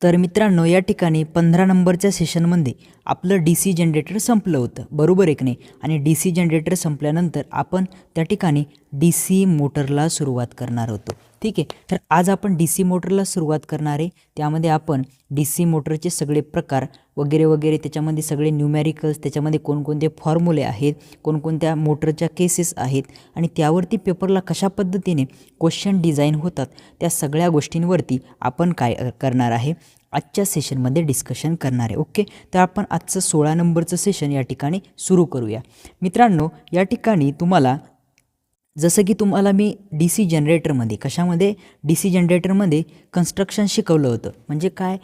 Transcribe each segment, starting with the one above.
तर मित्रांनो, या ठिकाणी 15 नंबरच्या सेशनमध्ये आपलं डी सी जनरेटर संपलं होतं, बरोबर आहे की नाही? आणि डी सी जनरेटर संपल्यानंतर आपण त्या ठिकाणी डी सी मोटरला सुरुवात करणार होतो. ठीक आहे, तर आज आपण डी सी मोटरला सुरुवात करणार आहे. त्यामध्ये आपण डी सी मोटरचे सगळे प्रकार वगैरे वगैरे, त्याच्यामध्ये सगळे न्यूमॅरिकल्स, त्याच्यामध्ये कोणकोणते फॉर्म्युले आहेत, कोणकोणत्या मोटरच्या केसेस आहेत आणि त्यावरती पेपरला कशा पद्धतीने क्वेश्चन डिझाईन होतात, त्या सगळ्या गोष्टींवरती आपण काय करणार आहे, आजच्या सेशनमध्ये डिस्कशन करणार आहे. ओके, तर आपण आजचं 16 नंबरचं सेशन या ठिकाणी सुरू करूया. मित्रांनो, या ठिकाणी तुम्हाला जसं की तुम्हाला मी डी सी जनरेटरमध्ये डी सी जनरेटरमध्ये कन्स्ट्रक्शन शिकवलं होतं. म्हणजे काय,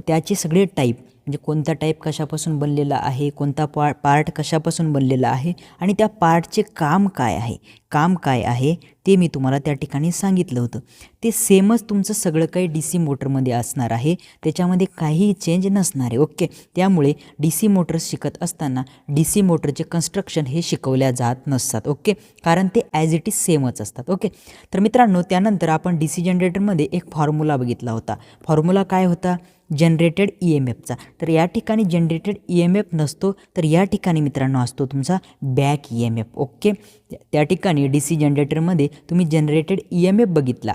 त्याचे सगळे टाईप, म्हणजे कोणता टाईप कशापासून बनलेला आहे, कोणता पार्ट कशापासून बनलेला आहे आणि त्या पार्टचे काम काय आहे ते मी तुम्हाला त्या ठिकाणी सांगितलं होतं. ते सेमच तुमचं सगळं काही डी सी मोटरमध्ये असणार आहे, त्याच्यामध्ये काहीही चेंज नसणार आहे. ओके, त्यामुळे डी सी मोटर्स शिकत असताना डी सी मोटरचे कन्स्ट्रक्शन हे शिकवल्या जात नसतात. ओके, कारण ते ॲज इट इज सेमच असतात. ओके, तर मित्रांनो, त्यानंतर आपण डी सी जनरेटरमध्ये एक फॉर्म्युला बघितला होता. फॉर्म्युला काय होता? जनरेटेड ई एम एफचा. तर या ठिकाणी जनरेटेड ई एम एफ नसतो, तर या ठिकाणी मित्रांनो असतो तुमचा back E M F. Okay, त्या ठिकाणी डी सी जनरेटरमध्ये तुम्ही जनरेटेड ई एम एफ बघितला,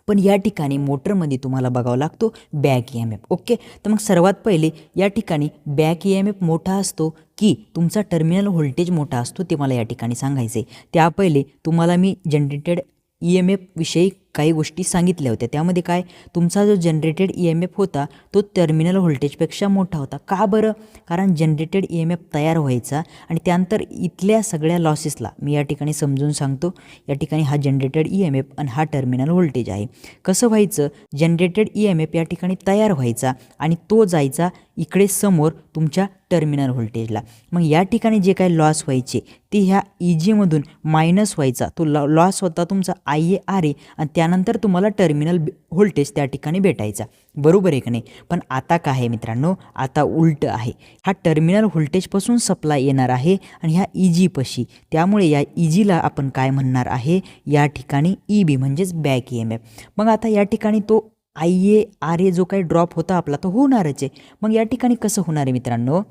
पण या ठिकाणी मोटरमध्ये तुम्हाला बघावं लागतो back E M F. Okay, तर मग सर्वात पहिले या ठिकाणी बॅक ई एम एफ मोठा असतो की तुमचा टर्मिनल व्होल्टेज मोठा असतो, ते मला या ठिकाणी सांगायचं आहे. त्या पहिले तुम्हाला मी जनरेटेड ई एम एफविषयी काही गोष्टी सांगितल्या होत्या. त्यामध्ये काय, तुमचा जो जनरेटेड ई एम एफ होता तो टर्मिनल व्होल्टेजपेक्षा मोठा होता. का बरं? कारण जनरेटेड ई एम एफ तयार व्हायचा आणि त्यानंतर इथल्या सगळ्या लॉसेसला मी या ठिकाणी समजून सांगतो. या ठिकाणी हा जनरेटेड ई एम एफ आणि हा टर्मिनल व्होल्टेज आहे. कसं व्हायचं, जनरेटेड ई एम एफ या ठिकाणी तयार व्हायचा आणि तो जायचा इकडे समोर तुमच्या टर्मिनल व्होल्टेजला. मग या ठिकाणी जे काही लॉस व्हायचे ते ह्या ई जीमधून मायनस व्हायचा. तो लॉस होता तुमचा आय ए आर ए आणि त्यानंतर तुम्हाला टर्मिनल व्होल्टेज त्या ठिकाणी भेटायचा, बरोबर आहे की नाही? पण आता काय आहे मित्रांनो, आता उलट आहे. हा टर्मिनल व्होल्टेजपासून सप्लाय येणार आहे आणि ह्या ई जी पशी, त्यामुळे या ई जीला आपण काय म्हणणार आहे या ठिकाणी ई बी म्हणजेच बॅक ई एम एफ. मग आता या ठिकाणी तो आय ए आर ए जो काही ड्रॉप होता आपला तो होणारच आहे. मग या ठिकाणी कसं होणार आहे मित्रांनो,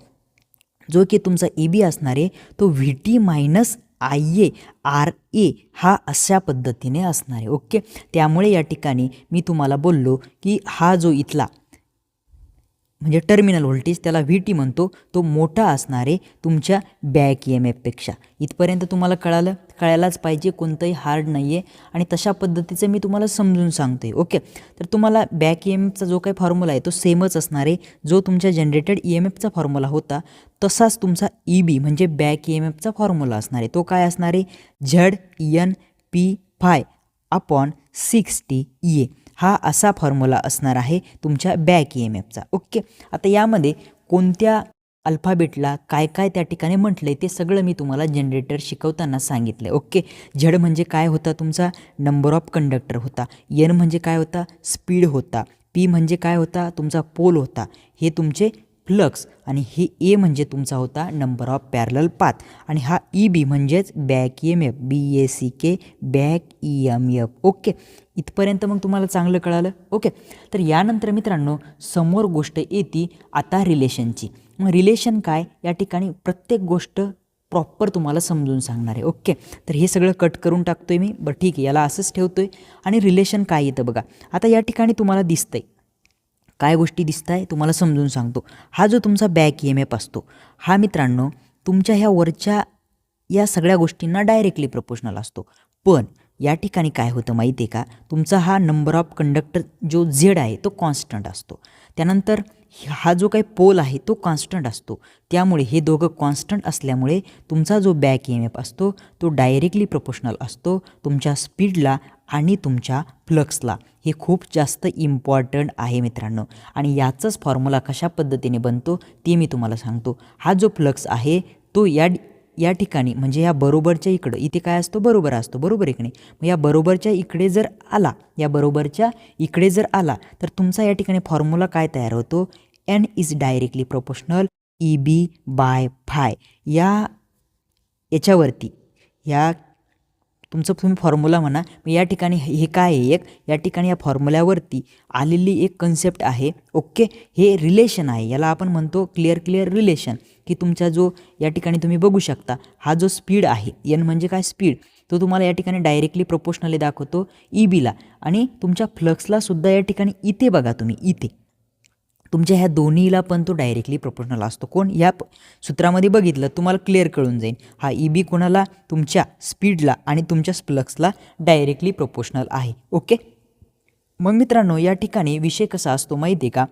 जो की तुमचा ई बी असणार आहे तो V T minus I A R A हा अशा पद्धतीने असणार आहे. ओके, त्यामुळे या ठिकाणी मी तुम्हाला बोललो की हा जो इथला म्हणजे टर्मिनल व्होल्टेज त्याला व्ही टी म्हणतो, तो मोठा असणार आहे तुमच्या बॅक ई एम एफपेक्षा. इथपर्यंत तुम्हाला कळायलाच पाहिजे, कोणतंही हार्ड नाही आहे आणि तशा पद्धतीचं मी तुम्हाला समजून सांगतो आहे. ओके, तर तुम्हाला बॅक ई एम एफचा जो काही फॉर्म्युला आहे तो सेमच असणार आहे. जो तुमच्या जनरेटेड ई एम एफचा फॉर्म्युला होता तसाच तुमचा ई बी म्हणजे बॅक ई एम एफचा फॉर्म्युला असणार आहे. तो काय असणार आहे? Z N P phi upon 60 E A, हा असा फॉर्म्युला असणार आहे तुमच्या बॅक ई एम एफचा. ओके, आता यामध्ये कोणत्या अल्फाबेटला काय काय त्या ठिकाणी म्हटलं आहे ते सगळं मी तुम्हाला जनरेटर शिकवताना सांगितलं आहे. ओके, झेड म्हणजे काय होता तुमचा नंबर ऑफ कंडक्टर होता, एन म्हणजे काय होता स्पीड होता, पी म्हणजे काय होता तुमचा पोल होता, हे तुमचे फ्लक्स, आणि हे ए म्हणजे तुमचा होता नंबर ऑफ पॅरलल पाथ, आणि हा ई बी म्हणजेच back E M F, B A C K back E M F. Okay, इथपर्यंत मग तुम्हाला चांगलं कळालं. ओके, तर यानंतर मित्रांनो समोर गोष्ट येते आता रिलेशनची. मग रिलेशन काय, या ठिकाणी प्रत्येक गोष्ट प्रॉपर तुम्हाला समजून सांगणार आहे. ओके, तर हे सगळं कट करून टाकतो आहे मी, बरं ठीक आहे, याला असंच ठेवतो आहे. आणि रिलेशन काय येतं बघा, आता या ठिकाणी तुम्हाला दिसतंय काय गोष्टी दिसत आहे तुम्हाला समजून सांगतो. हा जो तुमचा बॅक ई एम एफ असतो हा मित्रांनो तुमच्या ह्या वरच्या या सगळ्या गोष्टींना डायरेक्टली प्रपोर्शनल असतो. पण या ठिकाणी काय होतं माहिती आहे का, तुमचा हा नंबर ऑफ कंडक्टर जो झेड आहे तो कॉन्स्टंट असतो. त्यानंतर हा जो काही पोल आहे तो कॉन्स्टंट असतो. त्यामुळे हे दोघं कॉन्स्टंट असल्यामुळे तुमचा जो बॅक ई एम एफ असतो तो डायरेक्टली प्रोपोर्शनल असतो तुमच्या स्पीडला आणि तुमच्या फ्लक्सला. हे खूप जास्त इम्पॉर्टंट आहे मित्रांनो, आणि याचाच फॉर्म्युला कशा पद्धतीने बनतो ते मी तुम्हाला सांगतो. हा जो फ्लक्स आहे तो या ठिकाणी म्हणजे या बरोबरच्या इकडं, इथे काय असतो बरोबर असतो, बरोबर आहे की नाही? मग या बरोबरच्या इकडे जर आला, तर तुमचा या ठिकाणी फॉर्म्युला काय तयार होतो, N is directly proportional E B by phi. याच्यावरती या तुमचं तुम्ही फॉर्म्युला म्हणा. मग या ठिकाणी हे काय आहे, एक या ठिकाणी या फॉर्म्युल्यावरती आलेली एक कन्सेप्ट आहे. ओके, हे रिलेशन आहे, याला आपण म्हणतो क्लिअर रिलेशन, की तुमचा जो या ठिकाणी तुम्ही बघू शकता हा जो स्पीड आहे एन म्हणजे काय स्पीड, तो तुम्हाला या ठिकाणी डायरेक्टली प्रोपोर्शनली दाखवतो EBला. आणि तुमच्या फ्लक्सला सुद्धा या ठिकाणी इथे बघा तुम्ही, इथे तुमच्या ह्या दोन्हीला पण तो डायरेक्टली प्रोपोर्शनल असतो. कोण या सूत्रामध्ये बघितलं तुम्हाला क्लिअर कळून जाईल. हा EB कोणाला, तुमच्या स्पीडला आणि तुमच्या फ्लक्सला डायरेक्टली प्रोपोर्शनल आहे. ओके, मग मित्रांनो या ठिकाणी विषय कसा असतो माहिती आहे का,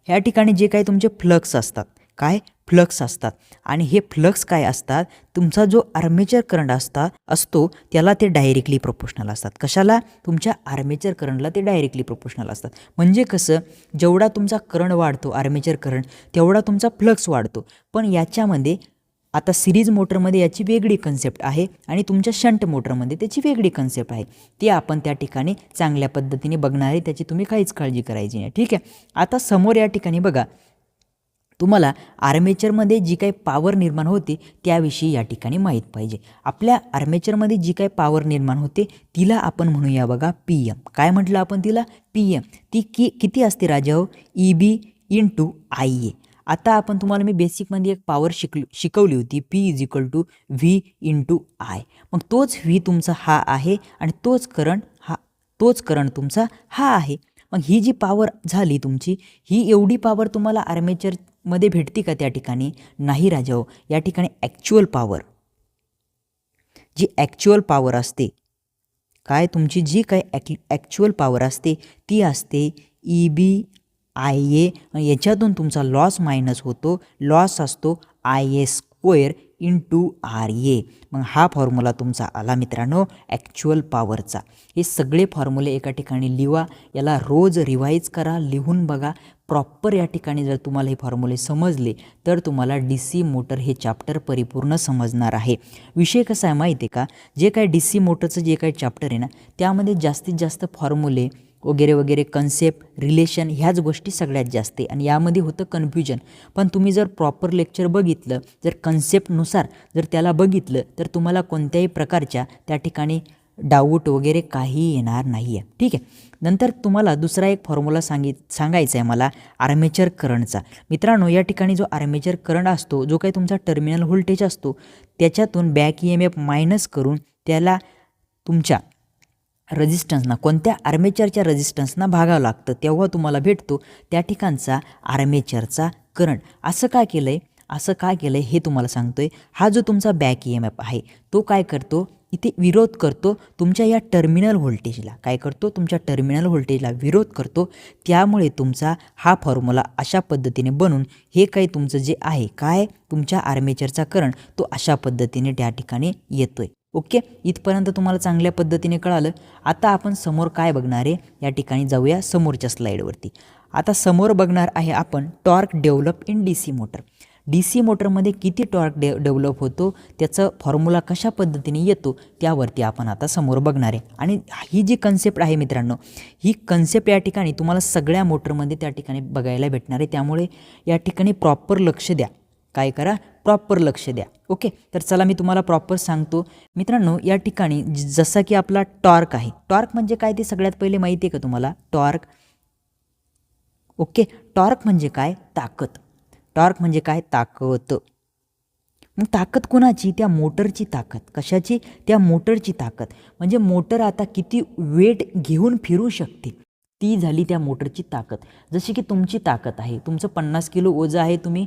ह्या ठिकाणी जे काही तुमचे फ्लक्स असतात, काय फ्लक्स असतात, आणि हे फ्लक्स काय असतात, तुमचा जो आर्मेचर करंट असतो त्याला ते डायरेक्टली प्रोपोर्शनल असतात. कशाला, तुमच्या आर्मेचर करंटला ते डायरेक्टली प्रोपोर्शनल असतात. म्हणजे कसं, जेवढा तुमचा करंट वाढतो आर्मेचर करंट तेवढा तुमचा फ्लक्स वाढतो. पण याच्यामध्ये आता सिरीज मोटरमध्ये याची वेगळी कन्सेप्ट आहे आणि तुमच्या शंट मोटरमध्ये त्याची वेगळी कन्सेप्ट आहे. ते आपण त्या ठिकाणी चांगल्या पद्धतीने बघणार आहे, त्याची तुम्ही काहीच काळजी करायची नाही. ठीक आहे, आता समोर या ठिकाणी बघा, तुम्हाला आर्मेचरमध्ये जी काही पॉवर निर्माण होते त्याविषयी या ठिकाणी माहीत पाहिजे. आपल्या आर्मेचरमध्ये जी काही पॉवर निर्माण होते तिला आपण म्हणूया बघा PM. काय म्हटलं आपण तिला, PM. ती किती असते राजा हो, EB × IA. आता आपण तुम्हाला मी बेसिकमध्ये एक पॉवर शिकवली होती, P = V × I. मग तोच V तुमचा हा आहे आणि तोच करंट तुमचा हा आहे. मग ही जी पॉवर झाली तुमची, ही एवढी पॉवर तुम्हाला आर्मेचरमध्ये भेटते का त्या ठिकाणी, नाही राजा हो. या ठिकाणी ॲक्च्युअल पॉवर असते, काय तुमची जी काही ॲक्च्युअल पॉवर असते ती असते EB IA. याच्यातून तुमचा लॉस मायनस होतो, लॉस असतो IA² × RA. मग हा फॉर्म्युला तुमचा आला मित्रांनो ॲक्च्युअल पॉवरचा. हे सगळे फॉर्म्युले एका ठिकाणी लिहा, याला रोज रिवाईज करा, लिहून बघा प्रॉपर. या ठिकाणी जर तुम्हाला हे फॉर्म्युले समजले तर तुम्हाला DC मोटर हे चॅप्टर परिपूर्ण समजणार आहे. विषय कसा आहे माहिती आहे का, जे काही DC मोटरचं जे काही चॅप्टर आहे ना त्यामध्ये जास्तीत जास्त फॉर्म्युले वगैरे कन्सेप्ट, रिलेशन ह्याच गोष्टी सगळ्यात जास्त आहे आणि यामध्ये होतं कन्फ्युजन. पण तुम्ही जर प्रॉपर लेक्चर बघितलं, जर कन्सेप्टनुसार जर त्याला बघितलं तर तुम्हाला कोणत्याही प्रकारच्या त्या ठिकाणी डाऊट वगैरे काही येणार नाही आहे. ठीक आहे, नंतर तुम्हाला दुसरा एक फॉर्म्युला सांगायचा आहे मला आर्मेचर करंटचा. मित्रांनो या ठिकाणी जो आर्मेचर करंट असतो, जो काही तुमचा टर्मिनल व्होल्टेज असतो त्याच्यातून बॅक EMF मायनस करून त्याला तुमच्या रेजिस्टन्सना, कोणत्या आर्मेचरच्या रेजिस्टन्सना भागावं लागतं, तेव्हा तुम्हाला भेटतो त्या ठिकाणचा आर्मेचरचा करंट. असं का केलं आहे हे तुम्हाला सांगतोय. हा जो तुमचा बॅक EMF आहे तो काय करतो, इथे विरोध करतो तुमच्या या टर्मिनल व्होल्टेजला. काय करतो, तुमच्या टर्मिनल व्होल्टेजला विरोध करतो. त्यामुळे तुमचा हा फॉर्म्युला अशा पद्धतीने बनून हे काही तुमचं जे आहे काय तुमच्या आर्मेचरचा करंट तो अशा पद्धतीने त्या ठिकाणी येतोय. ओके, इथपर्यंत तुम्हाला चांगल्या पद्धतीने कळालं. आता आपण समोर काय बघणार आहे, या ठिकाणी जाऊया समोरच्या स्लाईडवरती. आता समोर बघणार आहे आपण torque develop in DC motor. DC मोटरमध्ये किती टॉर्क डेव्हलप होतो, त्याचं फॉर्म्युला कशा पद्धतीने येतो त्यावरती आपण आता समोर बघणार आहे. आणि ही जी कन्सेप्ट आहे मित्रांनो, ही कन्सेप्ट या ठिकाणी तुम्हाला सगळ्या मोटरमध्ये त्या ठिकाणी बघायला भेटणार आहे. त्यामुळे या ठिकाणी प्रॉपर लक्ष द्या. काय करा, प्रॉपर लक्ष द्या. ओके, तर चला मी तुम्हाला प्रॉपर सांगतो मित्रांनो. या ठिकाणी जसा की आपला टॉर्क आहे, टॉर्क म्हणजे काय ते सगळ्यात पहिले माहिती आहे का तुम्हाला, टॉर्क. ओके, टॉर्क म्हणजे काय, ताकद. टॉर्क म्हणजे काय, ताकद. मग ताकद कोणाची, त्या मोटरची ताकद. कशाची, त्या मोटरची ताकद. म्हणजे मोटर आता किती वेट घेऊन फिरू शकते ती झाली त्या मोटरची ताकद. जशी की तुमची ताकद आहे, तुमचं 50 किलो ओझं आहे, तुम्ही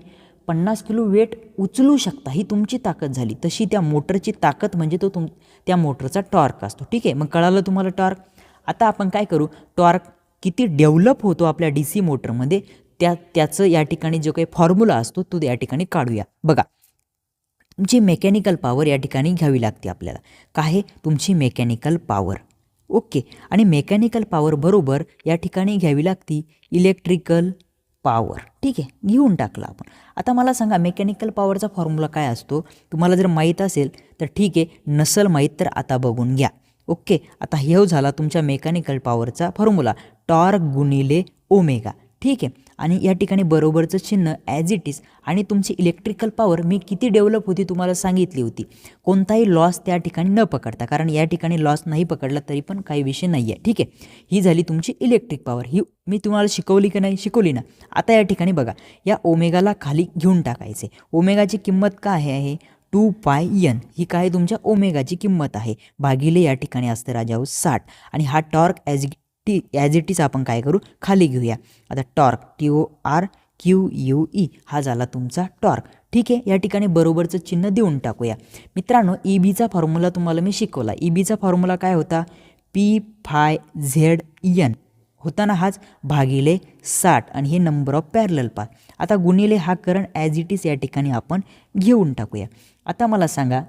50 किलो वेट उचलू शकता, ही तुमची ताकद झाली. तशी त्या मोटरची ताकद म्हणजे तो त्या मोटरचा टॉर्क असतो. ठीक आहे, मग कळालं तुम्हाला टॉर्क. आता आपण काय करू, टॉर्क किती डेव्हलप होतो आपल्या DC मोटरमध्ये त्याचं या ठिकाणी जो काही फॉर्म्युला असतो तो या ठिकाणी काढूया. बघा, तुमची मेकॅनिकल पॉवर या ठिकाणी घ्यावी लागते आपल्याला. काय, तुमची मेकॅनिकल पॉवर. ओके, आणि मेकॅनिकल पॉवर बरोबर या ठिकाणी घ्यावी लागती इलेक्ट्रिकल पॉवर. ठीक आहे, घेऊन टाकलं आपण. आता मला सांगा मेकॅनिकल पॉवरचा फॉर्म्युला काय असतो, तुम्हाला जर माहीत असेल तर ठीक आहे, नसल माहीत तर आता बघून घ्या. ओके, आता हे झाला तुमच्या मेकॅनिकल पॉवरचा फॉर्म्युला, टॉर्क गुणिले ओमेगा. ठीक आहे, आणि या ठिकाणी बरोबरचं चिन्ह ॲज इट इज आणि तुमची इलेक्ट्रिकल पॉवर मी किती डेव्हलप होती तुम्हाला सांगितली होती, कोणताही लॉस त्या ठिकाणी न पकडता, कारण या ठिकाणी लॉस नाही पकडला तरी पण काही विषय नाही आहे, ठीक आहे. ही झाली तुमची इलेक्ट्रिक पॉवर, ही मी तुम्हाला शिकवली की नाही, शिकवली ना. आता या ठिकाणी बघा, या ओमेगाला खाली घेऊन टाकायचे. ओमेगाची किंमत काय आहे 2πn, ही काय तुमच्या ओमेगाची किंमत आहे, भागिले या ठिकाणी असतं राजाओ 60 आणि हा टॉर्क ॲज इट इज आपण काय करू खाली घेऊया. आता टॉर्क TORQUE हा झाला तुमचा टॉर्क, ठीक आहे. या ठिकाणी बरोबरचं चिन्ह देऊन टाकूया. मित्रांनो EBचा फॉर्म्युला तुम्हाला मी शिकवला. EBचा फॉर्म्युला काय होता P∅ZN होता ना हाच, भागिले 60 आणि हे नंबर ऑफ पॅरलल पाथ. आता गुणिले हा करंट ॲज इट इज या ठिकाणी आपण घेऊन टाकूया. आता मला सांगा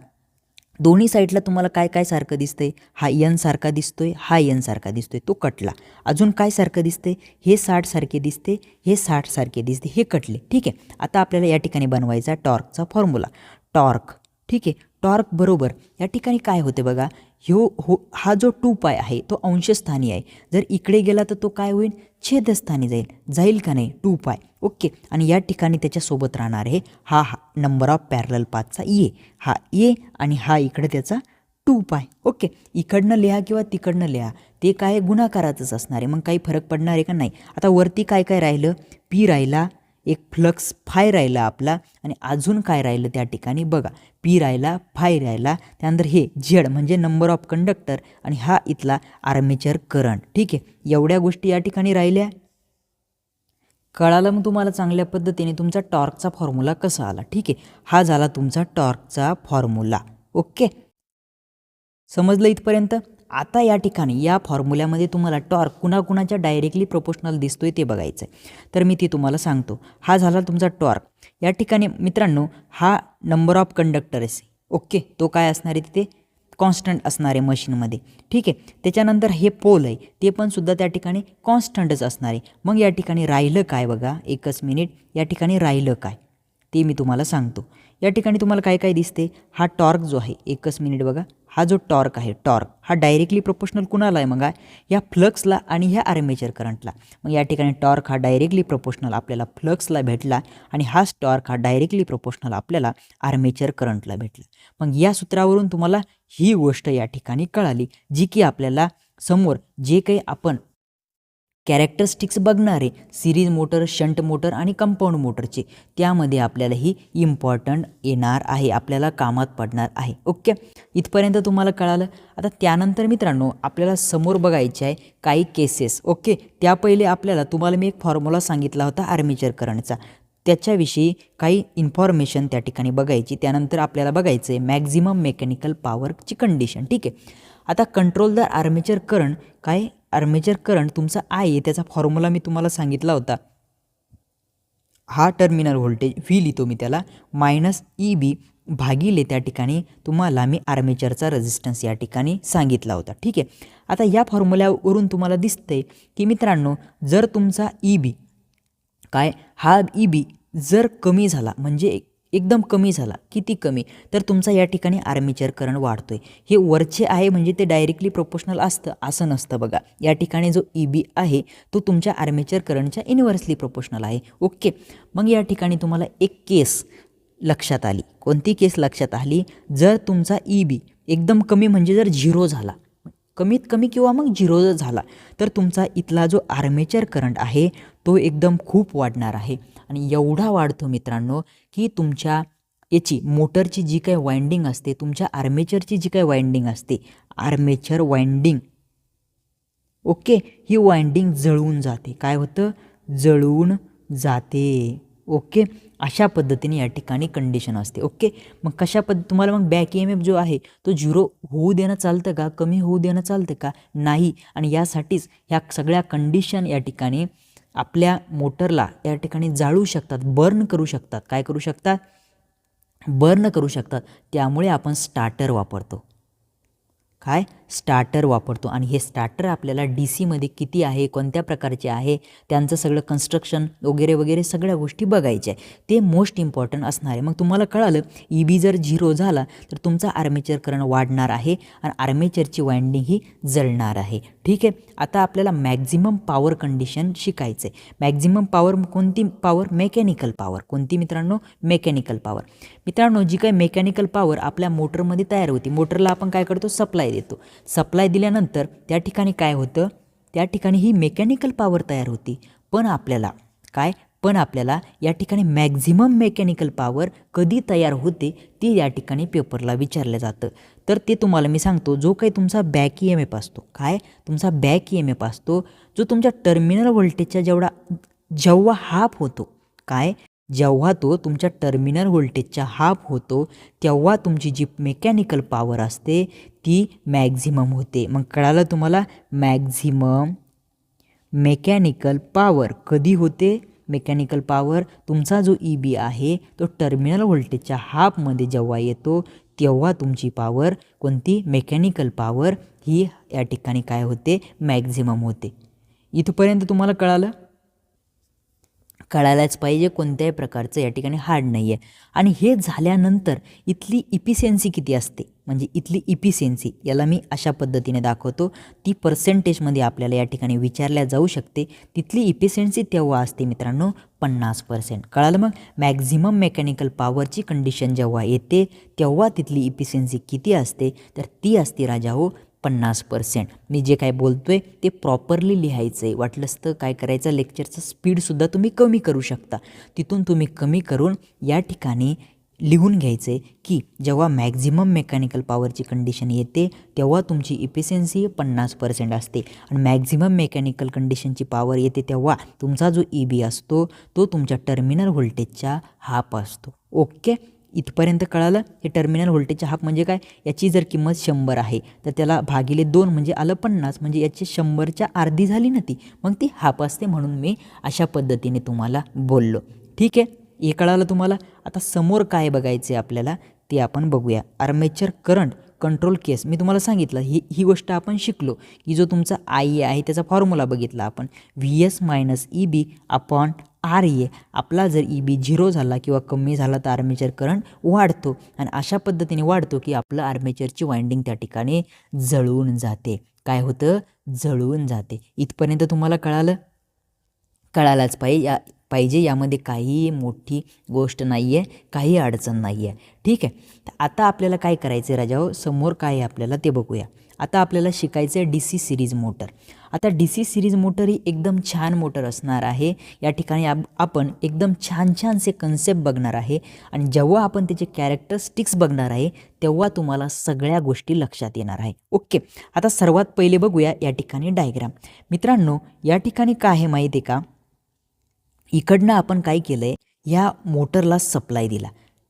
दोन्ही साईडला तुम्हाला काय काय सारखं दिसतंय, हा N सारखा दिसतोय, हा N सारखा दिसतोय, तो कटला. अजून काय सारखं दिसतंय, हे 60 सारखे दिसते, हे 60 सारखे दिसते, हे कटले, ठीक आहे. आता आपल्याला या ठिकाणी बनवायचा टॉर्कचा फॉर्म्युला, टॉर्क, ठीक आहे. टॉर्क बरोबर या ठिकाणी काय होते बघा, हा जो 2π आहे तो अंशस्थानी आहे, जर इकडे गेला तर तो काय होईल छेदस्थानी जाईल का नाही 2π, ओके. आणि या ठिकाणी त्याच्यासोबत राहणार आहे हा नंबर ऑफ पॅरलल पाथचा हा ए आणि हा इकडे त्याचा 2π, ओके. इकडनं लिहा किंवा तिकडनं लिहा, ते काय गुणाकारातच असणार आहे, मग काही फरक पडणार आहे का नाही. आता वरती काय काय राहिलं, पी राहिला, एक फ्लक्स फाय राहिला आपला, आणि अजून काय राहिलं त्या ठिकाणी बघा, पी राहिला, फाय राहिला, त्यानंतर हे झेड म्हणजे नंबर ऑफ कंडक्टर आणि हा इथला आर्मेचर करंट, ठीक आहे. एवढ्या गोष्टी या ठिकाणी राहिल्या. कळालं मग तुम्हाला चांगल्या पद्धतीने तुमचा टॉर्कचा फॉर्म्युला कसा आला, ठीक आहे. हा झाला तुमचा टॉर्कचा फॉर्म्युला, ओके. समजलं इथपर्यंत. आता या ठिकाणी या फॉर्म्युल्यामध्ये तुम्हाला टॉर्क कुणाकुणाच्या डायरेक्टली प्रोपोर्शनल दिसतोय ते बघायचं आहे, तर मी ती तुम्हाला सांगतो. हा झाला तुमचा टॉर्क. या ठिकाणी मित्रांनो हा नंबर ऑफ कंडक्टर्स, ओके, तो काय असणार आहे तिथे कॉन्स्टंट असणार आहे मशीनमध्ये, ठीक आहे. त्याच्यानंतर हे पोल आहे ते पण सुद्धा त्या ठिकाणी कॉन्स्टंटच असणार आहे. मग या ठिकाणी राहिलं काय बघा, एकच मिनिट, या ठिकाणी राहिलं काय ते मी तुम्हाला सांगतो. या ठिकाणी तुम्हाला काय काय दिसते, हा टॉर्क जो आहे, एकच मिनिट बघा, हा जो टॉर्क आहे, टॉर्क हा डायरेक्टली प्रोपोर्शनल कुणाला आहे मग, या फ्लक्सला आणि ह्या आर्मेचर करंटला. मग या ठिकाणी टॉर्क हा डायरेक्टली प्रोपोर्शनल आपल्याला फ्लक्सला भेटला आणि हाच टॉर्क हा डायरेक्टली प्रोपोर्शनल आपल्याला आर्मेचर करंटला भेटला. मग या सूत्रावरून तुम्हाला ही गोष्ट या ठिकाणी कळाली, जी की आपल्याला समोर जे काही आपण कॅरेक्टरिस्टिक्स बघणार आहे सिरीज मोटर, शंट मोटर आणि कंपाऊंड मोटरचे, त्यामध्ये आपल्याला ही इम्पॉर्टंट येणार आहे, आपल्याला कामात पडणार आहे, ओके. इथपर्यंत तुम्हाला कळालं. आता त्यानंतर मित्रांनो आपल्याला समोर बघायचे आहे काही केसेस, ओके. त्या पहिले आपल्याला तुम्हाला मी एक फॉर्म्युला सांगितला होता आर्मेचर करंटचा, त्याच्याविषयी काही इन्फॉर्मेशन त्या ठिकाणी बघायची. त्यानंतर आपल्याला बघायचं आहे मॅक्झिमम मेकॅनिकल पॉवरची कंडिशन, ठीक आहे. आता कंट्रोल द आर्मेचर करंट, काय आर्मेचर करंट तुमचा आहे त्याचा फॉर्म्युला मी तुम्हाला सांगितला होता. हा टर्मिनल व्होल्टेज व्ही लिहितो मी त्याला -EB भागिले त्या ठिकाणी तुम्हाला मी आर्मेचरचा रेझिस्टन्स या ठिकाणी सांगितला होता, ठीक आहे. आता या फॉर्म्युल्यावरून तुम्हाला दिसतंय की मित्रांनो जर तुमचा EB काय हा EB जर कमी झाला, म्हणजे एकदम कमी झाला, किती कमी, तर तुमचा या ठिकाणी आर्मेचर करंट वाढतोय. हे वरचे आहे म्हणजे ते डायरेक्टली प्रोपोर्शनल असतं असं नसतं बघा. या ठिकाणी जो EB आहे तो तुमच्या आर्मेचर करंटच्या इन्व्हर्सली प्रोपोर्शनल आहे, ओके. मग या ठिकाणी तुम्हाला एक केस लक्षात आली. कोणती केस लक्षात आली, जर तुमचा EB एकदम कमी म्हणजे जर 0 झाला, कमीत कमी किंवा मग 0 झाला, तर तुमचा इथला जो आर्मेचर करंट आहे तो एकदम खूप वाढणार आहे. आणि एवढा वाढतो मित्रांनो की तुमच्या याची मोटरची जी काही वाइंडिंग असते, तुमच्या आर्मेचरची जी काही वाइंडिंग असते, आर्मेचर वाइंडिंग, ओके, ही वाइंडिंग जळून जाते. काय होतं, जळून जाते, ओके. अशा पद्धतीने या ठिकाणी कंडिशन असते, ओके. मग कशा तुम्हाला मग बॅक EMF जो आहे तो 0 होऊ देणं चालतं का, कमी होऊ देणं चालतं का, नाही. आणि यासाठीच ह्या सगळ्या कंडिशन या ठिकाणी आपल्या मोटरला या ठिकाणी जाळू शकतात, बर्न करू शकतात. काय करू शकतात, बर्न करू शकतात. त्यामुळे आपण स्टार्टर वापरतो. काय, स्टार्टर वापरतो. आणि हे स्टार्टर आपल्याला DCमध्ये किती आहे, कोणत्या प्रकारचे आहे, त्यांचं सगळं कन्स्ट्रक्शन वगैरे वगैरे सगळ्या गोष्टी बघायच्या आहे, ते मोस्ट इम्पॉर्टंट असणार आहे. मग तुम्हाला कळालं EB जर 0 झाला तर तुमचा आर्मेचर करंट वाढणार आहे आणि आर्मेचरची वाइंडिंग ही जळणार आहे. ठीक आहे. आता आपल्याला मॅक्झिमम पॉवर कंडिशन शिकायचं आहे. मॅक्झिमम पॉवर कोणती पॉवर? Mechanical power. कोणती मित्रांनो? Mechanical power. मित्रांनो जी काही मेकॅनिकल पॉवर आपल्या मोटरमध्ये तयार होती, मोटरला आपण काय करतो? सप्लाय देतो. सप्लाय दिल्यानंतर त्या ठिकाणी काय होतं? त्या ठिकाणी ही मेकॅनिकल पॉवर तयार होती. पण आपल्याला या ठिकाणी मॅक्झिमम मेकॅनिकल पॉवर कधी तयार होते ते या ठिकाणी पेपरला विचारलं जातं. तर ते तुम्हाला मी सांगतो. जो काही तुमचा बॅक EMF असतो, तुमचा बॅक EMF असतो, जो तुमच्या टर्मिनल व्होल्टेजच्या जेव्हा हाफ होतो, जेव्हा तो तुमच्या टर्मिनल व्होल्टेजच्या हाफ होतो तेव्हा तुमची जी मेकॅनिकल पॉवर असते ती मॅक्झिमम होते. मग कळालं तुम्हाला? मॅक्झिमम मेकॅनिकल पॉवर कधी होते? मेकॅनिकल पॉवर तुमचा जो EB आहे तो टर्मिनल व्होल्टेजच्या हाफमध्ये जेव्हा येतो तेव्हा तुमची पॉवर कोणती? मेकॅनिकल पॉवर ही या ठिकाणी काय होते? मॅक्झिमम होते. इथपर्यंत तुम्हाला कळायलाच पाहिजे. कोणत्याही प्रकारचं या ठिकाणी हार्ड नाही आहे. आणि हे झाल्यानंतर इथली इफिशियन्सी किती असते, म्हणजे इथली इफिशियन्सी याला मी अशा पद्धतीने दाखवतो. ती पर्सेंटेजमध्ये आपल्याला या ठिकाणी विचारल्या जाऊ शकते. तिथली इफिशियन्सी तेव्हा असते मित्रांनो 50%. कळालं? मग मॅक्झिमम मेकॅनिकल पॉवरची कंडिशन जेव्हा येते तेव्हा तिथली इफिशियन्सी किती असते? तर ती असते राजा हो 50%. मी जे काय बोलतोय ते प्रॉपरली लिहायचं आहे. वाटलंच तर काय करायचं, लेक्चरचं स्पीडसुद्धा तुम्ही कमी करू शकता. तिथून तुम्ही कमी करून या ठिकाणी लिहून घ्यायचं आहे की जेव्हा मॅक्झिमम मेकॅनिकल पॉवरची कंडिशन येते तेव्हा तुमची इफिशियन्सी 50% असते. आणि मॅक्झिमम मेकॅनिकल कंडिशनची पॉवर येते तेव्हा तुमचा जो EB असतो तो तुमच्या टर्मिनल व्होल्टेजच्या हाफ असतो. ओके. इथपर्यंत कळालं? हे टर्मिनल व्होल्टेजच्या हाफ म्हणजे काय? याची जर किंमत 100 आहे तर त्याला भागिले 2 म्हणजे आलं 50, म्हणजे याची 100च्या अर्धी झाली ना ती, मग ती हाफ असते. म्हणून मी अशा पद्धतीने तुम्हाला बोललो. ठीक आहे. हे कळालं तुम्हाला? आता समोर काय बघायचं आहे आपल्याला ते आपण बघूया. आर्मेचर करंट कंट्रोल केस. मी तुम्हाला सांगितलं ही गोष्ट आपण शिकलो की जो तुमचा IA आहे त्याचा फॉर्म्युला बघितला आपण, VS - EB अपॉन RA. आपला जर EB 0 झाला किंवा कमी झाला तर आर्मेचर करंट वाढतो आणि अशा पद्धतीने वाढतो की आपलं आर्मेचरची वाइंडिंग त्या ठिकाणी जळून जाते. काय होतं? जळून जाते. इथपर्यंत तुम्हाला कळायलाच पाहिजे. यामध्ये काही मोठी गोष्ट नाही आहे, काही अडचण नाही आहे. ठीक आहे. तर आता आपल्याला काय करायचं आहे राजाओ? समोर काय आहे आपल्याला ते बघूया. आता आपल्याला शिकायचं आहे DC सिरीज मोटर. आता DC सिरीज मोटर ही एकदम छान मोटर असणार आहे. या ठिकाणी आपण एकदम छानसे कन्सेप्ट बघणार आहे आणि जेव्हा आपण त्याचे कॅरेक्टरिस्टिक्स बघणार आहे तेव्हा तुम्हाला सगळ्या गोष्टी लक्षात येणार आहे. ओके. आता सर्वात पहिले बघूया या ठिकाणी डायग्राम. मित्रांनो या ठिकाणी काय आहे माहिती आहे का? इकडनं आपण काय केलं आहे, ह्या मोटरला सप्लाय दिला.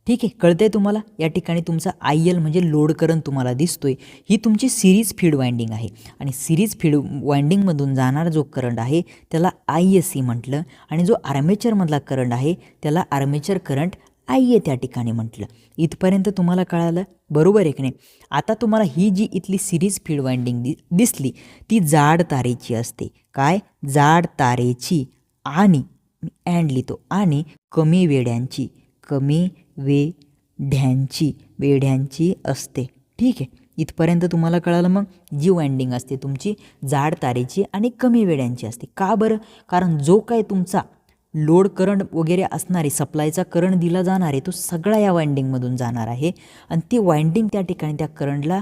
ठीक आहे. कळतंय तुम्हाला? या ठिकाणी तुमचा IL म्हणजे लोड करंट तुम्हाला दिसतोय. ही तुमची सिरीज फीड वाइंडिंग आहे आणि सिरीज फीड वाइंडिंगमधून जाणारा जो करंट आहे त्याला ISC म्हटलं आणि जो आर्मेचरमधला करंट आहे त्याला आर्मेचर करंट IA त्या ठिकाणी म्हटलं. इथपर्यंत तुम्हाला कळालं? बरोबर आहे की नाही? आता तुम्हाला ही जी इथली सिरीज फीड वाइंडिंग दिसली ती जाड तारेची असते. काय? जाड तारेची आणि लिहितो आणि कमी वेढ्यांची असते. ठीक आहे. इथपर्यंत तुम्हाला कळालं? मग जी वाइंडिंग असते तुमची जाड तारेची आणि कमी वेढ्यांची असते. का बरं? कारण जो काय तुमचा लोड करंट वगैरे असणारे सप्लायचा करंट दिला जाणार आहे तो सगळा या वाइंडिंगमधून जाणार आहे आणि ती वाइंडिंग त्या ठिकाणी त्या करंटला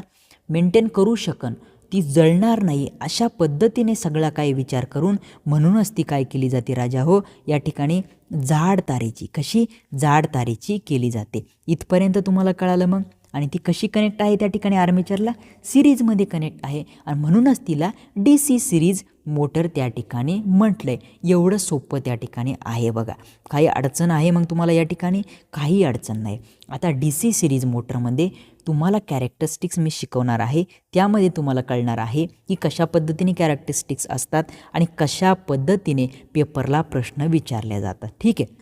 मेंटेन करू शकन, ती जळणार नाही अशा पद्धतीने सगळा काय विचार करून म्हणूनच ती काय केली जाते राजा हो? या ठिकाणी जाड तारेची. कशी? जाड तारेची केली जाते. इथपर्यंत तुम्हाला कळालं? मग आणि ती कशी कनेक्ट आहे त्या ठिकाणी आर्मेचरला? सिरीजमध्ये कनेक्ट आहे आणि म्हणूनच तिला DC सिरीज मोटर त्या ठिकाणी म्हटलं आहे. एवढं सोपं त्या ठिकाणी आहे बघा. काही अडचण आहे मग तुम्हाला या ठिकाणी? काही अडचण नाही. आता DC सिरीज मोटरमध्ये तुम्हाला कॅरेक्टरिस्टिक्स मी शिकवणार आहे. त्यामध्ये तुम्हाला कळणार आहे की कशा पद्धतीने कॅरेक्टरिस्टिक्स असतात आणि कशा पद्धतीने पेपरला प्रश्न विचारले जातात. ठीक आहे.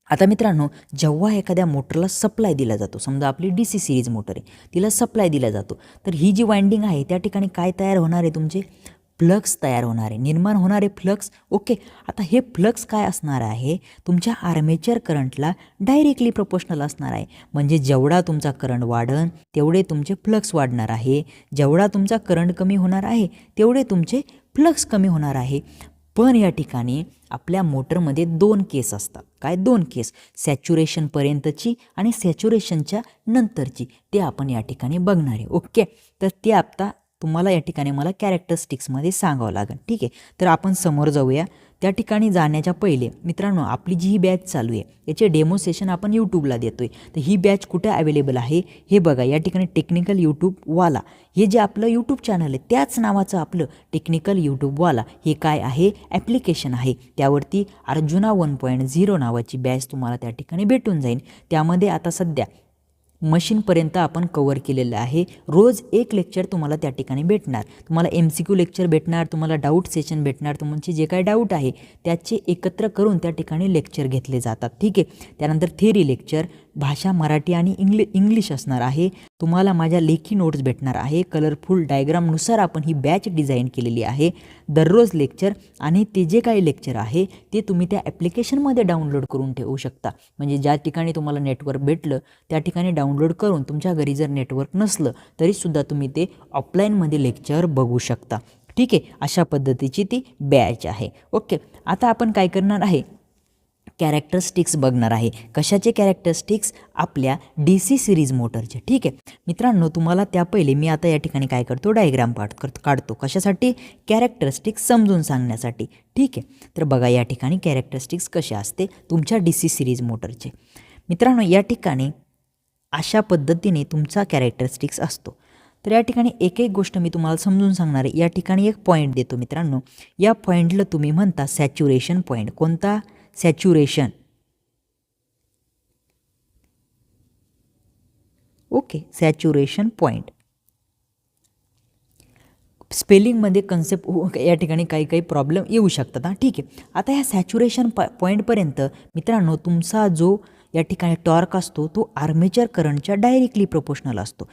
आता मित्रांनो जेव्हा एखाद्या मोटरला सप्लाय दिला जातो, समजा आपली DC सिरीज मोटर आहे, तिला सप्लाय दिला जातो, तर ही जी वाइंडिंग आहे त्या ठिकाणी काय तयार होणार आहे? तुमचे फ्लक्स तयार होणार आहे, निर्माण होणारे फ्लक्स. ओके, आता हे फ्लक्स काय असणार आहे, तुमच्या आर्मेचर करंटला डायरेक्टली प्रोपोर्शनल असणार आहे. म्हणजे जेवढा तुमचा करंट वाढन तेवढे तुमचे फ्लक्स वाढणार आहे, जेवढा तुमचा करंट कमी होणार आहे तेवढे तुमचे फ्लक्स कमी होणार आहे. पण या ठिकाणी आपल्या मोटरमध्ये 2 केस असतात. काय 2 केस, सॅच्युरेशनपर्यंतची आणि सॅच्युरेशनच्या नंतरची, ते आपण या ठिकाणी बघणार आहे. ओके, तर ते आता तुम्हाला या ठिकाणी मला कॅरेक्टरिस्टिक्समध्ये सांगावं लागेल. ठीक आहे, तर आपण समोर जाऊया. त्या ठिकाणी जाण्याच्या पहिले मित्रांनो, आपली जी ही बॅच चालू आहे याचे डेमो सेशन आपण यूट्यूबला देतो आहे. तर ही बॅच कुठे अवेलेबल आहे हे बघा. या ठिकाणी टेक्निकल यूट्यूबवाला हे जे आपलं यूट्यूब चॅनल आहे त्याच नावाचं आपलं टेक्निकल यूट्यूबवाला हे काय आहे, ॲप्लिकेशन आहे. त्यावरती अर्जुना 1.0 नावाची बॅच तुम्हाला त्या ठिकाणी भेटून जाईल. त्यामध्ये आता सध्या मशीनपर्यंत आपण कवर केलेलं आहे. रोज एक लेक्चर तुम्हाला त्या ठिकाणी भेटणार. तुम्हाला MCQ लेक्चर भेटणार, तुम्हाला डाऊट सेशन भेटणार. तुमचे जे काही डाऊट आहे त्याचे एकत्र करून त्या ठिकाणी लेक्चर घेतले जातात. ठीक आहे, त्यानंतर थेरी लेक्चर, भाषा मराठी आणि इंग्लिश असणार आहे. तुम्हाला माझ्या लेखी नोट्स भेटणार आहे. कलरफुल डायग्रामनुसार आपण ही बॅच डिझाईन केलेली आहे. दररोज लेक्चर आणि ते जे काही लेक्चर आहे ते तुम्ही त्या ॲप्लिकेशनमध्ये डाउनलोड करून ठेवू शकता. म्हणजे ज्या ठिकाणी तुम्हाला नेटवर्क भेटलं त्या ठिकाणी डाउनलोड करून, तुमच्या घरी जर नेटवर्क नसलं तरीसुद्धा तुम्ही ते ऑफलाईनमध्ये लेक्चर बघू शकता. ठीक आहे, अशा पद्धतीची ती बॅच आहे. ओके, आता आपण काय करणार आहे, कॅरेक्टरिस्टिक्स बघणार आहे. कशाचे कॅरेक्टरिस्टिक्स, आपल्या DC सिरीज मोटरचे. ठीक आहे मित्रांनो, तुम्हाला त्या पहिले मी आता या ठिकाणी काय करतो, डायग्राम काढतो. कशासाठी, कॅरेक्टरिस्टिक्स समजून सांगण्यासाठी. ठीक आहे, तर बघा या ठिकाणी कॅरेक्टरिस्टिक्स कसे असते तुमच्या DC सिरीज मोटरचे. मित्रांनो, या ठिकाणी अशा पद्धतीने तुमचा कॅरेक्टरिस्टिक्स असतो. तर या ठिकाणी एक एक गोष्ट मी तुम्हाला समजून सांगणार आहे. या ठिकाणी एक पॉईंट देतो मित्रांनो, या पॉईंटला तुम्ही म्हणता सॅच्युरेशन पॉईंट. कोणता, सॅच्युरेशन. Okay, saturation point. स्पेलिंगमध्ये कन्सेप्ट या ठिकाणी काही प्रॉब्लेम येऊ शकतात. हां, ठीक आहे. आता ह्या सॅच्युरेशन पॉईंटपर्यंत मित्रांनो तुमचा जो या ठिकाणी टॉर्क असतो तो आर्मेचर करंटच्या डायरेक्टली प्रोपोर्शनल असतो.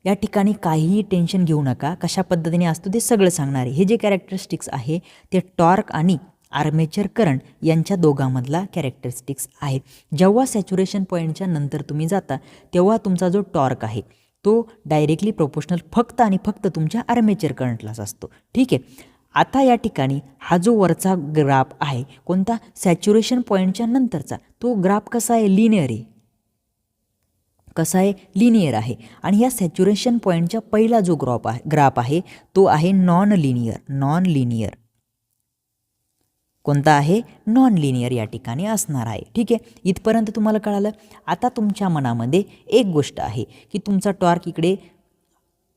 या ठिकाणी काहीही टेन्शन घेऊ नका, कशा पद्धतीने असतो ते सगळं सांगणार आहे. हे जे कॅरेक्टरिस्टिक्स आहे ते टॉर्क आणि आर्मेचर करंट यांच्या दोघांमधला कॅरेक्टरिस्टिक्स आहे. जेव्हा सॅच्युरेशन पॉईंटच्या नंतर तुम्ही जाता तेव्हा तुमचा जो टॉर्क आहे तो डायरेक्टली प्रोपोर्शनल फक्त आणि फक्त तुमच्या आर्मेचर करंटलाच असतो. ठीक आहे, आता या ठिकाणी हा जो वरचा ग्राफ आहे कोणता, सॅच्युरेशन पॉईंटच्या नंतरचा, तो ग्राफ कसा आहे, लिनियर आहे. कसा आहे, लिनियर आहे. आणि या सॅच्युरेशन पॉईंटच्या पहिला जो ग्राफ आहे तो आहे नॉन लिनियर. कोणता आहे, नॉन लिनियर या ठिकाणी असणार आहे. ठीक आहे, इथपर्यंत तुम्हाला कळालं. आता तुमच्या मनामध्ये एक गोष्ट आहे की तुमचा टॉर्क इकडे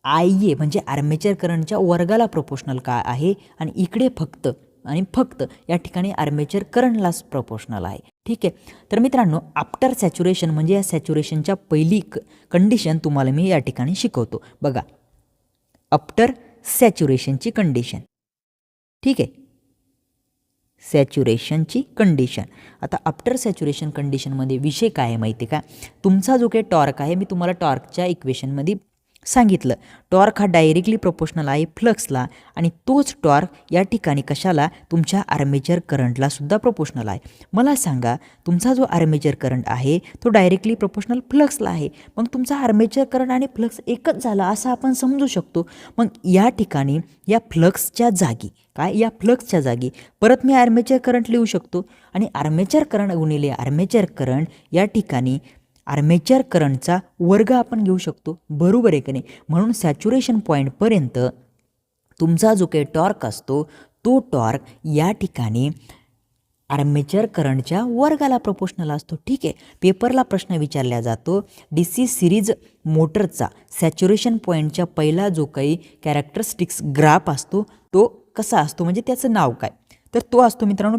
IA म्हणजे आर्मेचर करंटच्या वर्गाला प्रोपोर्शनल काय आहे आणि इकडे फक्त या ठिकाणी आर्मेचर करंटलाच प्रोपोर्शनल आहे. ठीक आहे, तर मित्रांनो आफ्टर सॅच्युरेशन म्हणजे या सॅच्युरेशनच्या पहिली कंडिशन तुम्हाला मी या ठिकाणी शिकवतो. बघा, आफ्टर सॅच्युरेशनची कंडिशन. ठीक आहे, सॅच्युरेशनची कंडिशन. आता आफ्टर सॅच्युरेशन कंडिशनमध्ये विषय काय आहे माहिती आहे का, तुमचा जो काही टॉर्क आहे मी तुम्हाला टॉर्कच्या इक्वेशनमध्ये सांगितलं. टॉर्क हा डायरेक्टली प्रोपोर्शनल आहे फ्लक्सला आणि तोच टॉर्क या ठिकाणी कशाला, तुमच्या आर्मेचर करंटला सुद्धा प्रोपोर्शनल आहे. मला सांगा, तुमचा जो आर्मेचर करंट आहे तो डायरेक्टली प्रोपोर्शनल फ्लक्सला आहे. मग तुमचा आर्मेचर करंट आणि फ्लक्स एकच झाला असं आपण समजू शकतो. मग या ठिकाणी या फ्लक्सच्या जागी परत मी आर्मेचर करंट लिहू शकतो आणि आर्मेचर करंट गुणिले आर्मेचर करंट या ठिकाणी आर्मेचर करंटचा वर्ग आपण घेऊ शकतो. बरोबर आहे की नाही. म्हणून सॅच्युरेशन पॉईंटपर्यंत तुमचा जो काही टॉर्क असतो तो टॉर्क या ठिकाणी आर्मेचर करंटच्या वर्गाला प्रोपोर्शनल असतो. ठीक आहे, पेपरला प्रश्न विचारला जातो, DC सिरीज मोटरचा सॅच्युरेशन पॉईंटच्या पहिला जो काही कॅरेक्टरिस्टिक्स ग्राफ असतो तो कसा असतो, म्हणजे त्याचं नाव काय, तर तो असतो मित्रांनो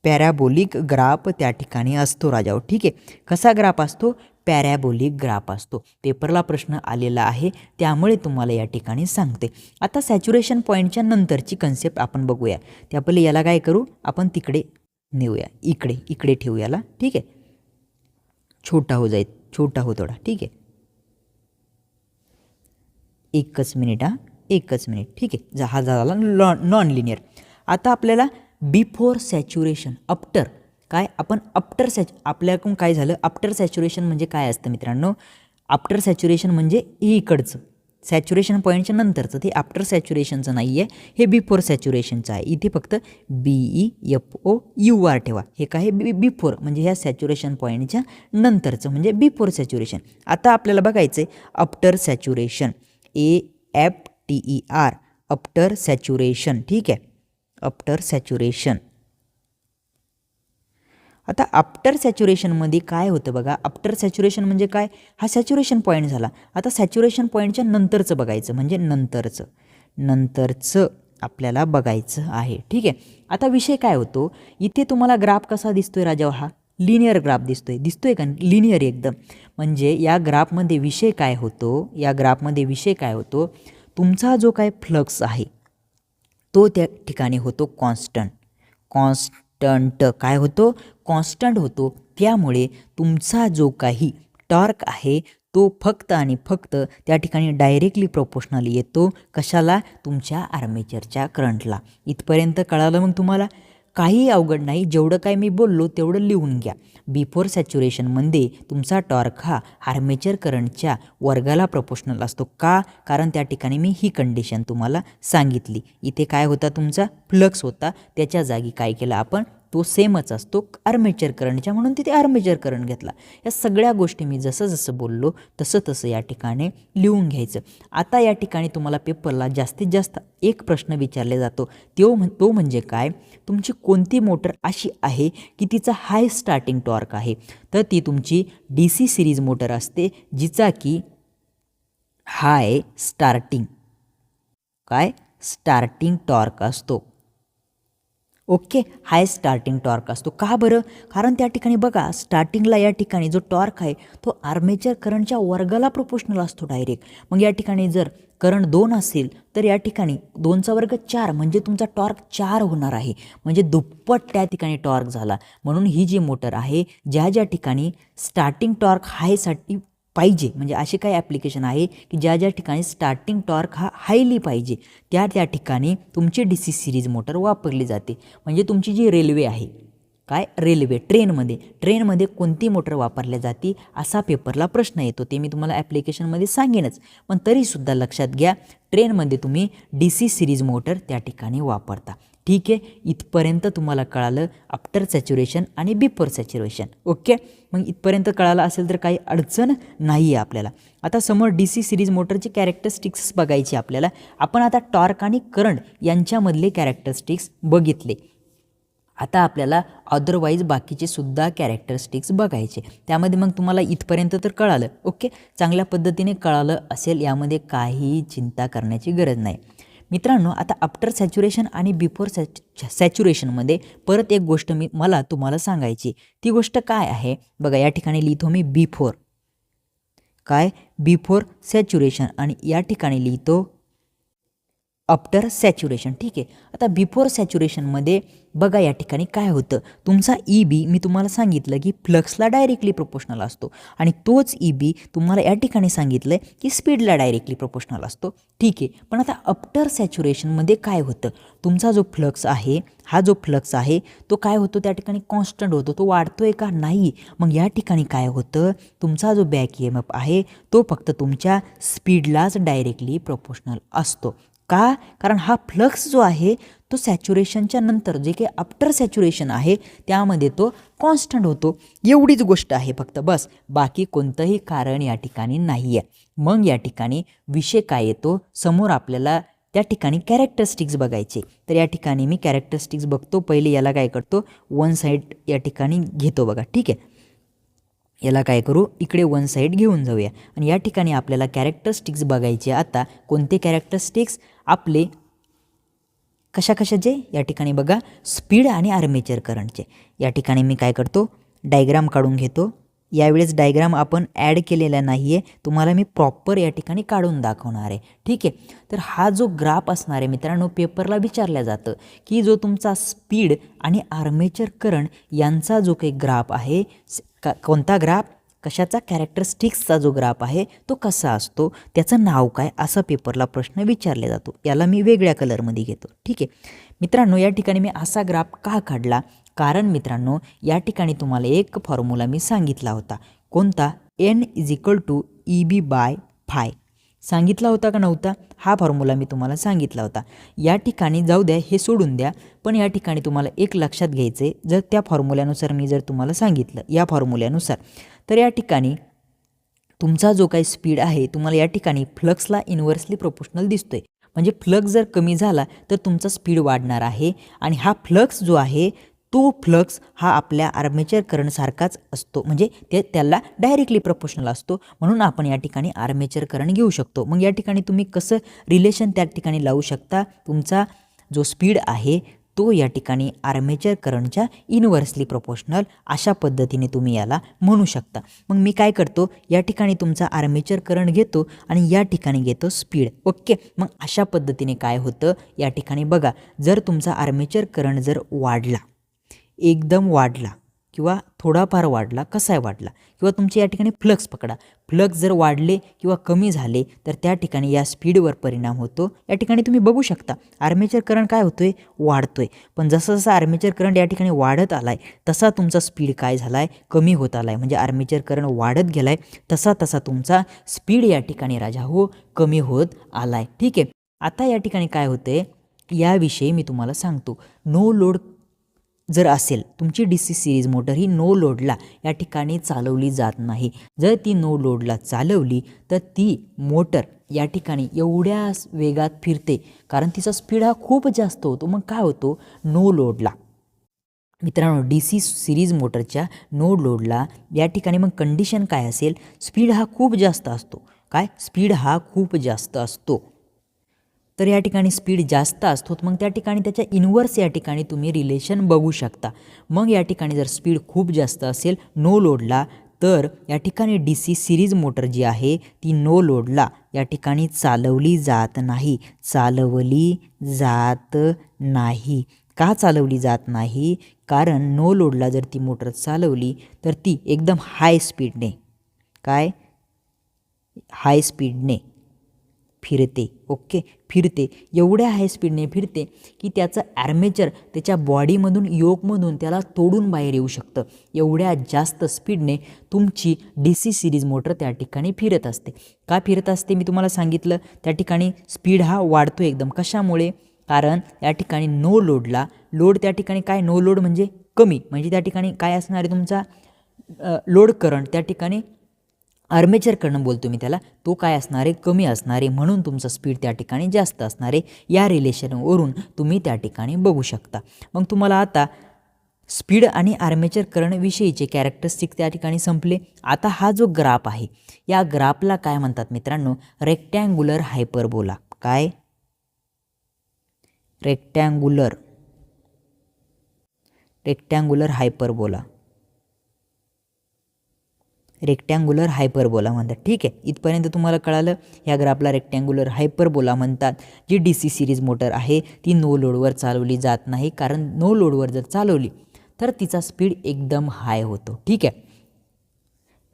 पॅराबोलिक ग्राफ त्या ठिकाणी असतो राजाओ. ठीक आहे, कसा ग्राफ असतो, पॅराबोलिक ग्राफ असतो. पेपरला प्रश्न आलेला आहे त्यामुळे तुम्हाला या ठिकाणी सांगते. आता सॅच्युरेशन पॉईंटच्या नंतरची कन्सेप्ट आपण बघूया. त्या पहिले याला काय करू, आपण तिकडे नेऊया, इकडे ठेवू याला. ठीक आहे, छोटा हो थोडा. ठीक आहे, एकच मिनिट. एकच मिनिट. ठीक आहे, हा झाला नॉन लिनियर. आता आपल्याला बिफोर सॅच्युरेशन, आफ्टर काय, आपण आफ्टर आपल्याकडून काय झालं, आफ्टर सॅच्युरेशन म्हणजे काय असतं मित्रांनो, आफ्टर सॅच्युरेशन म्हणजे इकडचं सॅच्युरेशन पॉईंटच्या नंतरचं, ते आफ्टर सॅच्युरेशनचं नाही आहे, हे बिफोर सॅच्युरेशनचं आहे. इथे फक्त BEFOUR ठेवा. हे काय बिफोर म्हणजे ह्या सॅच्युरेशन पॉईंटच्या नंतरचं म्हणजे बिफोर सॅच्युरेशन. आता आपल्याला बघायचं आहे after saturation, AFTER, after saturation. ठीक आहे, आफ्टर सॅच्युरेशन. आता आफ्टर सॅच्युरेशनमध्ये काय होतं बघा, आफ्टर सॅच्युरेशन म्हणजे काय, हा सॅच्युरेशन पॉईंट झाला. आता सॅच्युरेशन पॉईंटच्या नंतरचं बघायचं म्हणजे नंतरचं आपल्याला बघायचं आहे. ठीक आहे, आता विषय काय होतो, इथे तुम्हाला ग्राफ कसा दिसतोय राजा, हा लिनियर ग्राफ दिसतोय का, लिनियर एकदम. म्हणजे या ग्राफमध्ये विषय काय होतो, तुमचा जो काय फ्लक्स आहे तो त्या ठिकाणी होतो कॉन्स्टंट काय होतो, कॉन्स्टंट होतो. त्यामुळे तुमचा जो काही टॉर्क आहे तो फक्त आणि फक्त त्या ठिकाणी डायरेक्टली प्रोपोर्शनल येतो कशाला, तुमच्या आर्मेचरच्या करंटला. इथपर्यंत कळालं मग तुम्हाला, काही अवघड नाही, जेवढं काय मी बोललो तेवढं लिहून घ्या. बिफोर सॅच्युरेशनमध्ये तुमचा टॉर्क हा आर्मेचर करंटच्या वर्गाला प्रोपोर्शनल असतो. का, कारण त्या ठिकाणी मी ही कंडिशन तुम्हाला सांगितली. इथे काय होता, तुमचा फ्लक्स होता, त्याच्या जागी काय केलं आपण, तो सेमच असतो आर्मेचर करंटच्या, म्हणून तिथे आर्मेचर करंट घेतला. या सगळ्या गोष्टी मी जसं बोललो तसं या ठिकाणी लिहून घ्यायचं. आता या ठिकाणी तुम्हाला पेपरला जास्तीत जास्त एक प्रश्न विचारला जातो, तो म्हणजे काय, तुमची कोणती मोटर अशी आहे की तिचा हाय स्टार्टिंग टॉर्क आहे. तर ती तुमची DC सिरीज मोटर असते, जिचा की हाय स्टार्टिंग टॉर्क असतो. ओके, हाय स्टार्टिंग टॉर्क असतो. का बरं, कारण त्या ठिकाणी बघा स्टार्टिंगला या ठिकाणी जो टॉर्क आहे तो आर्मेचर करंटच्या वर्गाला प्रोपोर्शनल असतो डायरेक्ट. मग या ठिकाणी जर करंट 2 असेल तर या ठिकाणी 2चा वर्ग 4 म्हणजे तुमचा टॉर्क 4 होणार आहे, म्हणजे दुप्पट त्या ठिकाणी टॉर्क झाला. म्हणून ही जी मोटर आहे, ज्या ठिकाणी स्टार्टिंग टॉर्क हायसाठी पाहिजे, म्हणजे असे काही ॲप्लिकेशन आहे की ज्या ठिकाणी स्टार्टिंग टॉर्क हा हायली पाहिजे, त्या ठिकाणी तुमची DC सिरीज मोटर वापरली जाते. म्हणजे तुमची जी रेल्वे आहे, ट्रेनमध्ये कोणती मोटर वापरल्या जाते असा पेपरला प्रश्न येतो. ते मी तुम्हाला ॲप्लिकेशनमध्ये सांगेनच, पण तरीसुद्धा लक्षात घ्या, ट्रेनमध्ये तुम्ही DC सिरीज मोटर त्या ठिकाणी वापरता. ठीक आहे, इथपर्यंत तुम्हाला कळालं आफ्टर सॅच्युरेशन आणि बिफोर सॅच्युरेशन. ओके, मग इथपर्यंत कळालं असेल तर काही अडचण नाही आहे आपल्याला. आता समोर DC सिरीज मोटरचे कॅरेक्टरिस्टिक्स बघायचे आपल्याला. आपण आता टॉर्क आणि करंट यांच्यामधले कॅरेक्टरिस्टिक्स बघितले. आता आपल्याला अदरवाईज बाकीचे सुद्धा कॅरेक्टरिस्टिक्स बघायचे. त्यामध्ये मग तुम्हाला इथपर्यंत तर कळालं. ओके, चांगल्या पद्धतीने कळालं असेल, यामध्ये काही चिंता करण्याची गरज नाही. मित्रांनो, आता आफ्टर सॅच्युरेशन आणि बिफोर सॅच्युरेशनमध्ये परत एक गोष्ट मला तुम्हाला सांगायची. ती गोष्ट काय आहे बघा, या ठिकाणी लिहितो मी बिफोर सॅच्युरेशन आणि या ठिकाणी लिहितो आफ्टर सॅच्युरेशन. ठीक आहे, आता बिफोर सॅच्युरेशनमध्ये बघा या ठिकाणी काय होतं, तुमचा EB मी तुम्हाला सांगितलं की फ्लक्सला डायरेक्टली प्रोपोर्शनल असतो आणि तोच EB तुम्हाला या ठिकाणी सांगितलं की स्पीडला डायरेक्टली प्रोपोर्शनल असतो. ठीक आहे, पण आता आफ्टर सॅच्युरेशनमध्ये काय होतं, तुमचा जो फ्लक्स आहे, हा जो फ्लक्स आहे तो काय होतो, त्या ठिकाणी कॉन्स्टंट होतो, तो वाढतोय का, नाही. मग या ठिकाणी काय होतं, तुमचा जो बॅक EMF आहे तो फक्त तुमच्या स्पीडलाच डायरेक्टली प्रोपोर्शनल असतो. का, कारण हा फ्लक्स जो आहे तो सॅच्युरेशनच्या नंतर जे काही आफ्टर सॅच्युरेशन आहे त्यामध्ये तो कॉन्स्टंट होतो. एवढीच गोष्ट आहे फक्त, बस, बाकी कोणतंही कारण या ठिकाणी नाही आहे. मग या ठिकाणी विषय काय येतो, समोर आपल्याला त्या ठिकाणी कॅरेक्टरिस्टिक्स बघायचे. तर या ठिकाणी मी कॅरेक्टरिस्टिक्स बघतो. पहिले याला काय करतो, वन साईड या ठिकाणी घेतो बघा. ठीक आहे, याला काय करू, इकडे वन साईड घेऊन जाऊया आणि या ठिकाणी आपल्याला कॅरेक्टरिस्टिक्स बघायचे. आता कोणते कॅरेक्टरिस्टिक्स आपले कशाचे, या ठिकाणी बघा स्पीड आणि आर्मेचर करंटचे. या ठिकाणी मी काय करतो, डायग्राम काढून घेतो. यावेळेस डायग्राम आपण ॲड केलेला नाही आहे, तुम्हाला मी प्रॉपर या ठिकाणी काढून दाखवणार आहे. ठीक आहे, तर हा जो ग्राफ असणार आहे मित्रांनो, पेपरला विचारलं जातं की जो तुमचा स्पीड आणि आर्मेचर करंट यांचा जो काही ग्राफ आहे, कोणता ग्राफ, कशाचा कॅरेक्टरिस्टिक्सचा जो ग्राफ आहे तो कसा असतो, त्याचं नाव काय, असा पेपरला प्रश्न विचारला जातो. याला मी वेगळ्या कलरमध्ये घेतो. ठीक आहे मित्रांनो, या ठिकाणी मी असा ग्राफ का काढला, कारण मित्रांनो या ठिकाणी तुम्हाला एक फॉर्म्युला मी सांगितला होता. कोणता? n = EB/φ सांगितला होता का नव्हता? हा फॉर्म्युला मी तुम्हाला सांगितला होता. या ठिकाणी जाऊ द्या, हे सोडून द्या, पण या ठिकाणी तुम्हाला एक लक्षात घ्यायचं आहे. जर त्या फॉर्म्युल्यानुसार मी जर तुम्हाला सांगितलं या फॉर्म्युल्यानुसार, तर या ठिकाणी तुमचा जो काही स्पीड आहे तुम्हाला या ठिकाणी फ्लक्सला इन्व्हर्सली प्रोपोर्शनल दिसतोय. म्हणजे फ्लक्स जर कमी झाला तर तुमचा स्पीड वाढणार आहे, आणि हा फ्लक्स जो आहे तो फ्लक्स हा आपल्या आर्मेचर करंटसारखाच असतो, म्हणजे त्याला डायरेक्टली प्रोपोर्शनल असतो. म्हणून आपण या ठिकाणी आर्मेचर करंट घेऊ शकतो. मग या ठिकाणी तुम्ही कसं रिलेशन त्या ठिकाणी लावू शकता? तुमचा जो स्पीड आहे तो या ठिकाणी आर्मेचर करंटच्या इन्व्हर्सली प्रोपोर्शनल, अशा पद्धतीने तुम्ही याला म्हणू शकता. मग मी काय करतो, या ठिकाणी तुमचा आर्मेचर करंट घेतो आणि या ठिकाणी घेतो स्पीड. ओके, मग अशा पद्धतीने काय होतं या ठिकाणी बघा, जर तुमचा आर्मेचर करंट जर वाढला, एकदम वाढला किंवा थोडाफार वाढला, कसा वाढला, किंवा तुमचे या ठिकाणी फ्लक्स पकडा, फ्लक्स जर वाढले किंवा कमी झाले तर त्या ठिकाणी या स्पीडवर परिणाम होतो. या ठिकाणी तुम्ही बघू शकता आर्मेचर करंट काय होतोय, वाढतोय. पण जसं जसं आर्मेचर करंट या ठिकाणी वाढत आलाय तसा तुमचा स्पीड काय झालाय, कमी होत आलाय. म्हणजे आर्मेचर करंट वाढत गेलाय तसा तसा तुमचा स्पीड या ठिकाणी राजा हो कमी होत आलाय. ठीक आहे, आता या ठिकाणी काय होतंय याविषयी मी तुम्हाला सांगतो. नो लोड जर असेल तुमची DC सिरीज मोटर ही नो लोडला या ठिकाणी चालवली जात नाही. जर ती नो लोडला चालवली तर ती मोटर या ठिकाणी एवढ्या वेगात फिरते, कारण तिचा स्पीड हा खूप जास्त होतो. मग काय होतो, नो लोडला मित्रांनो DC सिरीज मोटरच्या नो लोडला या ठिकाणी मग कंडिशन काय असेल, स्पीड हा खूप जास्त असतो. काय? स्पीड हा खूप जास्त असतो. तर या ठिकाणी स्पीड जास्त असतो, मग त्या ठिकाणी त्याच्या इन्व्हर्स या ठिकाणी तुम्ही रिलेशन बघू शकता. मग या ठिकाणी जर स्पीड खूप जास्त असेल नो लोडला, तर या ठिकाणी DC सिरीज मोटर जी आहे ती नो लोडला या ठिकाणी चालवली जात नाही. चालवली जात नाही. का चालवली जात नाही? कारण नो लोडला जर ती मोटर चालवली तर ती एकदम हाय स्पीडने, काय हाय स्पीडने फिरते. ओके, फिरते, एवढ्या हाय स्पीडने फिरते की त्याचं ॲर्मेचर त्याच्या बॉडीमधून योकमधून त्याला तोडून बाहेर येऊ शकतं. एवढ्या जास्त स्पीडने तुमची DC सिरीज मोटर त्या ठिकाणी फिरत असते. का फिरत असते मी तुम्हाला सांगितलं, त्या ठिकाणी स्पीड हा वाढतो एकदम. कशामुळे? कारण या ठिकाणी नो लोडला, लोड त्या ठिकाणी काय, नो लोड म्हणजे कमी, म्हणजे त्या ठिकाणी काय असणार आहे तुमचा लोड करंट, त्या ठिकाणी आर्मेचर करंट बोलतो मी त्याला, तो काय असणार आहे, कमी असणार आहे. म्हणून तुमचं स्पीड त्या ठिकाणी जास्त असणार आहे. या रिलेशनवरून तुम्ही त्या ठिकाणी बघू शकता. मग तुम्हाला आता स्पीड आणि आर्मेचर करंट विषयीचे कॅरेक्टरिस्टिक्स त्या ठिकाणी संपले. आता हा जो ग्राफ आहे या ग्राफला काय म्हणतात मित्रांनो, रेक्टँग्युलर हायपरबोला. काय? Rectangular hyperbola. रेक्टँग्युलर हायपरबोला म्हणतात. ठीक आहे, इथपर्यंत तुम्हाला कळालं. ह्या ग्राफला रेक्टँग्युलर हायपरबोला म्हणतात. जी DC सिरीज मोटर आहे ती नो लोडवर चालवली जात नाही, कारण नो लोडवर जर चालवली तर तिचा स्पीड एकदम हाय होतो. ठीक आहे,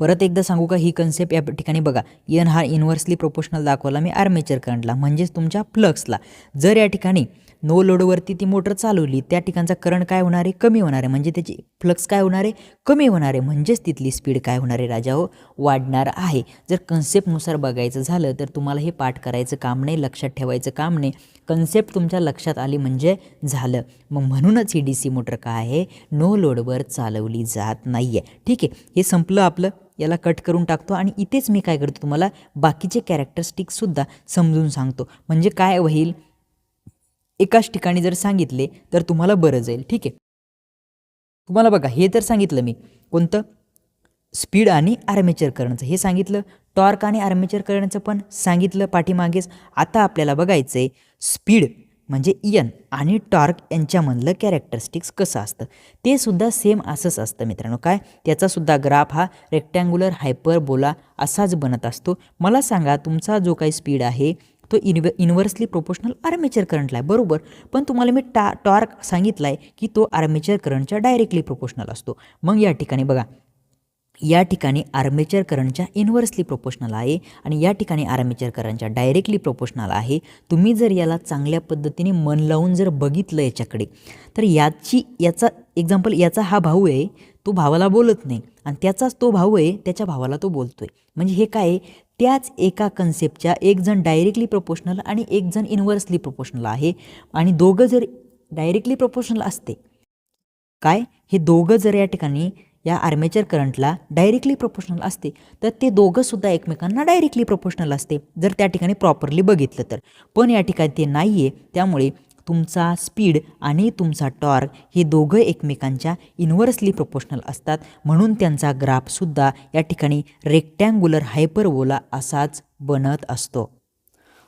परत एकदा सांगू का ही कन्सेप्ट? या ठिकाणी बघा, N हा इन्व्हर्सली प्रोपोर्शनल दाखवला मी आर्मेचर करंटला, म्हणजेच तुमच्या फ्लक्सला. जर या ठिकाणी नो लोडवरती ती मोटर चालवली, त्या ठिकाणचा करंट काय होणार आहे, कमी होणार आहे. म्हणजे त्याची फ्लक्स काय होणार आहे, कमी होणार आहे. म्हणजेच तिथली स्पीड काय होणार आहे राजा हो, वाढणार आहे. जर कन्सेप्टनुसार बघायचं झालं तर तुम्हाला हे पाठ करायचं काम नाही, लक्षात ठेवायचं काम नाही. कन्सेप्ट तुमच्या लक्षात आली म्हणजे झालं. मग म्हणूनच ही DC मोटर काय आहे, नो लोडवर चालवली जात नाही आहे. ठीक आहे, हे संपलं आपलं. याला कट करून टाकतो आणि इथेच मी काय करतो, तुम्हाला बाकीचे कॅरेक्टरिस्टिक्ससुद्धा समजून सांगतो. म्हणजे काय होईल, एकाच ठिकाणी जर सांगितले तर तुम्हाला बरं जाईल. ठीक आहे, तुम्हाला बघा हे तर सांगितलं मी, कोणतं, स्पीड आणि आर्मेचर करंटचं हे सांगितलं, टॉर्क आणि आर्मेचर करंटचं पण सांगितलं पाठीमागेच. आता आपल्याला बघायचं आहे स्पीड म्हणजे N आणि टॉर्क यांच्यामधलं कॅरेक्टरिस्टिक्स कसं असतं. ते सुद्धा सेम असंच असतं मित्रांनो. काय? त्याचासुद्धा ग्राफ हा रेक्टँग्युलर हायपरबोला असाच बनत असतो. मला सांगा, तुमचा जो काही स्पीड आहे तो इन्व्हर्सली प्रोपोर्शनल आर्मेचर करंटला आहे, बरोबर. पण तुम्हाला मी टॉर्क सांगितला आहे की तो आर्मेचर करंटच्या डायरेक्टली प्रोपोर्शनल असतो. मग या ठिकाणी बघा, या ठिकाणी आर्मेचर करंटच्या इन्व्हर्सली प्रोपोर्शनल आहे आणि या ठिकाणी आर्मेचर करंटच्या डायरेक्टली प्रोपोर्शनल आहे. तुम्ही जर याला चांगल्या पद्धतीने मन लावून जर बघितलं याच्याकडे, तर याचा एक्झाम्पल, याचा हा भाऊ आहे, तो भावाला बोलत नाही आणि त्याचाच तो भाऊ आहे, त्याच्या भावाला तो बोलतोय. म्हणजे हे काय आहे, त्याच एका कन्सेप्टच्या एक जण डायरेक्टली प्रोपोर्शनल आणि एक जण इन्व्हर्सली प्रोपोर्शनल आहे. आणि दोघं जर डायरेक्टली प्रोपोर्शनल असते, काय हे दोघं जर या ठिकाणी या आर्मेचर करंटला डायरेक्टली प्रोपोर्शनल असते, तर ते दोघंसुद्धा एकमेकांना डायरेक्टली प्रोपोर्शनल असते जर त्या ठिकाणी प्रॉपरली बघितलं तर. पण या ठिकाणी ते नाही आहे, त्यामुळे तुमचा स्पीड आणि तुमचा टॉर्क हे दोघं एकमेकांच्या इन्व्हर्सली प्रोपोर्शनल असतात. म्हणून त्यांचा ग्राफसुद्धा या ठिकाणी रेक्टँग्युलर हायपरबोला असाच बनत असतो.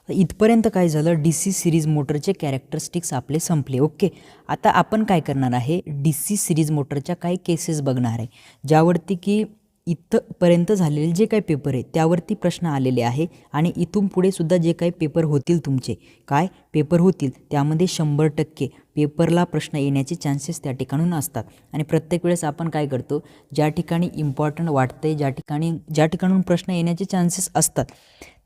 इथपर्यंत काय झालं, डी सी सिरीज मोटरचे कॅरेक्टरिस्टिक्स आपले संपले. ओके, आता आपण काय करणार आहे, डी सी सिरीज मोटरच्या काही केसेस बघणार आहे, ज्यावरती की इथंपर्यंत झालेले जे काही पेपर आहे त्यावरती प्रश्न आलेले आहे. आणि इथून पुढे सुद्धा जे काही पेपर होतील तुमचे, काय पेपर होतील त्यामध्ये 100% पेपरला प्रश्न येण्याचे चान्सेस त्या ठिकाणून असतात. आणि प्रत्येक वेळेस आपण काय करतो, ज्या ठिकाणी इम्पॉर्टंट वाटते, ज्या ठिकाणून प्रश्न येण्याचे चान्सेस असतात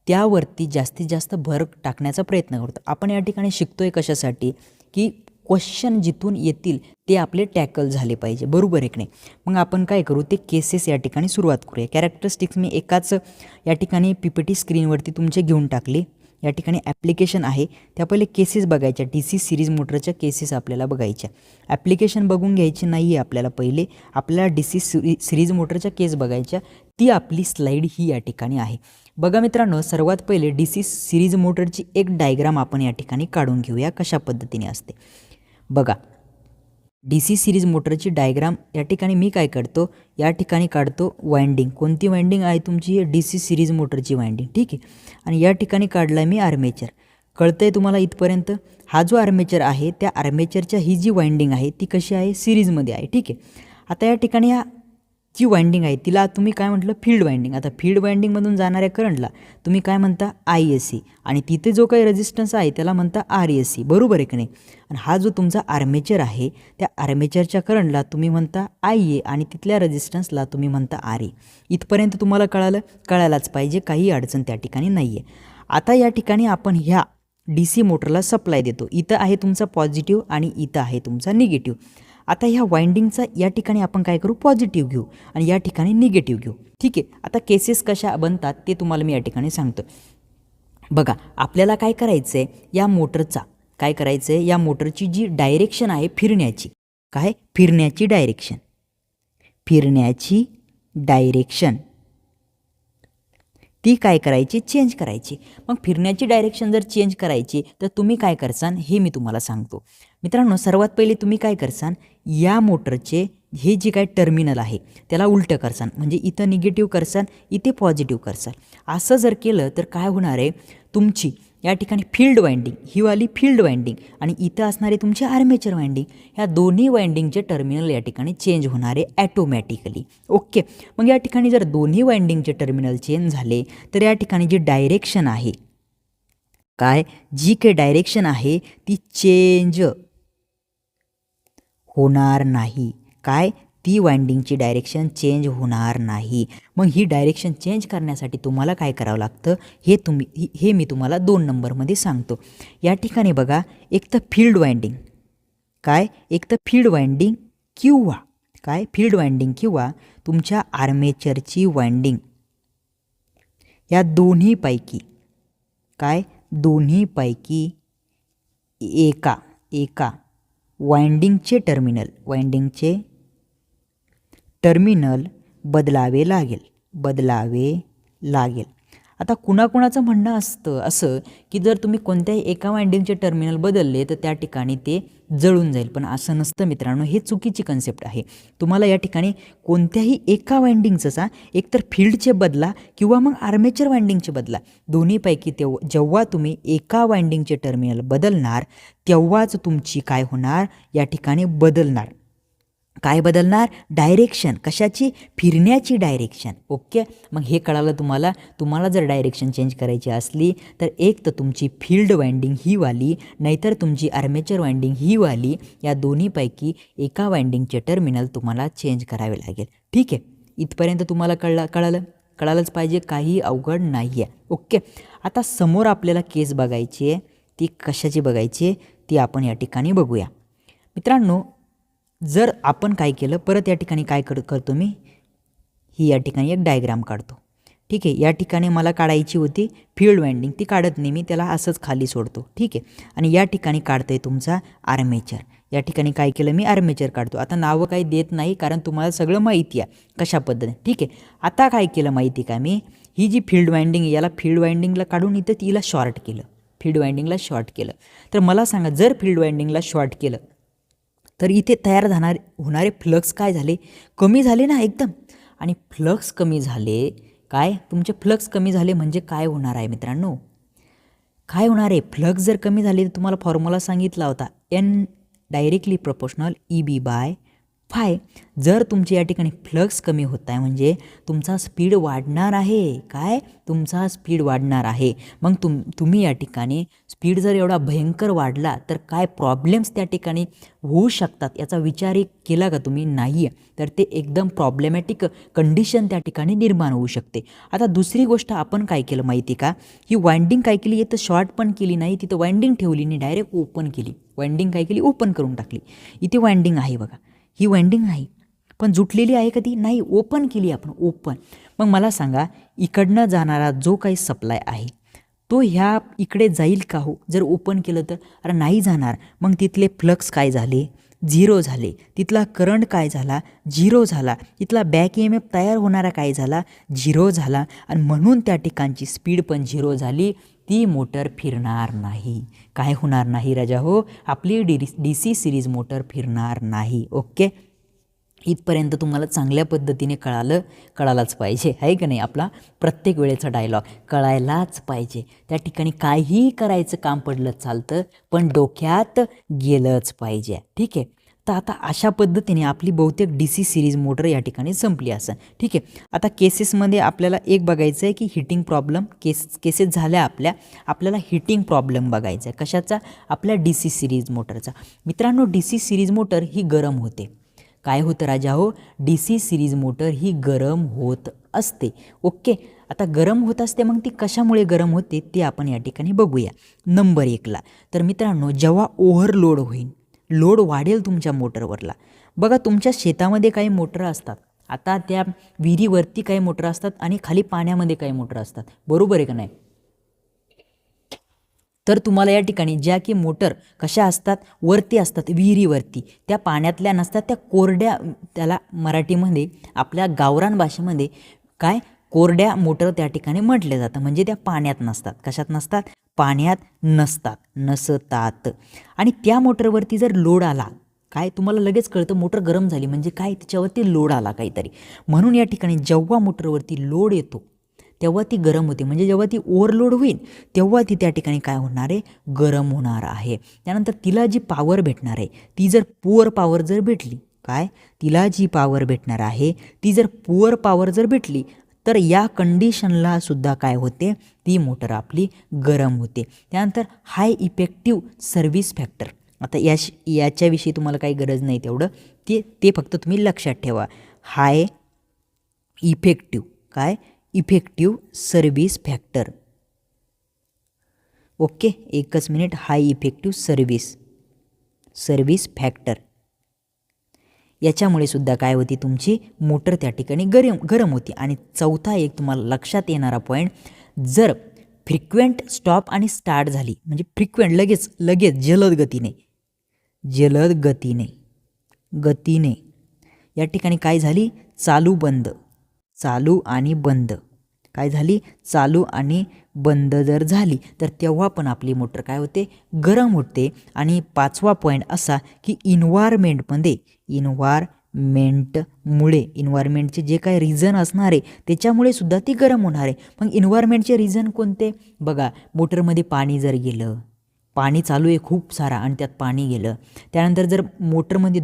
त्यावरती जास्तीत जास्त भर टाकण्याचा प्रयत्न करतो. आपण या ठिकाणी शिकतोय कशासाठी, की क्वेश्चन जिथून येतील ते आपले टॅकल झाले पाहिजे, बरोबर आहे की नाही. मग आपण काय करू, ते केसेस या ठिकाणी सुरुवात करूया. कॅरेक्टरिस्टिक्स मी एकाच या ठिकाणी PPT स्क्रीनवरती तुमचे घेऊन टाकले. या ठिकाणी ॲप्लिकेशन आहे, त्या पहिले केसेस बघायच्या, डी सी सिरीज मोटरच्या केसेस आपल्याला बघायच्या. ॲप्लिकेशन बघून घ्यायची नाही आहे आपल्याला, पहिले आपल्याला डी सी सिरीज मोटरच्या केस बघायच्या. ती आपली स्लाईड ही या ठिकाणी आहे. बघा मित्रांनो, सर्वात पहिले डी सी सिरीज मोटरची एक डायग्राम आपण या ठिकाणी काढून घेऊया, कशा पद्धतीने असते बघा. डी सी सिरीज मोटरची डायग्राम या ठिकाणी मी काय करतो, या ठिकाणी काढतो वाइंडिंग. कोणती वाइंडिंग आहे तुमची, डी सी सिरीज मोटरची वाइंडिंग, ठीक आहे. आणि या ठिकाणी काढला मी आर्मेचर. कळतं आहे तुम्हाला इथपर्यंत. हा जो आर्मेचर आहे त्या आर्मेचरच्या ही जी वाइंडिंग आहे ती कशी आहे, सिरीजमध्ये आहे, ठीक आहे. आता या ठिकाणी जी वाइंडिंग आहे तिला तुम्ही काय म्हटलं, फील्ड वाइंडिंग. आता फील्ड वाइंडिंगमधून जाणाऱ्या करंटला तुम्ही काय म्हणता, ISC. आणि तिथे जो काही रेझिस्टन्स आहे त्याला म्हणता RSC, बरोबर आहे की नाही. आणि हा जो तुमचा आर्मेचर आहे त्या आर्मेचरच्या करंटला तुम्ही म्हणता IA आणि तिथल्या रेझिस्टन्सला तुम्ही म्हणता RE. इथपर्यंत तुम्हाला कळायलाच पाहिजे, काही अडचण त्या ठिकाणी नाही आहे. आता या ठिकाणी आपण ह्या डी सी मोटरला सप्लाय देतो. इथं आहे तुमचा पॉझिटिव्ह आणि इथं आहे तुमचा निगेटिव्ह. आता ह्या वाइंडिंगचा या ठिकाणी आपण काय करू, पॉझिटिव्ह घेऊ आणि या ठिकाणी निगेटिव्ह घेऊ, ठीक आहे. आता केसेस कशा बनतात ते तुम्हाला मी या ठिकाणी सांगतो. बघा, आपल्याला काय करायचं आहे, या मोटरचा काय करायचं आहे, या मोटरची जी डायरेक्शन आहे फिरण्याची, काय फिरण्याची डायरेक्शन ती काय करायची, चेंज करायची. मग फिरण्याची डायरेक्शन जर चेंज करायची तर तुम्ही काय करसान हे मी तुम्हाला सांगतो. मित्रांनो, सर्वात पहिले तुम्ही काय करसान, या मोटरचे हे जे काय टर्मिनल आहे त्याला उलटं करसान, म्हणजे इथं निगेटिव्ह करसान, इथे पॉझिटिव्ह करसान. असं जर केलं तर काय होणार आहे, तुमची या ठिकाणी फील्ड वाइंडिंग, ही वाली फील्ड वाइंडिंग आणि इथं असणारे तुमचे आर्मेचर वाइंडिंग, ह्या दोन्ही वाइंडिंगचे टर्मिनल या ठिकाणी चेंज होणारे ॲटोमॅटिकली. ओके, मग या ठिकाणी जर दोन्ही वाइंडिंगचे टर्मिनल चेंज झाले तर या ठिकाणी जी डायरेक्शन आहे, काय जी काही डायरेक्शन आहे ती चेंज होणार नाही. काय, ती वाइंडिंगची डायरेक्शन चेंज होणार नाही. मग ही डायरेक्शन चेंज करण्यासाठी तुम्हाला काय करावं लागतं हे मी तुम्हाला 2 नंबरमध्ये सांगतो. या ठिकाणी बघा, एक तर फील्ड वाइंडिंग, काय एक तर फील्ड वाइंडिंग किंवा काय फील्ड वाइंडिंग किंवा तुमच्या आर्मेचरची वाइंडिंग, या दोन्हीपैकी काय दोन्हीपैकी एका वाइंडिंगचे टर्मिनल बदलावे लागेल. आता कुणाकुणाचं म्हणणं असतं असं की जर तुम्ही कोणत्याही एका वाइंडिंगचे टर्मिनल बदलले तर त्या ठिकाणी ते जळून जाईल, पण असं नसतं मित्रांनो, हे चुकीची कन्सेप्ट आहे. तुम्हाला या ठिकाणी कोणत्याही एका वाइंडिंगचा एकतर फील्डचे बदला किंवा मग आर्मेचर वाइंडिंगचे बदला, दोन्हीपैकी जेव्हा तुम्ही एका वाइंडिंगचे टर्मिनल बदलणार तेव्हाच तुमची काय होणार, या ठिकाणी काय बदलणार, डायरेक्शन. कशाची, फिरण्याची डायरेक्शन. ओके, मग हे कळालं तुम्हाला जर डायरेक्शन चेंज करायची असली तर एक तर तुमची फील्ड वाइंडिंग ही वाली, नाहीतर तुमची आर्मेचर वाइंडिंग ही वाली, या दोन्हीपैकी एका वाइंडिंगचे टर्मिनल तुम्हाला चेंज करावे लागेल, ठीक आहे. इथपर्यंत तुम्हाला कळालंच पाहिजे, काही अवघड नाही आहे. ओके, आता समोर आपल्याला केस बघायची आहे. ती कशाची बघायची आहे ती आपण या ठिकाणी बघूया. मित्रांनो, जर आपण काय केलं, परत या ठिकाणी काय करतो मी, ही या ठिकाणी एक डायग्राम काढतो. ठीक आहे, या ठिकाणी मला काढायची होती फील्ड वाइंडिंग, ती काढत नाही मी, त्याला असंच खाली सोडतो. ठीक आहे, आणि या ठिकाणी काढतोय तुमचा आर्मेचर. या ठिकाणी काय केलं मी, आर्मेचर काढतो. आता नावं काही देत नाही कारण तुम्हाला सगळं माहिती आहे कशा पद्धतीने. ठीक आहे, आता काय केलं माहिती का मी, ही जी फील्ड वाइंडिंग याला फील्ड वाइंडिंगला काढून इथं तिला शॉर्ट केलं, फील्ड वाइंडिंगला शॉर्ट केलं. तर मला सांगा, जर फील्ड वाइंडिंगला शॉर्ट केलं तर इथे तयार होणारे फ्लक्स काय झाले, कमी झाले ना एकदम. आणि फ्लक्स कमी झाले, काय तुमचे फ्लक्स कमी झाले म्हणजे काय होणार आहे मित्रांनो, काय होणार आहे, फ्लक्स जर कमी झाले तर तुम्हाला फॉर्म्युला सांगितला होता, एन डायरेक्टली प्रोपोर्शनल EB/φ. जर तुमचे या ठिकाणी फ्लक्स कमी होत आहे म्हणजे तुमचा स्पीड वाढणार आहे. काय, तुमचा स्पीड वाढणार आहे. मग तुम्ही या ठिकाणी स्पीड जर एवढा भयंकर वाढला तर काय प्रॉब्लेम्स त्या ठिकाणी होऊ शकतात, याचा विचार केला का तुम्ही, नाही आहे. तर ते एकदम प्रॉब्लेमॅटिक कंडिशन त्या ठिकाणी निर्माण होऊ शकते. आता दुसरी गोष्ट आपण काय केलं माहिती का, ही वाइंडिंग काय केली, इथं शॉर्ट पण केली नाही, तिथं वाइंडिंग ठेवली नाही, डायरेक्ट ओपन केली. वाइंडिंग काय केली, ओपन करून टाकली. इथे वाइंडिंग आहे बघा, ही वाइंडिंग आहे पण जुटलेली आहे का ती, नाही, ओपन केली आपण, ओपन. मग मला सांगा, इकडनं जाणारा जो काही सप्लाय आहे तो ह्या इकडे जाईल का हो, जर ओपन केलं तर, अरे नाही जाणार. मग तिथले फ्लक्स काय झाले, झिरो झाले. तिथला करंट काय झाला, झिरो झाला. तिथला बॅक EMF तयार होणारा काय झाला, झिरो झाला. आणि म्हणून त्या ठिकाणची स्पीड पण झिरो झाली, ती मोटर फिरणार नाही. काय होणार नाही राजा हो, आपली DC सिरीज मोटर फिरणार नाही. ओके, इथपर्यंत तुम्हाला चांगल्या पद्धतीने कळालाच पाहिजे, आहे का नाही. आपला प्रत्येक वेळेचा डायलॉग कळायलाच पाहिजे. त्या ठिकाणी काहीही करायचं काम पडलं चालतं पण डोक्यात गेलंच पाहिजे. ठीक आहे, तर आता अशा पद्धतीने आपली बहुतेक DC सिरीज मोटर या ठिकाणी संपली असं. ठीक आहे, आता केसेसमध्ये आपल्याला एक बघायचं आहे की हिटिंग प्रॉब्लेम, केसेस झाल्या आपल्याला हिटिंग प्रॉब्लेम बघायचा आहे. कशाचा, आपल्या DC सिरीज मोटरचा. मित्रांनो, DC सिरीज मोटर ही गरम होते. काय होतं राजा हो, DC सिरीज मोटर ही गरम होत असते. ओके, आता गरम होत असते, मग ती कशामुळे गरम होते ते आपण या ठिकाणी बघूया. नंबर 1ला तर मित्रांनो, जेव्हा ओव्हरलोड होईल, लोड वाढेल तुमच्या मोटरवरला. बघा, तुमच्या शेतामध्ये काही मोटर असतात, आता त्या विहिरीवरती काही मोटर असतात आणि खाली पाण्यामध्ये काही मोटर असतात, बरोबर आहे का नाही. तर तुम्हाला या ठिकाणी ज्या की मोटर कशा असतात, वरती असतात, विहिरीवरती, त्या पाण्यातल्या नसतात, त्या कोरड्या, त्याला मराठीमध्ये आपल्या गावरान भाषेमध्ये काय, कोरड्या मोटर त्या ठिकाणी म्हटले जातं. म्हणजे त्या पाण्यात नसतात. कशात नसतात, पाण्यात नसतात. आणि त्या मोटरवरती जर लोड आला, काय तुम्हाला लगेच कळतं मोटर गरम झाली म्हणजे काय, तिच्यावरती लोड आला काहीतरी. म्हणून या ठिकाणी जेव्हा मोटरवरती लोड येतो तेव्हा ती गरम होते. म्हणजे जेव्हा ती ओव्हरलोड होईल तेव्हा ती त्या ठिकाणी काय होणार आहे, गरम होणार आहे. त्यानंतर तिला जी पॉवर भेटणार आहे ती जर पुअर पॉवर जर भेटली, काय, तिला जी पॉवर भेटणार आहे ती जर पुअर पॉवर जर भेटली तर या कंडिशनला सुद्धा काय होते, ती मोटर आपली गरम होते. त्यानंतर हाय इफेक्टिव्ह सर्व्हिस फॅक्टर. आता याच्याविषयी तुम्हाला काही गरज नाही तेवढं, ते फक्त तुम्ही लक्षात ठेवा. हाय इफेक्टिव्ह, काय, इफेक्टिव्ह सर्व्हिस फॅक्टर. ओके, एकच मिनिट. हाय इफेक्टिव्ह सर्व्हिस फॅक्टर, याच्यामुळे सुद्धा काय होती, तुमची मोटर त्या ठिकाणी गरम होती. आणि चौथा एक तुम्हाला लक्षात येणारा पॉईंट, जर फ्रिक्वेंट स्टॉप आणि स्टार्ट झाली, म्हणजे फ्रिक्वेंट लगेच जलद गतीने या ठिकाणी काय झाली, चालू आणि बंद, काय झाली, चालू आणि बंद जर झाली तर तेव्हा पण आपली मोटर काय होते, गरम होते. आणि 5वा पॉईंट असा की इन्व्हायरमेंटचे जे काही रिझन असणार आहे त्याच्यामुळे सुद्धा ती गरम होणार आहे. मग इन्व्हायरमेंटचे रिझन कोणते, बघा, मोटरमध्ये पाणी जर गेलं, पाणी चालू आहे खूप सारा आणि त्यात पाणी गेलं, त्यानंतर जर मोटरमध्ये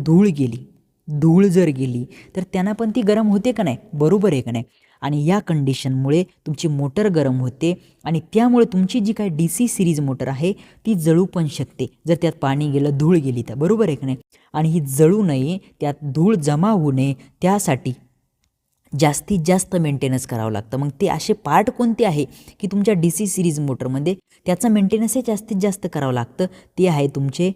धूळ जर गेली तर त्यांना पण ती गरम होते का नाही, बरोबर आहे का नाही. आणि या कंडिशनमुळे तुमची मोटर गरम होते आणि त्यामुळे तुमची जी काही DC सिरीज मोटर आहे ती जळू पण शकते जर त्यात पाणी गेलं, धूळ गेली तर, बरोबर आहे का नाही. आणि ही जळू नये, त्यात धूळ जमा होऊ नये, त्यासाठी जास्तीत जास्त मेंटेनन्स करावं लागतं. मग ते असे पार्ट कोणते आहे की तुमच्या DC सिरीज मोटरमध्ये त्याचं मेंटेनन्स हे जास्तीत जास्त करावं लागतं. ते आहे तुमचे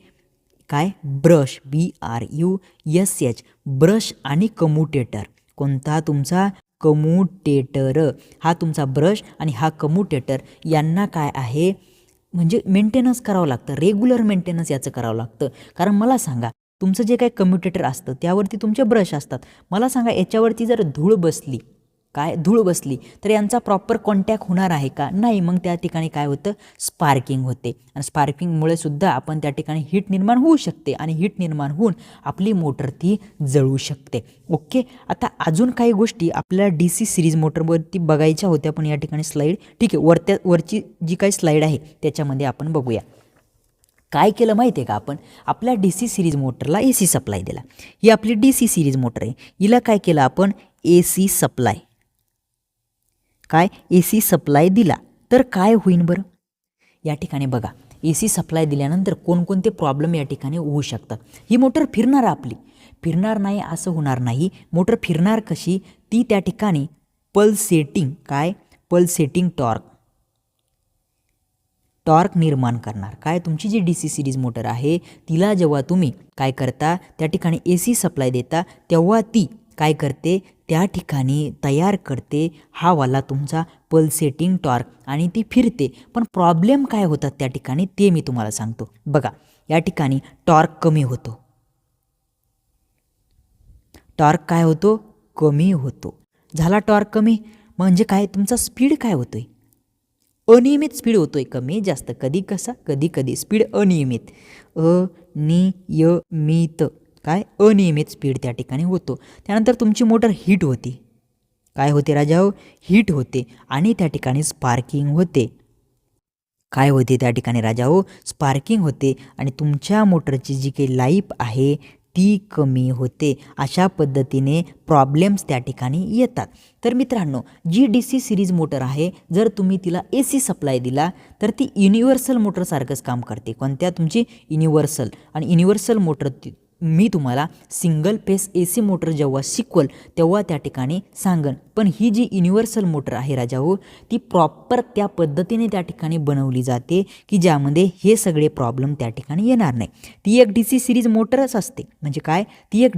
काय ब्रश, BRUSH, ब्रश आणि कम्युटेटर. कोणता तुमचा कम्युटेटर, हा तुमचा ब्रश आणि हा कम्युटेटर यांना काय आहे म्हणजे मेंटेनन्स करावं लागतं, रेग्युलर मेंटेनन्स याचं करावं लागतं. कारण मला सांगा तुमचं जे काही कम्युटेटर असतं त्यावरती तुमचे ब्रश असतात. मला सांगा याच्यावरती जर धूळ बसली, धूळ बसली तर यांचा प्रॉपर कॉन्टॅक्ट होणार आहे का? नाही. मग त्या ठिकाणी काय होतं, स्पार्किंग होते आणि स्पार्किंगमुळे सुद्धा आपण त्या ठिकाणी हीट निर्माण होऊ शकते आणि हीट निर्माण होऊन आपली मोटर ती जळू शकते. ओके. आता अजून काही गोष्टी आपल्याला DC सिरीज मोटरवरती बघायच्या होत्या, पण या ठिकाणी स्लाईड ठीक आहे वरची जी काही स्लाईड आहे त्याच्यामध्ये आपण बघूया. काय केलं माहिती आहे का आपण, आपल्या DC सिरीज मोटरला AC सप्लाय दिला. ही आपली DC सिरीज मोटर आहे, हिला काय केलं आपण AC सप्लाय, AC सप्लाय दिला तर काय होईन बरं. या ठिकाणी बघा AC सप्लाय दिल्यानंतर कोणकोणते प्रॉब्लेम या ठिकाणी होऊ शकतात. ही मोटर फिरणार आपली, फिरणार नाही असं होणार नाही. मोटर फिरणार कशी, ती त्या ठिकाणी पल्सेटिंग टॉर्क निर्माण करणार. तुमची जी DC सिरीज मोटर आहे तिला जेव्हा तुम्ही काय करता त्या ठिकाणी AC सप्लाय देता तेव्हा ती काय करते, त्या ठिकाणी तयार करते हा वाला तुमचा पल्सेटिंग टॉर्क आणि ती फिरते. पण प्रॉब्लेम काय होतात त्या ठिकाणी ते मी तुम्हाला सांगतो. बघा या ठिकाणी टॉर्क कमी होतो, टॉर्क काय होतो, कमी होतो. झाला टॉर्क कमी म्हणजे काय, तुमचा स्पीड काय होतोय, अनियमित स्पीड होतोय. कमी जास्त कधी कसा, कधी स्पीड अनियमित, अनियमित स्पीड त्या ठिकाणी होतो. त्यानंतर तुमची मोटर हीट होती, काय होते राजाओ, हीट होते आणि त्या ठिकाणी स्पार्किंग होते. काय होते त्या ठिकाणी राजाओ, स्पार्किंग होते आणि तुमच्या मोटरची जी काही लाईफ आहे ती कमी होते. अशा पद्धतीने प्रॉब्लेम्स त्या ठिकाणी येतात. तर मित्रांनो जी DC सिरीज मोटर आहे जर तुम्ही तिला AC सप्लाय दिला तर ती युनिव्हर्सल मोटरसारखंच काम करते. कोणत्या, तुमची युनिव्हर्सल. आणि युनिव्हर्सल मोटर मी तुम्हाला सिंगल फेस AC मोटर जेव्हा शिकवल तेव्हा त्या ठिकाणी सांगन. पण ही जी युनिव्हर्सल मोटर आहे राजाओ ती प्रॉपर त्या पद्धतीने त्या ठिकाणी बनवली जाते की ज्यामध्ये हे सगळे प्रॉब्लेम त्या ठिकाणी येणार नाही. ती एक DC सिरीज मोटरच असते. म्हणजे काय, ती एक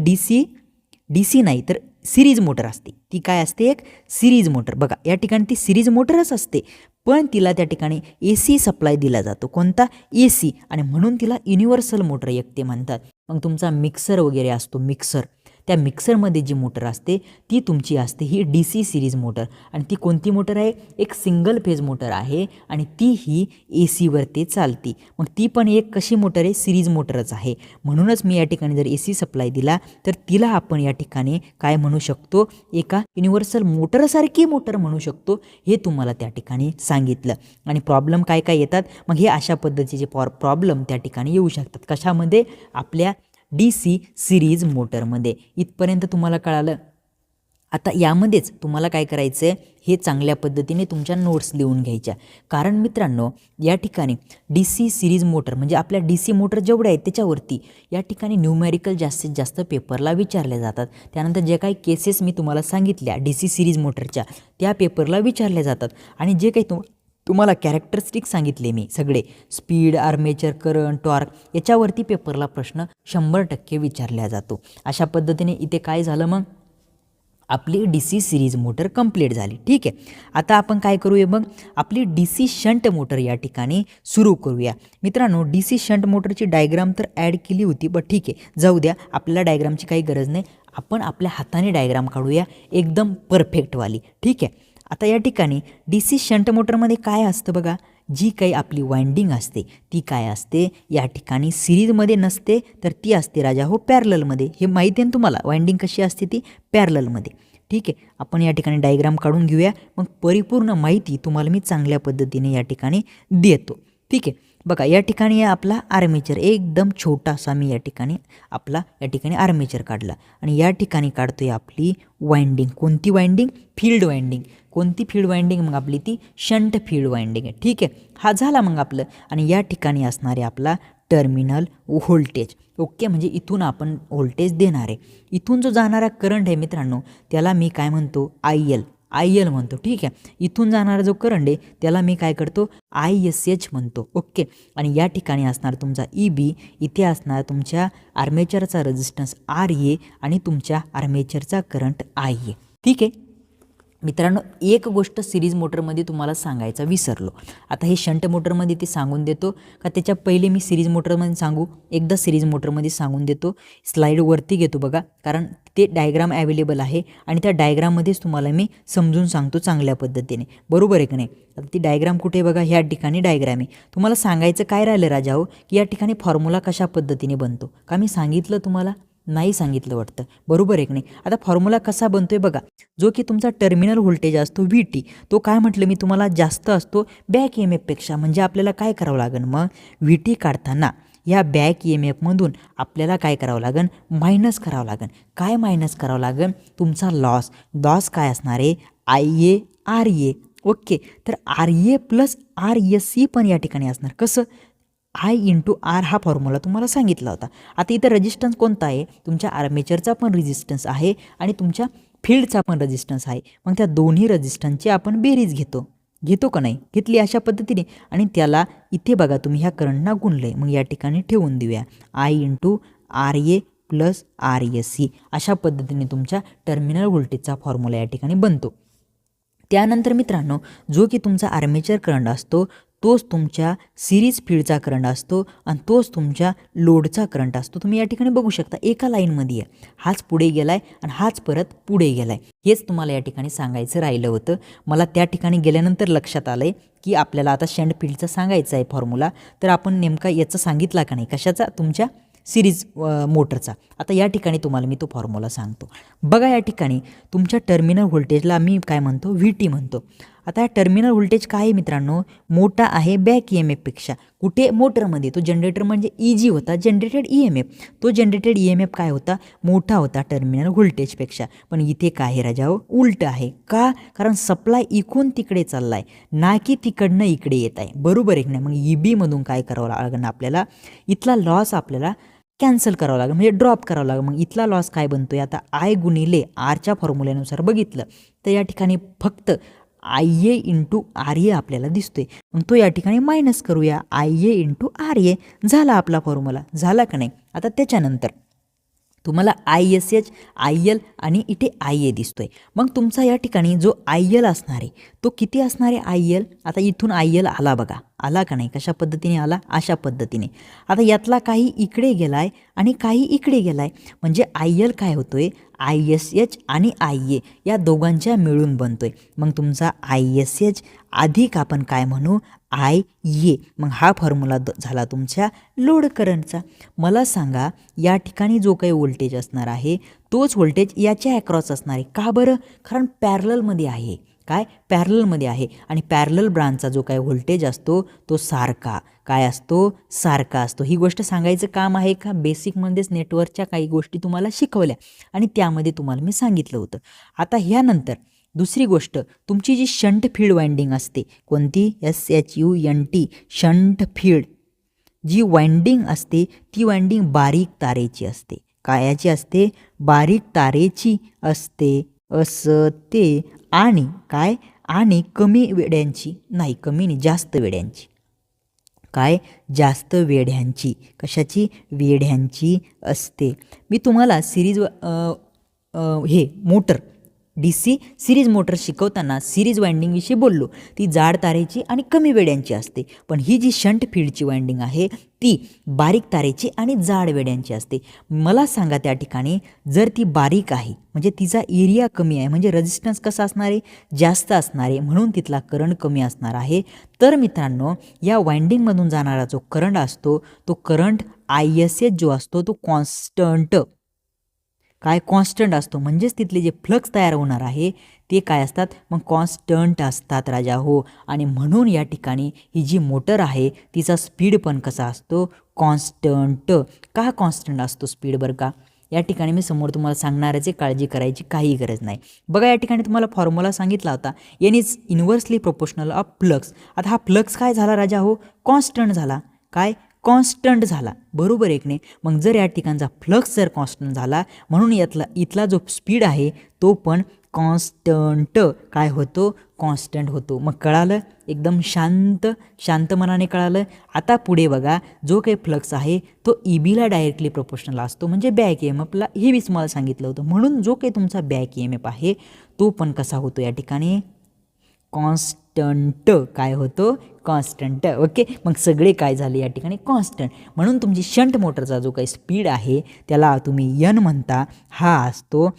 DC नाही तर सिरीज मोटर असते. ती काय असते, एक सिरीज मोटर. बघा या ठिकाणी ती सिरीज मोटरच असते पण तिला त्या ठिकाणी AC सप्लाय दिला जातो. कोणता, AC. आणि म्हणून तिला युनिव्हर्सल मोटर एक ते म्हणतात. मग तुमचा मिक्सर वगैरे असतो, मिक्सर, त्या मिक्सरमध्ये जी मोटर असते ती तुमची असते ही DC सिरीज मोटर. आणि ती कोणती मोटर आहे, एक सिंगल फेज मोटर आहे आणि ती ही AC चालती. मग ती पण एक कशी मोटर आहे, सिरीज मोटरच आहे. म्हणूनच मी या ठिकाणी जर AC सप्लाय दिला तर तिला आपण या ठिकाणी काय म्हणू शकतो, एका युनिव्हर्सल मोटरसारखी मोटर म्हणू शकतो. हे तुम्हाला त्या ठिकाणी सांगितलं. आणि प्रॉब्लेम काय काय येतात, मग हे अशा पद्धतीचे प्रॉब्लेम त्या ठिकाणी येऊ शकतात. कशामध्ये, आपल्या DC सिरीज मोटरमध्ये. इथपर्यंत तुम्हाला कळालं. आता यामध्येच तुम्हाला काय करायचं आहे, हे चांगल्या पद्धतीने तुमच्या नोट्स लिहून घ्यायच्या. कारण मित्रांनो या ठिकाणी DC सिरीज मोटर म्हणजे आपल्या DC मोटर जेवढ्या आहेत त्याच्यावरती या ठिकाणी न्यूमेरिकल जास्तीत जास्त पेपरला विचारले जातात. त्यानंतर जे काही केसेस मी तुम्हाला सांगितल्या DC सिरीज मोटरच्या त्या पेपरला विचारल्या जातात. आणि जे काही तुम्हाला कॅरेक्टरिस्टिक सांगितले मी सगळे, स्पीड, आर्मेचर, करंट, टॉर्क, याच्यावरती पेपरला प्रश्न 100% विचारला जातो. अशा पद्धतीने इथे काय झालं, मग आपली DC सिरीज मोटर कंप्लीट झाली. ठीक आहे. आता आपण काय करूया, मग आपली DC शंट मोटर या ठिकाणी सुरू करूया. मित्रांनो DC शंट मोटरची डायग्राम तर ॲड केली होती, पण ठीक आहे जाऊ द्या, आपल्याला डायग्रामची काही गरज नाही. आपण आपल्या हाताने डायग्राम काढूया एकदम परफेक्टवाली. ठीक आहे. आता या ठिकाणी DC शंट मोटरमध्ये काय असतं बघा, जी काही आपली वाइंडिंग असते ती काय असते, या ठिकाणी सिरीजमध्ये नसते तर ती असते राजा हो पॅरललमध्ये. हे माहिती आहे ना तुम्हाला, वाइंडिंग कशी असते ती पॅरललमध्ये. ठीक आहे. आपण या ठिकाणी डायग्राम काढून घेऊया, मग परिपूर्ण माहिती तुम्हाला मी चांगल्या पद्धतीने या ठिकाणी देतो. ठीक आहे. बघा या ठिकाणी आपला आर्मेचर एकदम छोटासा मी या ठिकाणी आपला या ठिकाणी आर्मेचर काढला आणि या ठिकाणी काढतोय आपली वाइंडिंग. कोणती वाइंडिंग, फील्ड वाइंडिंग. कोणती फील्ड वाइंडिंग, मग आपली ती शंट फील्ड वाइंडिंग आहे. ठीक आहे. हा झाला मग आपलं. आणि या ठिकाणी असणारे आपला टर्मिनल व्होल्टेज. ओके, म्हणजे इथून आपण व्होल्टेज देणार आहे. इथून जो जाणारा करंट आहे मित्रांनो त्याला मी काय म्हणतो, आय एल म्हणतो. ठीक आहे, इथून जाणारा जो करंट आहे त्याला मी काय करतो, ISH म्हणतो. ओके, आणि या ठिकाणी असणार तुमचा EB, इथे असणार तुमच्या आर्मेचरचा रेझिस्टन्स RA आणि तुमच्या आर्मेचरचा करंट IA. ठीक आहे मित्रांनो, एक गोष्ट सिरीज मोटरमध्ये तुम्हाला सांगायचं विसरलो. आता हे शंट मोटरमध्ये ते सांगून देतो का त्याच्या पहिले मी सिरीज मोटरमध्ये सांगू, एकदा सिरीज मोटरमध्ये सांगून देतो. स्लाईडवरती घेतो बघा, कारण ते डायग्राम अवेलेबल आहे आणि त्या डायग्राममध्येच तुम्हाला मी समजून सांगतो चांगल्या पद्धतीने. बरोबर आहे की नाही. आता ती डायग्राम कुठे बघा, ह्या ठिकाणी डायग्राम आहे. तुम्हाला सांगायचं काय राहिलं राजा हो, की या ठिकाणी फॉर्म्युला कशा पद्धतीने बनतो, का मी सांगितलं तुम्हाला, नाही सांगितलं वाटतं. बरोबर आहे की नाही. आता फॉर्म्युला कसा बनतोय बघा, जो की तुमचा टर्मिनल व्होल्टेज असतो VT, तो काय म्हटलं मी तुम्हाला जास्त असतो बॅक EMF पेक्षा. म्हणजे आपल्याला काय करावं लागेल मग, VT काढताना या बॅक EMF मधून आपल्याला काय करावं लागेल, मायनस करावं लागेल. काय मायनस करावं लागेल, तुमचा लॉस काय असणार आहे, IA RA. ओके, तर RA प्लस RSC पण या ठिकाणी असणार. कसं, I × R हा फॉर्म्युला तुम्हाला सांगितला होता. आता इथं रेजिस्टन्स कोणता आहे, तुमच्या आर्मेचरचा पण रेजिस्टन्स आहे आणि तुमच्या फील्डचा पण रेजिस्टन्स आहे. मग त्या दोन्ही रेजिस्टन्सची आपण बेरीज घेतो का नाही, घेतली अशा पद्धतीने. आणि त्याला इथे बघा तुम्ही ह्या करंटना गुणलं. मग या ठिकाणी ठेवून देऊया I × RA प्लस RSC. अशा पद्धतीने तुमच्या टर्मिनल व्होल्टेजचा फॉर्म्युला या ठिकाणी बनतो. त्यानंतर मित्रांनो, जो की तुमचा आर्मेचर करंट असतो तोच तुमच्या सिरीज फील्डचा करंट असतो आणि तोच तुमच्या लोडचा करंट असतो. तुम्ही या ठिकाणी बघू शकता एका लाईनमध्ये आहे, हाच पुढे गेलाय आणि हाच परत पुढे गेलाय. हेच तुम्हाला या ठिकाणी सांगायचं राहिलं होतं. मला त्या ठिकाणी गेल्यानंतर लक्षात आलंय की आपल्याला आता शंट फील्डचा सांगायचा आहे फॉर्म्युला. तर आपण नेमका याचा सांगितला का नाही, कशाचा, तुमच्या सिरीज मोटरचा. आता या ठिकाणी तुम्हाला मी तो फॉर्म्युला सांगतो. बघा या ठिकाणी तुमच्या टर्मिनल व्होल्टेजला मी काय म्हणतो, VT म्हणतो. आता टर्मिनल व्होल्टेज काय आहे मित्रांनो, मोठा आहे बॅक EMF पेक्षा. कुठे, मोटरमध्ये. तो जनरेटर म्हणजे EG होता, जनरेटेड EMF. तो जनरेटेड EMF काय होता, मोठा होता टर्मिनल व्होल्टेजपेक्षा. पण इथे काय आहे राजाओ, उलट आहे. का, कारण सप्लाय इकडून तिकडे चाललाय ना की तिकडनं इकडे येत आहे. बरोबर आहे की नाही. मग EB मधून काय करावं लागेल आपल्याला, इथला लॉस आपल्याला कॅन्सल करावं लागेल, म्हणजे ड्रॉप करावं लागेल. मग इथला लॉस काय बनतोय, आता I × Rच्या फॉर्म्युल्यानुसार बघितलं तर या ठिकाणी फक्त IA × RA आपल्याला दिसतोय. मग तो या ठिकाणी मायनस करूया, IA × RA. झाला आपला फॉर्म्युला, झाला का नाही. आता त्याच्यानंतर तुम्हाला ISH, IL आणि इथे IA दिसतोय. मग तुमचा या ठिकाणी जो IL असणार आहे तो किती असणार आहे, IL. आता इथून IL आला बघा, आला का नाही, कशा पद्धतीने आला, अशा पद्धतीने. आता यातला काही इकडे गेलाय आणि काही इकडे गेलाय. म्हणजे IL काय होतोय, ISH आणि IA या दोघांच्या मिळून बनतोय. मग तुमचा ISH अधिक आपण काय म्हणू, IA. मग हा फॉर्म्युला झाला तुमच्या लोड करंटचा. मला सांगा या ठिकाणी जो काही व्होल्टेज असणार आहे तोच व्होल्टेज याच्या अक्रॉस असणार आहे. का बरं, कारण पॅरललमध्ये आहे. काय, पॅरललमध्ये आहे. आणि पॅरलल ब्रांचचा जो काही व्होल्टेज असतो तो सारखा काय असतो, सारखा असतो. ही गोष्ट सांगायचं काम आहे का, बेसिकमध्येच नेटवर्कच्या काही गोष्टी तुम्हाला शिकवल्या आणि त्यामध्ये तुम्हाला मी सांगितलं होतं. आता ह्यानंतर दुसरी गोष्ट, तुमची जी शंट फील्ड वाइंडिंग असते, कोणती, SHUNT, शंट फील्ड जी वाइंडिंग असते ती वाइंडिंग बारीक तारेची असते. कायाची असते, बारीक तारेची असते आणि काय, आणि कमी वेड्यांची नाही, कमी नाही, जास्त वेड्यांची. काय, जास्त वेड्यांची. कशाची, वेड्यांची असते. मी तुम्हाला सिरीज हे मोटर DC सिरीज मोटर शिकवताना सिरीज वाइंडिंगविषयी बोललो. ती जाड तारेची आणि कमी वेड्यांची असते. पण ही जी शंट फील्डची वाइंडिंग आहे ती बारीक तारेची आणि जाड वेड्यांची असते. मला सांगा त्या ठिकाणी जर ती बारीक आहे म्हणजे तिचा एरिया कमी आहे, म्हणजे रेजिस्टन्स कसा असणार आहे, जास्त असणार आहे, म्हणून तिथला करंट कमी असणार आहे. तर मित्रांनो या वाइंडिंगमधून जाणारा जो करंट असतो तो करंट ISH जो असतो तो कॉन्स्टंट काय, कॉन्स्टंट असतो. म्हणजेच तिथले जे फ्लक्स तयार होणार आहे ते काय असतात, मग कॉन्स्टंट असतात राजा हो. आणि म्हणून या ठिकाणी ही जी मोटर आहे तिचा स्पीड पण कसा असतो, कॉन्स्टंट. का कॉन्स्टंट असतो स्पीड बरं का, या ठिकाणी मी समोर तुम्हाला सांगणारच आहे, काळजी करायची काही गरज नाही. बघा या ठिकाणी तुम्हाला फॉर्म्युला सांगितला होता, N is inversely proportional of flux. आता हा फ्लक्स काय झाला राजा हो, कॉन्स्टंट झाला. काय, कॉन्स्टंट झाला, बरोबर आहे की नाही. मग जर या ठिकाणचा फ्लक्स जर कॉन्स्टंट झाला म्हणून इथला जो स्पीड आहे तो पण कॉन्स्टंट काय होतो, कॉन्स्टंट होतो. मग कळालं, एकदम शांत मनाने कळालं. आता पुढे बघा, जो काही फ्लक्स आहे तो ईबीला डायरेक्टली प्रोपोर्शनल असतो, म्हणजे बॅक EMFला. हे मी तुम्हाला सांगितलं होतं. म्हणून जो काही तुमचा बॅक EMF आहे तो पण कसा होतो या ठिकाणी, कॉन्स्टंट. काय होतो, कॉन्स्टंट. ओके, मग सगळे काय झाले या ठिकाणी, कॉन्स्टंट. म्हणून तुमची शंट मोटरचा जो काही स्पीड आहे त्याला तुम्ही एन म्हणता. हा असतो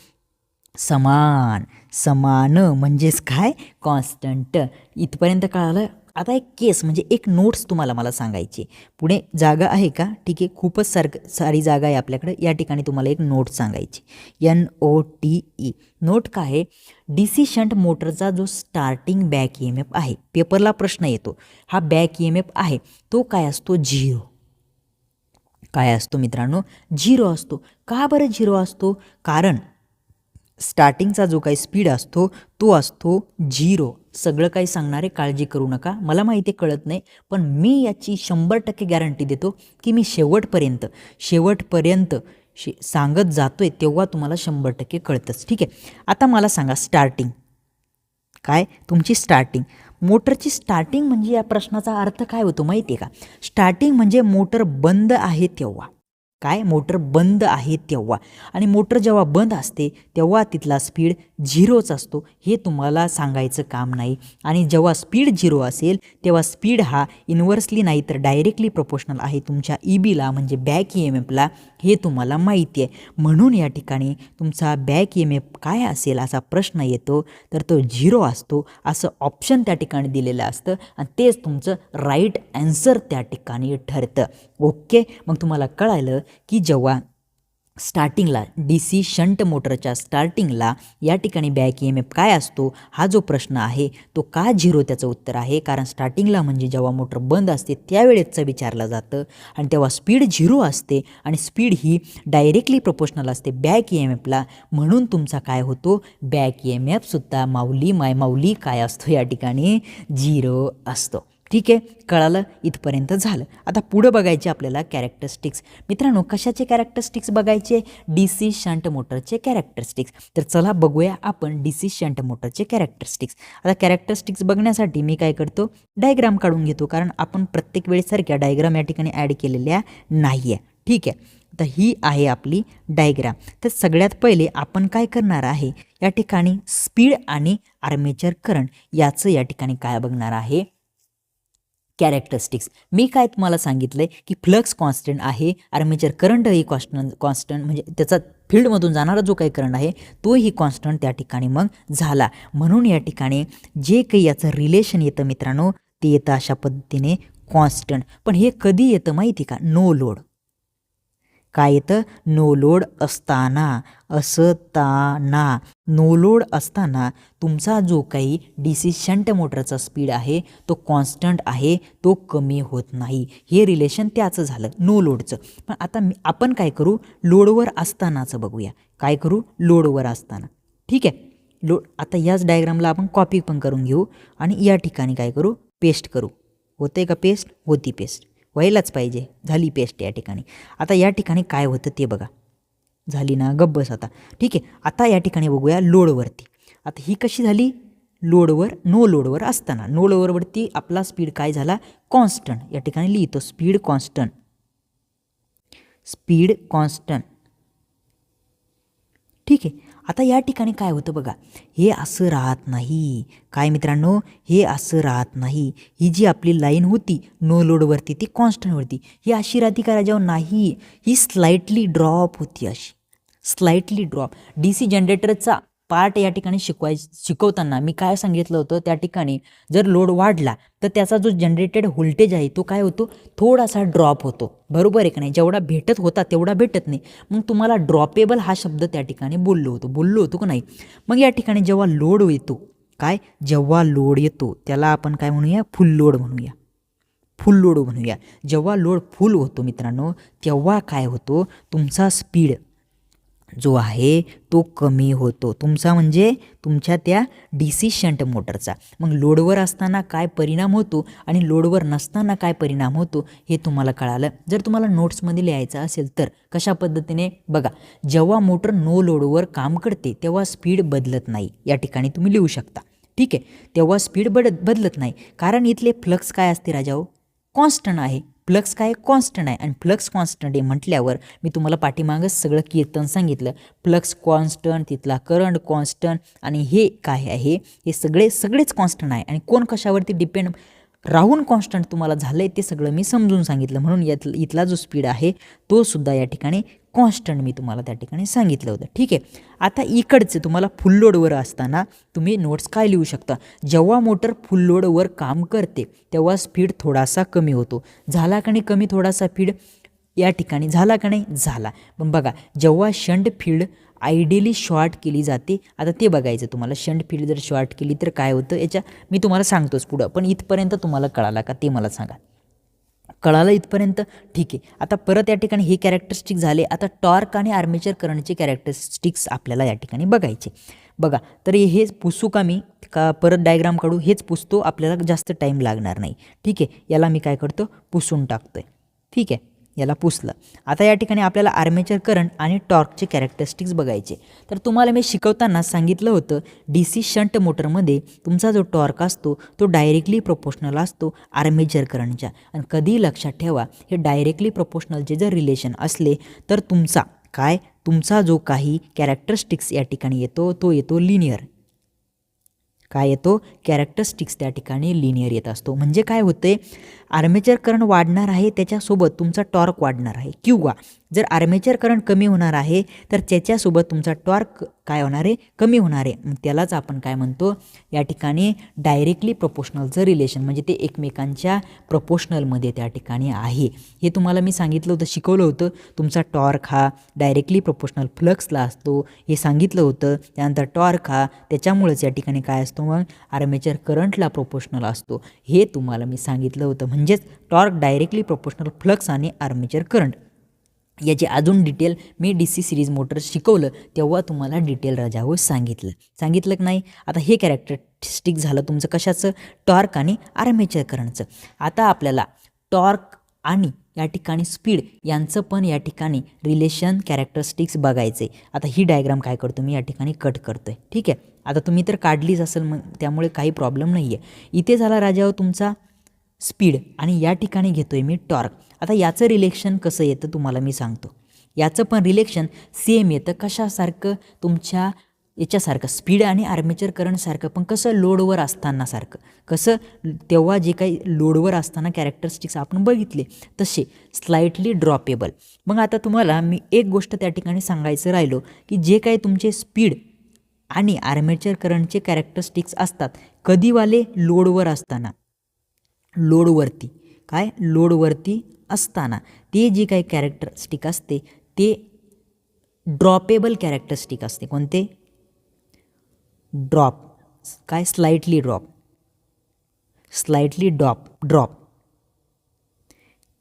समान म्हणजेच काय, कॉन्स्टंट. इथपर्यंत कळालं. आता एक केस म्हणजे एक नोट्स तुम्हाला मला सांगायची. पुढे जागा आहे का, ठीक आहे, खूपच सारी जागा आहे आपल्याकडे. या ठिकाणी तुम्हाला एक नोट सांगायची, NOTE. नोट काय आहे, DC शंट मोटरचा जो स्टार्टिंग बॅक EMF आहे, पेपरला प्रश्न येतो, हा बॅक EMF आहे तो काय असतो, 0. काय असतो मित्रांनो, 0 असतो. का बरं 0 असतो, कारण स्टार्टिंगचा जो काही स्पीड असतो तो असतो 0. सगळं काही सांगणारे काळजी करू नका, मला माहिती कळत नाही, पण मी याची 100% गॅरंटी देतो की मी शेवटपर्यंत सांगत जातोय तेव्हा तुम्हाला 100% कळतंच. ठीक आहे, आता मला सांगा, स्टार्टिंग काय, तुमची स्टार्टिंग मोटरची स्टार्टिंग म्हणजे या प्रश्नाचा अर्थ काय होतो माहिती आहे का, स्टार्टिंग म्हणजे मोटर बंद आहे तेव्हा. काय, मोटर बंद आहे तेव्हा. आणि मोटर जेव्हा बंद असते तेव्हा तिथला स्पीड 0च असतो, हे तुम्हाला सांगायचं काम नाही. आणि जेव्हा स्पीड 0 असेल तेव्हा स्पीड हा इन्व्हर्सली नाही तर डायरेक्टली प्रोपोर्शनल आहे तुमच्या EBला म्हणजे बॅक EMFला, हे तुम्हाला माहिती आहे. म्हणून या ठिकाणी तुमचा बॅक EMF काय असेल असा प्रश्न येतो तर तो 0 असतो असं ऑप्शन त्या ठिकाणी दिलेलं असतं आणि तेच तुमचं राईट ॲन्सर त्या ठिकाणी ठरतं. ओके, मग तुम्हाला कळालं की जेव्हा स्टार्टिंगला DC शंट मोटरच्या स्टार्टिंगला या ठिकाणी बॅक EMF काय असतो, हा जो प्रश्न आहे तो का 0 त्याचं उत्तर आहे. कारण स्टार्टिंगला म्हणजे जेव्हा मोटर बंद असते त्यावेळेचं विचारलं जातं आणि तेव्हा स्पीड 0 असते आणि स्पीड ही डायरेक्टली प्रोपोर्शनल असते बॅक EMFला. म्हणून तुमचा काय होतो, बॅक EMFसुद्धा माऊली काय असतो या ठिकाणी, 0 असतो. ठीक आहे, कळालं, इथपर्यंत झालं. आता पुढं बघायचे आपल्याला कॅरेक्टरिस्टिक्स. मित्रांनो, कशाचे कॅरेक्टरिस्टिक्स बघायचे, DC शंट मोटरचे कॅरेक्टरिस्टिक्स. तर चला बघूया आपण DC शंट मोटरचे कॅरेक्टरिस्टिक्स. आता कॅरेक्टरिस्टिक्स बघण्यासाठी मी काय करतो, डायग्राम काढून घेतो, कारण आपण प्रत्येक वेळेसारख्या डायग्राम या ठिकाणी ॲड केलेल्या नाही आहे. ठीक आहे, तर ही आहे आपली डायग्राम. तर सगळ्यात पहिले आपण काय करणार आहे, या ठिकाणी स्पीड आणि आर्मेचर करंट याचं या ठिकाणी काय बघणार आहे, कॅरेक्टरिस्टिक्स. मी काय तुम्हाला सांगितलं आहे की फ्लक्स कॉन्स्टंट आहे, आर्मेचर करंटही कॉन्स्टंट म्हणजे त्याचा फील्डमधून जाणारा जो काही करंट आहे तोही कॉन्स्टंट त्या ठिकाणी मग झाला. म्हणून या ठिकाणी जे काही याचं रिलेशन येतं मित्रांनो ते येतं अशा पद्धतीने कॉन्स्टंट. पण हे कधी येतं माहिती का, नो लोड. काय येतं, नो लोड असताना. नो लोड असताना तुमचा जो काही DC शंट मोटरचा स्पीड आहे तो कॉन्स्टंट आहे, तो कमी होत नाही. हे रिलेशन त्याचं झालं नो लोडचं. पण आता आपण काय करू, लोडवर असतानाचं बघूया. काय करू, लोडवर असताना. ठीक आहे, आता याच डायग्रामला आपण कॉपी पण करून घेऊ आणि या ठिकाणी काय करू, पेस्ट करू. होते का पेस्ट, होती पेस्ट, व्हायलाच पाहिजे, झाली पेस्ट या ठिकाणी. आता या ठिकाणी काय होतं ते बघा, झाली ना, गब्बस आता. ठीक आहे, आता या ठिकाणी बघूया लोडवरती. आता ही कशी झाली, लोडवर, नो लोडवर असताना. नो लोडवरती आपला स्पीड काय झाला, कॉन्स्टंट. या ठिकाणी लिहितो स्पीड कॉन्स्टंट. ठीक आहे, आता या ठिकाणी काय होतं बघा, हे असं राहत नाही. काय मित्रांनो, हे असं राहत नाही. ही जी आपली लाईन होती नो लोडवरती ती कॉन्स्टंटवरती, ही अशी राहती का राजाओ, नाही, ही स्लाइटली ड्रॉप होती, अशी स्लाइटली ड्रॉप. DC जनरेटरचा पार्ट या ठिकाणी शिकवताना मी काय सांगितलं होतं, त्या ठिकाणी जर लोड वाढला तर त्याचा जो जनरेटेड व्होल्टेज आहे तो काय होतो, थोडासा ड्रॉप होतो, बरोबर आहे का नाही. जेवढा भेटत होता तेवढा भेटत नाही. मग तुम्हाला ड्रॉपेबल हा शब्द त्या ठिकाणी बोललो होतो का नाही. मग या ठिकाणी जेव्हा लोड येतो, काय, जेव्हा लोड येतो त्याला आपण काय म्हणूया, फुल लोड म्हणूया. जेव्हा लोड फुल होतो मित्रांनो तेव्हा काय होतो, तुमचा स्पीड जो आहे तो कमी होतो तुमचा, म्हणजे तुमच्या त्या DC शंट मोटरचा. मग लोडवर असताना काय परिणाम होतो आणि लोडवर नसताना काय परिणाम होतो हे तुम्हाला कळालं. जर तुम्हाला नोट्समध्ये लिहायचं असेल तर कशा पद्धतीने बघा, जेव्हा मोटर नो लोडवर काम करते तेव्हा स्पीड बदलत नाही, या ठिकाणी तुम्ही लिहू शकता. ठीक आहे, तेव्हा स्पीड बदलत नाही कारण इथले फ्लक्स काय असते राजाओ, कॉन्स्टंट आहे. फ्लक्स काय कॉन्स्टंट आहे आणि फ्लक्स कॉन्स्टंट आहे म्हटल्यावर मी तुम्हाला पाठीमागच सगळं कीर्तन सांगितलं. फ्लक्स कॉन्स्टंट, तिथला करंट कॉन्स्टंट आणि हे काय आहे, हे सगळेच कॉन्स्टंट आहे. आणि कोण कशावरती डिपेंड राहून कॉन्स्टंट तुम्हाला झालं आहे ते सगळं मी समजून सांगितलं. म्हणून इथला जो स्पीड आहे तो सुद्धा या ठिकाणी कॉन्स्टंट मी तुम्हाला त्या ठिकाणी सांगितलं होतं. ठीक आहे, आता इकडचं तुम्हाला फुल लोडवर असताना तुम्ही नोट्स काय लिहू शकता, जेव्हा मोटर फुल लोडवर काम करते तेव्हा स्पीड थोडासा कमी होतो. झाला का नाही कमी थोडासा स्पीड, या ठिकाणी झाला का नाही झाला. पण बघा, जेव्हा शंट फील्ड आयडियली शॉर्ट केली जाते, आता ते बघायचं तुम्हाला. शंट फील्ड जर शॉर्ट केली तर काय होतं याच्या मी तुम्हाला सांगतोच पुढं, पण इथपर्यंत तुम्हाला कळाला का ते मला सांगा. कळालं इथपर्यंत? ठीक आहे. आता परत या ठिकाणी हे कॅरेक्टरिस्टिक झाले. आता टॉर्क आणि आर्मेचर करंटचे कॅरेक्टरिस्टिक्स आपल्याला या ठिकाणी बघायचे. बघा, तर हे पुसू का मी, का परत डायग्राम काढू? हेच पुसतो, आपल्याला जास्त टाईम लागणार नाही. ठीक आहे, याला मी काय करतो, पुसून टाकतोय. ठीक आहे, याला पुसलं. आता या ठिकाणी आपल्याला आर्मेचर करंट आणि टॉर्कचे कॅरेक्टरिस्टिक्स बघायचे. तर तुम्हाला मी शिकवताना सांगितलं होतं DC शंट मोटरमध्ये तुमचा जो टॉर्क असतो तो डायरेक्टली प्रोपोर्शनल असतो आर्मेचर करंटच्या. आणि कधी लक्षात ठेवा, हे डायरेक्टली प्रोपोर्शनलचे जर रिलेशन असले तर तुमचा जो काही कॅरेक्टरिस्टिक्स या ठिकाणी येतो तो येतो लिनियर. काय येतो, कॅरेक्टरिस्टिक्स त्या ठिकाणी लिनियर येत असतो. म्हणजे काय होते, आर्मेचर करंट वाढणार आहे त्याच्यासोबत तुमचा टॉर्क वाढणार आहे, किंवा जर आर्मेचर करंट कमी होणार आहे तर त्याच्यासोबत तुमचा टॉर्क काय होणार आहे, कमी होणार आहे. त्यालाच आपण काय म्हणतो या ठिकाणी डायरेक्टली प्रोपोर्शनलचं रिलेशन, म्हणजे ते एकमेकांच्या प्रोपोर्शनलमध्ये त्या ठिकाणी आहे. हे तुम्हाला मी सांगितलं होतं, शिकवलं होतं. तुमचा टॉर्क हा डायरेक्टली प्रोपोर्शनल फ्लक्सला असतो हे सांगितलं होतं. त्यानंतर टॉर्क हा त्याच्यामुळेच या ठिकाणी काय असतो, मग आर्मेचर करंटला प्रोपोर्शनल असतो हे तुम्हाला मी सांगितलं होतं. म्हणजेच टॉर्क डायरेक्टली प्रोपोर्शनल फ्लक्स आणि आर्मेचर करंट याचे अजून डिटेल मी DC सिरीज मोटर शिकवलं तेव्हा तुम्हाला डिटेल राजावर सांगितलं की नाही. आता हे कॅरेक्टरिस्टिक झालं तुमचं कशाचं, टॉर्क आणि आर्मेचर करंटचं. आता आपल्याला टॉर्क आणि या ठिकाणी स्पीड यांचं पण या ठिकाणी रिलेशन कॅरेक्टरिस्टिक्स बघायचे. आता ही डायग्राम काय करतो मी या ठिकाणी कट करतोय. ठीक आहे, आता तुम्ही तर काढलीच असेल, मग त्यामुळे काही प्रॉब्लेम नाही आहे. इथे झाला राजावर तुमचा स्पीड आणि या ठिकाणी घेतोय मी टॉर्क. आता याचं रिलेशन कसं येतं तुम्हाला मी सांगतो. याचं पण रिलेशन सेम येतं, कशासारखं, तुमच्या याच्यासारखं, स्पीड आणि आर्मेचर करंटसारखं, पण कसं लोडवर असताना सारखं. कसं, तेव्हा जे काही लोडवर असताना कॅरेक्टरिस्टिक्स आपण बघितले तसे स्लाइटली ड्रॉपेबल. मग आता तुम्हाला मी एक गोष्ट त्या ठिकाणी सांगायचं राहिलो, की जे काही तुमचे स्पीड आणि आर्मेचर करंटचे कॅरेक्टरिस्टिक्स असतात कधीवाले, लोडवर असताना, लोडवरती असताना ते जे काही कॅरेक्टरिस्टिक असते ते ड्रॉपेबल कॅरेक्टरिस्टिक असते. कोणते, ड्रॉप, काय, स्लाइटली ड्रॉप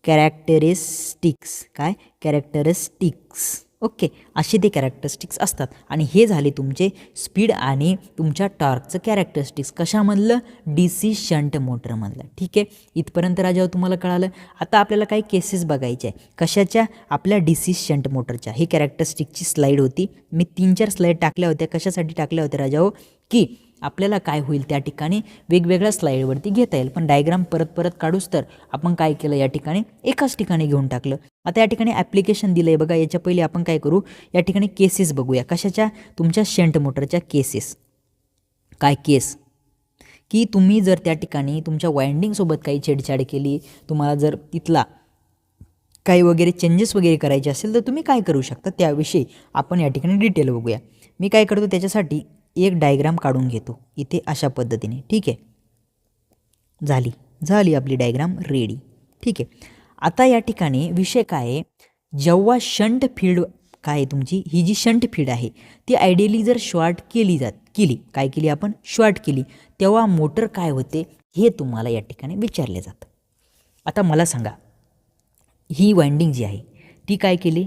कॅरेक्टरिस्टिक्स, काय, कॅरेक्टरिस्टिक्स. ओके, असे ते कॅरेक्टरिस्टिक्स असतात. आणि हे झाले तुमचे स्पीड आणि तुमच्या टॉर्कचं कॅरेक्टरिस्टिक्स. कशामधलं, DC शंट मोटरमधलं. ठीक आहे, इथपर्यंत राजावर तुम्हाला कळालं. आता आपल्याला काही केसेस बघायचे आहे. कशाच्या, आपल्या DC शंट मोटरच्या. ही कॅरेक्टरिस्टिकची स्लाईड होती, मी 3-4 स्लाईड टाकल्या होत्या. कशासाठी टाकल्या होत्या राजावर, की आपल्याला काय होईल त्या ठिकाणी वेगवेगळ्या स्लाईडवरती घेता येईल. पण डायग्राम परत काढूच तर आपण काय केलं, या ठिकाणी एकाच ठिकाणी घेऊन टाकलं. आता या ठिकाणी ॲप्लिकेशन दिलं आहे बघा. याच्या पहिले आपण काय करू, या ठिकाणी केसेस बघूया. कशाच्या, तुमच्या शंट मोटरच्या केसेस. काय केस, की तुम्ही जर त्या ठिकाणी तुमच्या वाइंडिंगसोबत काही छेडछाड केली, तुम्हाला जर तिथला काही वगैरे चेंजेस वगैरे करायचे असेल तर तुम्ही काय करू शकता, त्याविषयी आपण या ठिकाणी डिटेल बघूया. मी काय करतो, त्याच्यासाठी एक डायग्राम काढून घेतो इथे अशा पद्धतीने. ठीक आहे, झाली आपली डायग्राम रेडी. ठीक आहे, आता या ठिकाणी विषय काय आहे, जेव्हा शंट फील्ड काय आहे, तुमची ही जी शंट फील्ड आहे ती आयडियली जर शॉर्ट केली काय केली आपण, शॉर्ट केली, तेव्हा मोटर काय होते हे तुम्हाला या ठिकाणी विचारले जातं. आता मला सांगा, ही वाइंडिंग जी आहे ती काय केली,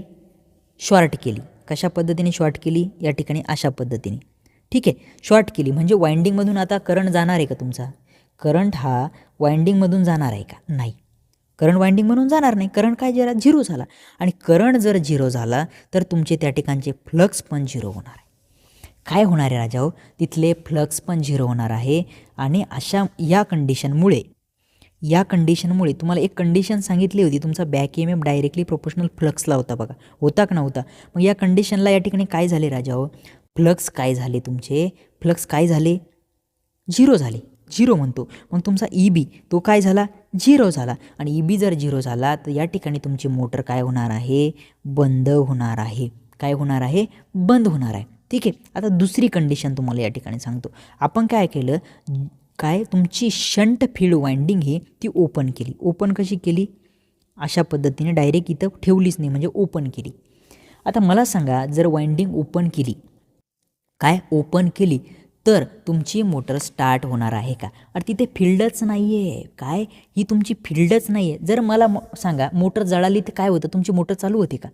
शॉर्ट केली. कशा पद्धतीने शॉर्ट केली, या ठिकाणी अशा पद्धतीने, ठीक आहे. शॉर्ट केली म्हणजे वाइंडिंगमधून आता करंट जाणार आहे का तुमचा? करंट हा वाइंडिंगमधून जाणार आहे का? नाही, करंट वाइंडिंगमधून जाणार नाही. करंट काय झाला? झिरो झाला. आणि करंट जर झिरो झाला तर तुमचे त्या ठिकाणचे फ्लक्स पण झिरो होणार आहे. काय होणार आहे राजाओ? तिथले फ्लक्स पण झिरो होणार आहे. आणि अशा या कंडिशनमुळे तुम्हाला एक कंडिशन सांगितली होती, तुमचा बॅक EMF डायरेक्टली प्रोपोर्शनल फ्लक्सला होता बघा, होता का नव्हता? मग या कंडिशनला या ठिकाणी काय झाले राजाओ? फ्लक्स काय झाले तुमचे? फ्लक्स काय झाले? झिरो झाले. झिरो म्हणतो. मग तुमचा EB तो काय झाला? झिरो झाला. आणि EB जर झिरो झाला तर या ठिकाणी तुमची मोटर काय होणार आहे? बंद होणार आहे. काय होणार आहे? बंद होणार आहे. ठीक आहे. आता दुसरी कंडिशन तुम्हाला या ठिकाणी सांगतो. आपण काय केलं? काय तुमची शंट फील्ड वाइंडिंग ही ती ओपन केली. ओपन कशी केली? अशा पद्धतीने डायरेक्ट इथं ठेवलीच नाही, म्हणजे ओपन केली. आता मला सांगा, जर वाइंडिंग ओपन केली, काय ओपन केली, तर तुमची मोटर स्टार्ट होणार आहे का? आणि तिथे फील्डच नाही आहे. काय? ही तुमची फील्डच नाही आहे. जर मला सांगा, मोटर जळाली तर काय होतं? तुमची मोटर चालू होती का?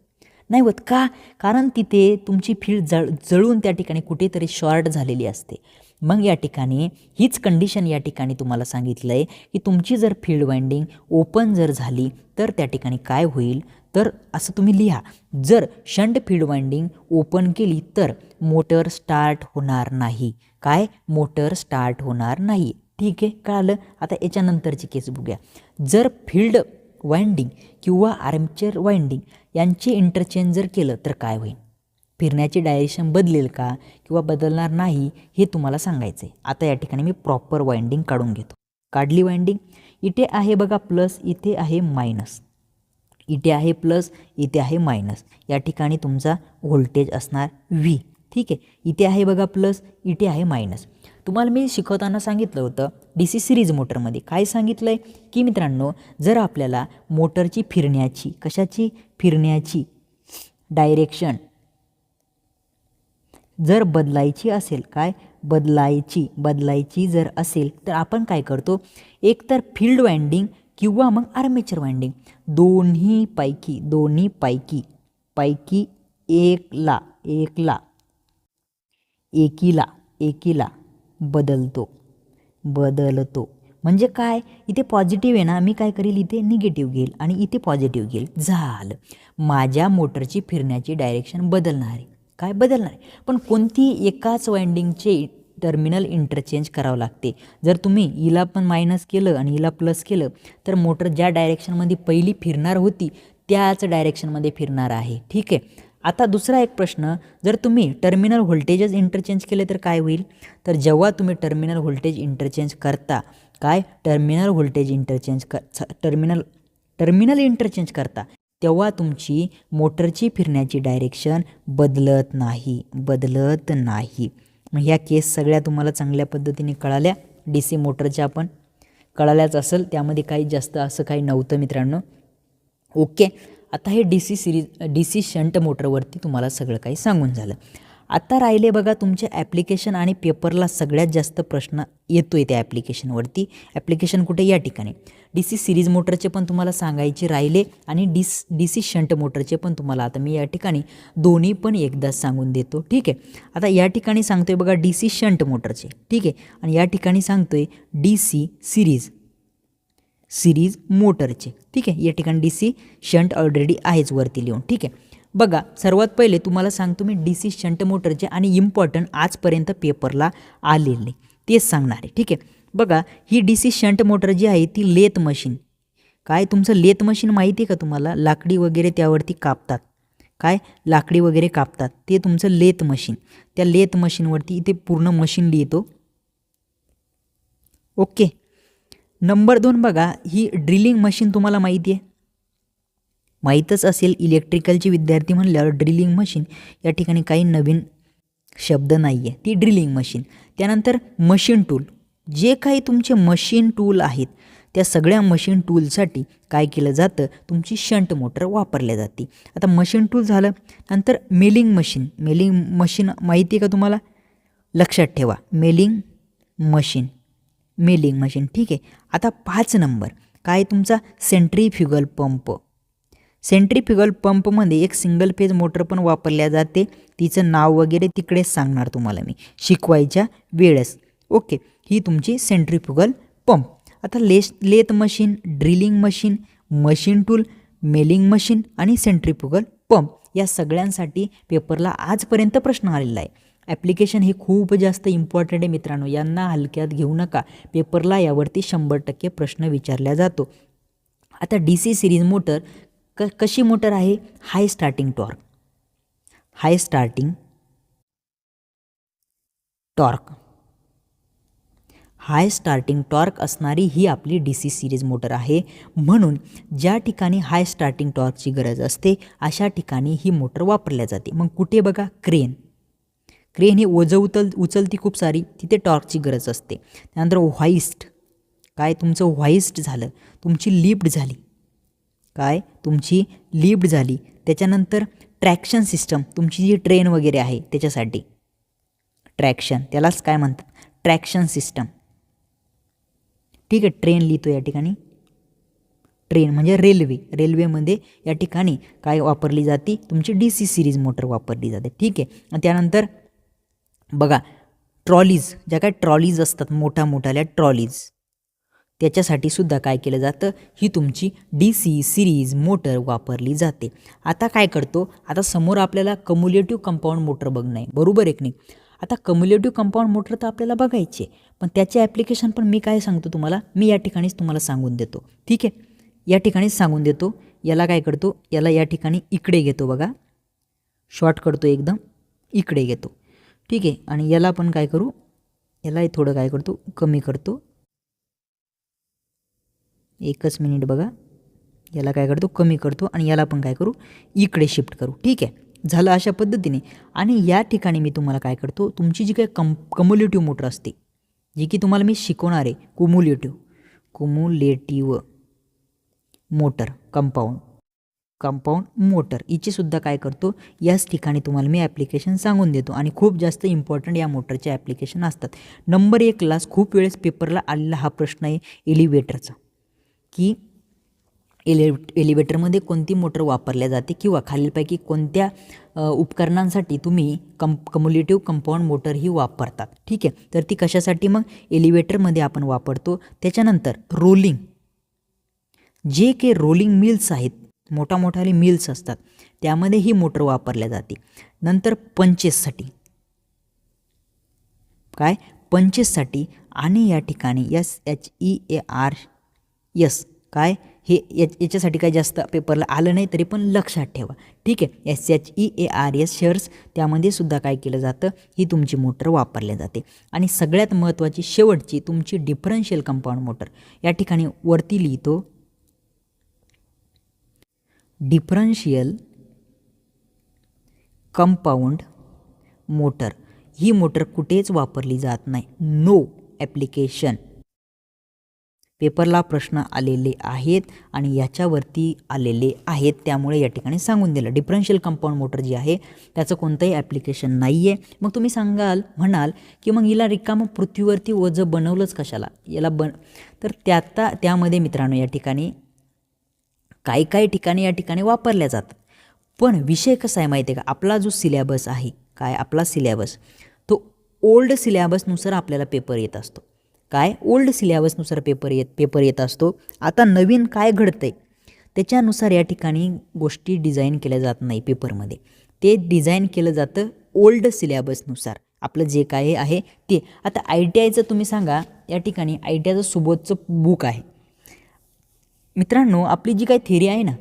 नाही होत. का? कारण तिथे तुमची फील्ड जळून त्या ठिकाणी कुठेतरी शॉर्ट झालेली असते. मग या ठिकाणी हीच कंडिशन या ठिकाणी तुम्हाला सांगितलं आहे की तुमची जर फील्ड वाइंडिंग ओपन जर झाली तर त्या ठिकाणी काय होईल? तर असं तुम्ही लिहा, जर शंट फील्ड वाइंडिंग ओपन केली तर मोटर स्टार्ट होणार नाही. काय? मोटर स्टार्ट होणार नाही. ठीक आहे, कळालं? आता याच्यानंतरची केस बघूया. जर फील्ड वाइंडिंग किंवा आर्मेचर वाइंडिंग यांचे इंटरचेंज जर केलं तर काय होईल? फिरण्याची डायरेक्शन बदलेल का किंवा बदलणार नाही हे तुम्हाला सांगायचं आहे. आता या ठिकाणी मी प्रॉपर वाइंडिंग काढून घेतो. काढली वाइंडिंग. इथे आहे बघा प्लस, इथे आहे मायनस. इथे आहे प्लस, इथे आहे मायनस. या ठिकाणी तुमचा व्होल्टेज असणार V. ठीक आहे. इथे आहे बघा प्लस, इथे आहे मायनस. तुम्हाला मी शिकवताना सांगितलं होतं DC सिरीज मोटरमध्ये काय सांगितलं आहे की मित्रांनो, जर आपल्याला मोटरची फिरण्याची, कशाची फिरण्याची डायरेक्शन जर बदलायची असेल, काय बदलायची जर असेल तर आपण काय करतो? एक तर फील्ड वाइंडिंग किंवा मग आर्मेचर वाइंडिंग दोन्हीपैकी एकीला बदलतो. म्हणजे काय? इथे पॉझिटिव्ह आहे ना, मी काय करेल? इथे निगेटिव्ह घेईल आणि इथे पॉझिटिव्ह घेईल. झालं, माझ्या मोटरची फिरण्याची डायरेक्शन बदलणार आहे. काय बदलणार आहे? पण कोणती? एकाच वाइंडिंगचे टर्मिनल इंटरचेंज करावं लागते. जर तुम्ही हिला पण मायनस केलं आणि हिला प्लस केलं तर मोटर ज्या डायरेक्शनमध्ये पहिली फिरणार होती त्याच डायरेक्शनमध्ये फिरणार आहे. ठीक आहे. आता दुसरा एक प्रश्न, जर तुम्ही टर्मिनल व्होल्टेजेस इंटरचेंज केले तर काय होईल? तर जेव्हा तुम्ही टर्मिनल व्होल्टेज इंटरचेंज करता, काय टर्मिनल इंटरचेंज करता, तेव्हा तुमची मोटरची फिरण्याची डायरेक्शन बदलत नाही. मग ह्या केस सगळ्या तुम्हाला चांगल्या पद्धतीने कळाल्या. DC मोटरच्या आपण कळाल्याच असेल, त्यामध्ये काही जास्त असं काही नव्हतं मित्रांनो. ओके. आता हे DC शंट मोटरवरती तुम्हाला सगळं काही सांगून झालं. आता राहिले बघा तुमचे ॲप्लिकेशन आणि पेपरला सगळ्यात जास्त प्रश्न येतो आहे त्या ॲप्लिकेशनवरती. ॲप्लिकेशन कुठे? या ठिकाणी. DC सिरीज मोटरचे पण तुम्हाला सांगायचे राहिले आणि DC शंट मोटरचे पण तुम्हाला आता मी या ठिकाणी दोन्ही पण एकदाच सांगून देतो. ठीक आहे. आता या ठिकाणी सांगतोय बघा DC शंट मोटरचे. ठीक आहे. आणि या ठिकाणी सांगतोय DC सिरीज मोटरचे. ठीक आहे. या ठिकाणी DC शंट ऑलरेडी आहेच वरती लिहून. ठीक आहे. बघा, सर्वात पहिले तुम्हाला सांगतो मी DC शंट मोटरचे आणि इम्पॉर्टंट आजपर्यंत पेपरला आलेले तेच सांगणार आहे. ठीक आहे. बघा, ही DC शंट मोटर जी आहे ती लेथ मशीन. काय? तुमचं लेथ मशीन माहिती आहे का तुम्हाला? लाकडी वगैरे त्यावरती कापतात. काय? लाकडी वगैरे कापतात, ते तुमचं लेथ मशीन. त्या लेथ मशीनवरती इथे पूर्ण मशीन लिहितो. ओके. नंबर 2 बघा, ही ड्रिलिंग मशीन तुम्हाला माहिती आहे, माहीतच असेल. इलेक्ट्रिकलचे विद्यार्थी म्हणल्यावर ड्रिलिंग मशीन या ठिकाणी काही नवीन शब्द नाही आहे, ती ड्रिलिंग मशीन. त्यानंतर मशीन टूल, जे काही तुमचे मशीन टूल आहेत त्या सगळ्या मशीन टूलसाठी काय केलं जातं? तुमची शंट मोटर वापरल्या जाते. आता मशीन टूल झालं. नंतर मिलिंग मशीन माहिती आहे का तुम्हाला? लक्षात ठेवा, मिलिंग मशीन. ठीक आहे. आता 5 नंबर काय? तुमचा सेंट्रीफ्युगल पंप. सेंट्रीफ्युगल पंपमध्ये एक सिंगल फेज मोटर पण वापरल्या जाते, तिचं नाव वगैरे तिकडेच सांगणार तुम्हाला मी शिकवायच्या वेळेस. ओके, ही तुमची सेंट्रीफ्युगल पंप. आता lathe machine, drilling machine, machine tool, milling machine आणि सेंट्रीफ्युगल पंप या सगळ्यांसाठी पेपरला आजपर्यंत प्रश्न आलेला आहे. ॲप्लिकेशन हे खूप जास्त इम्पॉर्टंट आहे मित्रांनो, यांना हलक्यात घेऊ नका. पेपरला यावरती 100% प्रश्न विचारला जातो. आता DC सिरीज मोटर कशी मोटर आहे? हाय स्टार्टिंग टॉर्क असणारी ही आपली DC सिरीज मोटर आहे. म्हणून ज्या ठिकाणी हाय स्टार्टिंग टॉर्कची गरज असते अशा ठिकाणी ही मोटर वापरल्या जाते. मग कुठे बघा, क्रेन ही उचलती खूप सारी, तिथे टॉर्कची गरज असते. त्यानंतर व्हाईस्ट, काय तुमचं व्हाईस्ट झालं, तुमची लिफ्ट झाली. त्याच्यानंतर ट्रॅक्शन सिस्टम, तुमची जी ट्रेन वगैरे आहे त्याच्यासाठी ट्रॅक्शन, त्यालाच काय म्हणतात, ट्रॅक्शन सिस्टम. ठीक आहे, ट्रेन लिहितो या ठिकाणी. ट्रेन म्हणजे रेल्वेमध्ये या ठिकाणी काय वापरली जाते, तुमची DC सिरीज मोटर वापरली जाते. ठीक आहे. आणि त्यानंतर बघा ट्रॉलीज, ज्या काय ट्रॉलीज असतात मोठ्या ट्रॉलीज, त्याच्यासाठी सुद्धा काय केलं जातं, ही तुमची DC सिरीज मोटर वापरली जाते. आता काय करतो, आता समोर आपल्याला कम्युलेटिव्ह कंपाऊंड मोटर बघणं आहे, बरोबर आहे की नाही. आता कम्युलेटिव्ह कंपाऊंड मोटर तर आपल्याला बघायचे, पण त्याचे ॲप्लिकेशन पण मी काय सांगतो तुम्हाला, मी या ठिकाणीच तुम्हाला सांगून देतो. ठीक आहे, या ठिकाणीच सांगून देतो. याला काय करतो, याला या ठिकाणी इकडे घेतो बघा, शॉर्ट करतो एकदम, इकडे घेतो. ठीक आहे. आणि याला पण काय करू, याला थोडं काय करतो, कमी करतो. एकच मिनिट बघा, याला काय करतो, कमी करतो. आणि याला पण काय करू, इकडे शिफ्ट करू. ठीक आहे, झालं अशा पद्धतीने. आणि या ठिकाणी मी तुम्हाला काय करतो, तुमची जी काही कम्युलेटिव्ह मोटर असते, जी की तुम्हाला मी शिकवणार आहे, कुमुलेटिव्ह मोटर, कंपाऊंड मोटर, हिचीसुद्धा काय करतो, याच ठिकाणी तुम्हाला मी ॲप्लिकेशन सांगून देतो. आणि खूप जास्त इम्पॉर्टंट या मोटरचे ॲप्लिकेशन असतात. नंबर 1 क्लास खूप वेळेस पेपरला आलेला हा प्रश्न आहे एलिव्हेटरचा, की एलिव्हेटरमध्ये कोणती मोटर वापरल्या जाते किंवा खालीलपैकी कोणत्या उपकरणांसाठी तुम्ही कम्युलेटिव्ह कंपाऊंड मोटर ही वापरतात. ठीक आहे, तर ती कशासाठी, मग एलिव्हेटरमध्ये आपण वापरतो. त्याच्यानंतर रोलिंग, जे काही रोलिंग मिल्स आहेत, मोठ्याले मिल्स असतात, त्यामध्ये ही मोटर वापरल्या जाते. नंतर पंचेससाठी, आणि या ठिकाणी SHEARS काय, हे याच्यासाठी काय जास्त पेपरला आलं नाही तरी पण लक्षात ठेवा. ठीक आहे, SHEARS शेअर्स, त्यामध्ये सुद्धा काय केलं जातं, ही तुमची मोटर वापरल्या जाते. आणि सगळ्यात महत्त्वाची शेवटची तुमची डिफरन्शियल कंपाऊंड मोटर, या ठिकाणी वरती लिहितो, डिफरन्शियल कंपाऊंड मोटर. ही मोटर कुठेच वापरली जात नाही, नो ॲप्लिकेशन. पेपरला प्रश्न आलेले आहेत आणि याच्यावरती आलेले आहेत, त्यामुळे या ठिकाणी सांगून दिलं. डिफरन्शियल कंपाऊंड मोटर जी आहे त्याचं कोणतंही ॲप्लिकेशन नाही आहे. मग तुम्ही म्हणाल की मग हिला रिकामं पृथ्वीवरती ओझं बनवलंच कशाला, तर त्यामध्ये मित्रांनो या ठिकाणी काही ठिकाणी या ठिकाणी वापरल्या जातात. पण विषय कसा आहे माहिती आहे का, आपला जो सिलेबस आहे, आपला सिलेबस तो ओल्ड सिलेबसनुसार आपल्याला पेपर येत असतो. ओल्ड सिलेबसनुसार पेपर येत असतो. आता नवीन काय घडतंय त्याच्यानुसार या ठिकाणी गोष्टी डिझाईन केल्या जात नाही पेपरमध्ये, ते डिझाईन केलं जातं ओल्ड सिलेबसनुसार, आपलं जे काय आहे ते. आता ITIचं तुम्ही सांगा, या ठिकाणी ITIचं सुबोधचं बुक आहे मित्रांनो. आपली जी काही थेरी आहे ना,